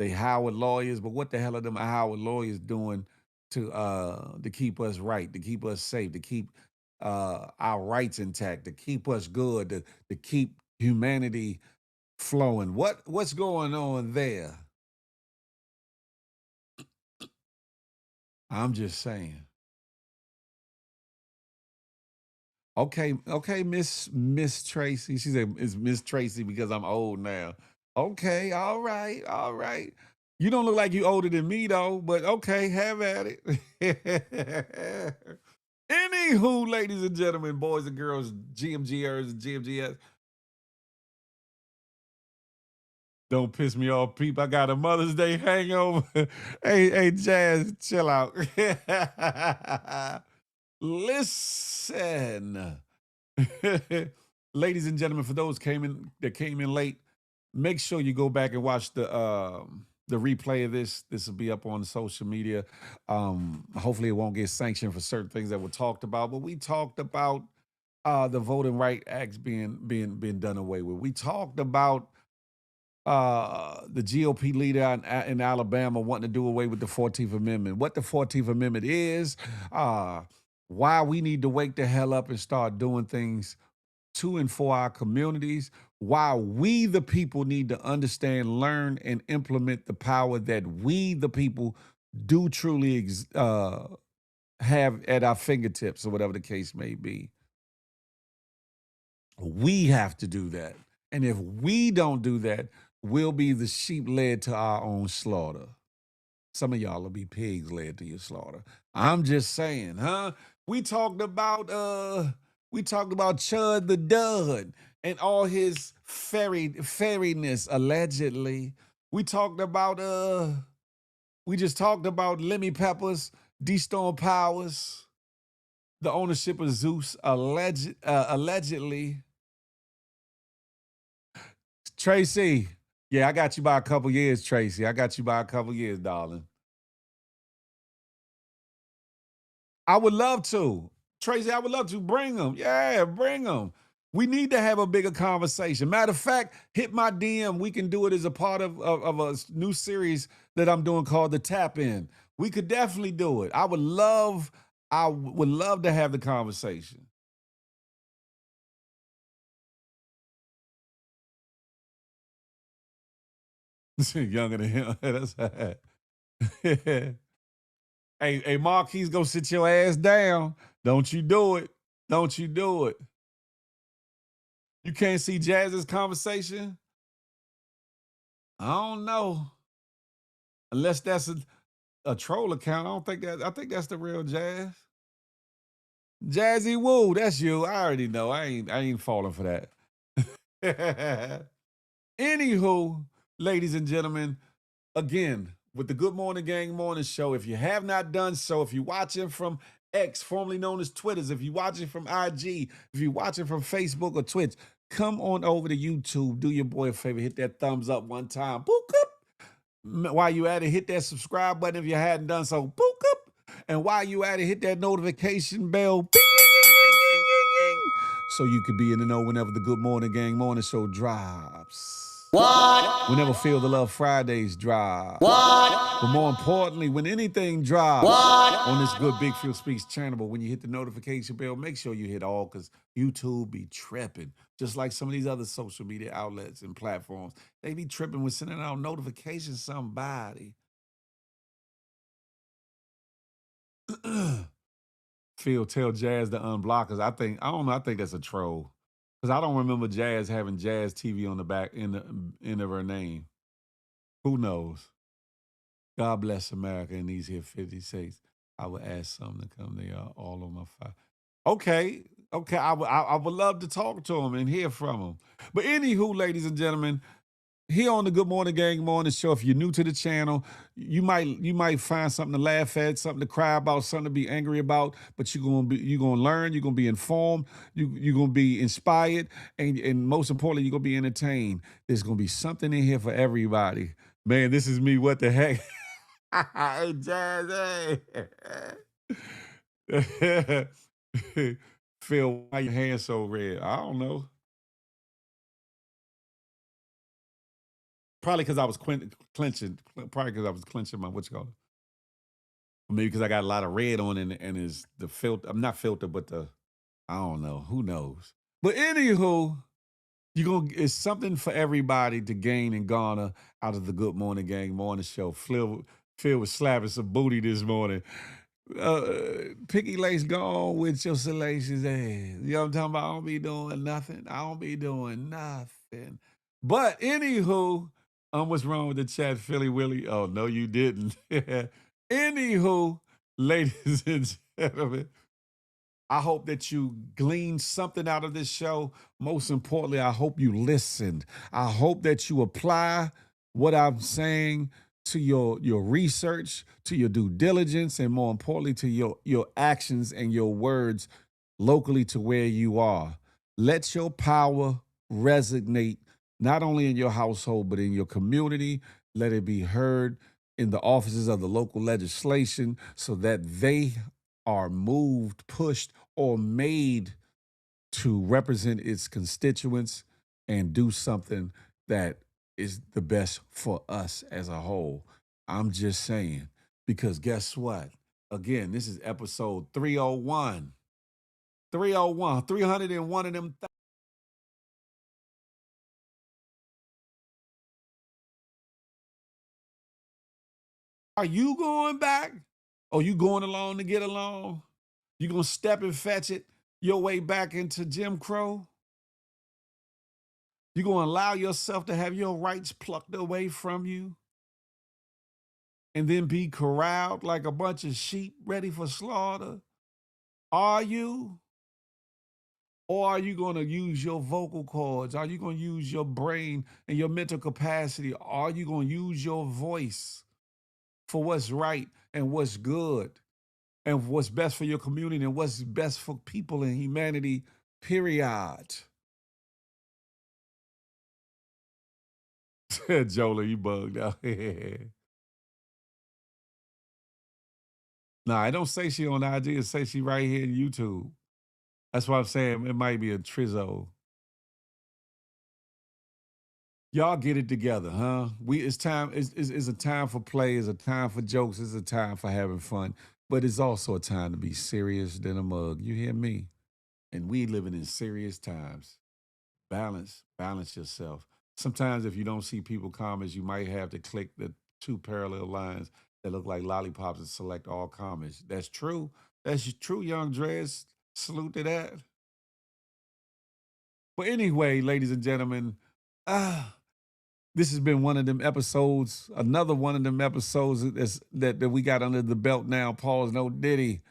They Howard lawyers, but what the hell are them Howard lawyers doing to keep us right, to keep us safe, to keep our rights intact, to keep us good, to keep humanity flowing? What's going on there? I'm just saying. Okay, Miss Tracy. She said it's Miss Tracy because I'm old now. Okay, all right. You don't look like you older than me though, but okay, have at it. Anywho, ladies and gentlemen, boys and girls, GMGers and GMGS. Don't piss me off, peep. I got a Mother's Day hangover. hey, Jazz, chill out. Listen. Ladies and gentlemen, for those that came in late, make sure you go back and watch the replay of this. This will be up on social media. Hopefully it won't get sanctioned for certain things that were talked about, but we talked about the Voting Rights Acts being done away with. We talked about the GOP leader in Alabama wanting to do away with the 14th Amendment, what the 14th Amendment is, why we need to wake the hell up and start doing things to and for our communities, why we the people need to understand, learn, and implement the power that we the people do truly have at our fingertips, or whatever the case may be. We have to do that. And if we don't do that, we'll be the sheep led to our own slaughter. Some of y'all will be pigs led to your slaughter. I'm just saying, huh? We talked about Chud the Dud and all his fairiness, allegedly. We just talked about Lemmy Peppers, D-Storm Powers, the ownership of Zeus, allegedly. Tracy, yeah, I got you by a couple years, Tracy. I got you by a couple years, darling. I would love to. Tracy, I would love to. Bring them. Yeah, bring them. We need to have a bigger conversation. Matter of fact, hit my DM. We can do it as a part of a new series that I'm doing called The Tap In. We could definitely do it. I would love to have the conversation. Younger than him. That's Hey, Marquise, go sit your ass down. Don't you do it. Don't you do it. You can't see Jazz's conversation? I don't know. Unless that's a troll account. I think that's the real Jazz. Jazzy Woo, that's you. I already know. I ain't falling for that. Anywho, ladies and gentlemen, again, with the Good Morning Gang Morning Show, if you have not done so, if you're watching from X, formerly known as Twitters, if you're watching from IG, if you're watching from Facebook or Twitch, come on over to YouTube. Do your boy a favor, hit that thumbs up one time. Book up. While you at it, hit that subscribe button if you hadn't done so. Book up. And while you at it, hit that notification bell. Bing, so you could be in the know whenever the Good Morning Gang Morning Show drops. What? Whenever Feel the Love Fridays drop. What? But more importantly, when anything drops on this good Big Phil Speaks channel, but when you hit the notification bell, make sure you hit all, because YouTube be tripping. Just like some of these other social media outlets and platforms. They be tripping with sending out notifications to somebody. Phil, tell Jazz to unblock us. I think that's a troll. Because I don't remember Jazz having Jazz TV on the back end of her name. Who knows? God bless America in these here 50 states. I would ask something to come. They are all on my fire. Okay. I would love to talk to him and hear from him. But anywho, ladies and gentlemen, here on the Good Morning Gang Morning Show, if you're new to the channel, you might find something to laugh at, something to cry about, something to be angry about, but you're gonna learn, you're gonna be informed, you're gonna be inspired, and most importantly, you're gonna be entertained. There's gonna be something in here for everybody. Man, this is me. What the heck? Hey, Jazz, hey. Phil, why your hands so red? I don't know. Probably because I was clenching. Probably because I was clenching my, what you call it? Maybe because I got a lot of red on and is the filter. I'm not filter, but the, I don't know. Who knows? But anywho, it's something for everybody to gain and garner out of the Good Morning Gang morning show. Phil was slapping some booty this morning. Picky Lace, go on with your salacious ass. You know what I'm talking about? I don't be doing nothing. I don't be doing nothing. But anywho, what's wrong with the chat, Philly Willie? Oh, no, you didn't. Anywho, ladies and gentlemen, I hope that you gleaned something out of this show. Most importantly, I hope you listened. I hope that you apply what I'm saying to your research, to your due diligence, and more importantly, to your actions and your words locally to where you are. Let your power resonate not only in your household, but in your community. Let it be heard in the offices of the local legislation so that they are moved, pushed, or made to represent its constituents and do something that is the best for us as a whole. I'm just saying, because guess what? Again, this is episode 301. 301, 301 of them. Are you going back? Or you going along to get along? You gonna step and fetch it your way back into Jim Crow? You gonna allow yourself to have your rights plucked away from you? And then be corralled like a bunch of sheep ready for slaughter? Are you? Or are you going to use your vocal cords? Are you going to use your brain and your mental capacity? Are you going to use your voice for what's right and what's good and what's best for your community and what's best for people and humanity, period? Jola, you bugged out. Nah, I don't say she on IG. It say she right here in YouTube. That's why I'm saying it might be a trizzo. Y'all get it together, huh? It's time. It's a time for play. It's a time for jokes. It's a time for having fun. But it's also a time to be serious than a mug. You hear me? And we living in serious times. Balance yourself. Sometimes if you don't see people comments, you might have to click the 2 parallel lines that look like lollipops and select all comments. That's true. That's true, Young Dress. Salute to that. But anyway, ladies and gentlemen, this has been one of them episodes, another one of them episodes that we got under the belt now. Pause, no Diddy.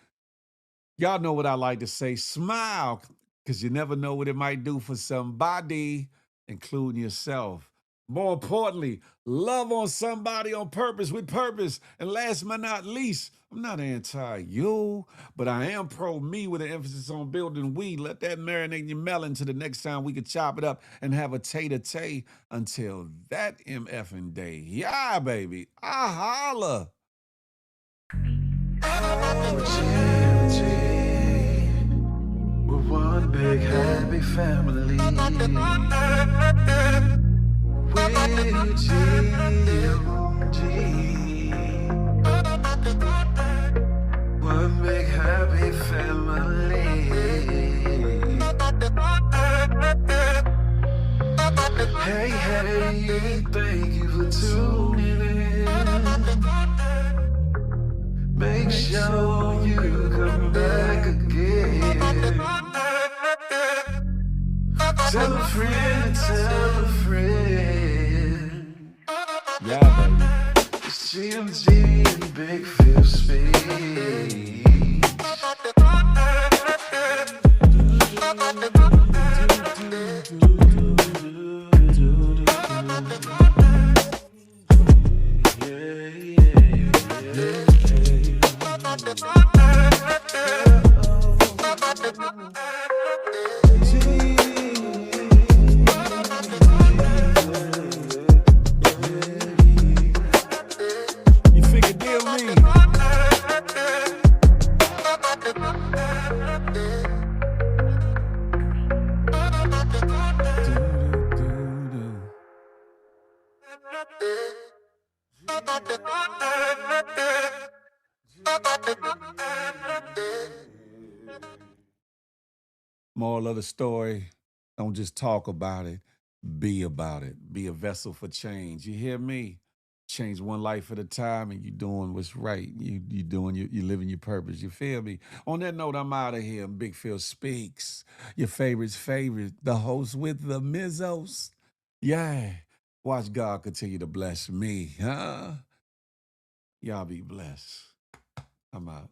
Y'all know what I like to say. Smile, because you never know what it might do for somebody, including yourself. More importantly, love on somebody on purpose, with purpose. And last but not least, I'm not anti-you, but I am pro-me with an emphasis on building we. Let that marinate your melon till the next time we can chop it up and have a tay-to-tay. Until that MFing day. Yeah, baby. I holla. We're one big happy family. With G-O-G. One big happy family. Hey, hey, thank you for tuning in. Make sure you come back again. Tell a friend, tell a friend. Yeah, baby. It's GMG and Big Phil speech. You figure deal Moral of the story, don't just talk about it, be about it. Be a vessel for change. You hear me? Change one life at a time, and you doing what's right. You living your purpose. You feel me? On that note, I'm out of here. Big Phil Speaks. Your favorite's favorite. The host with the Mizzos. Yeah. Watch God continue to bless me, huh? Y'all be blessed. I'm out.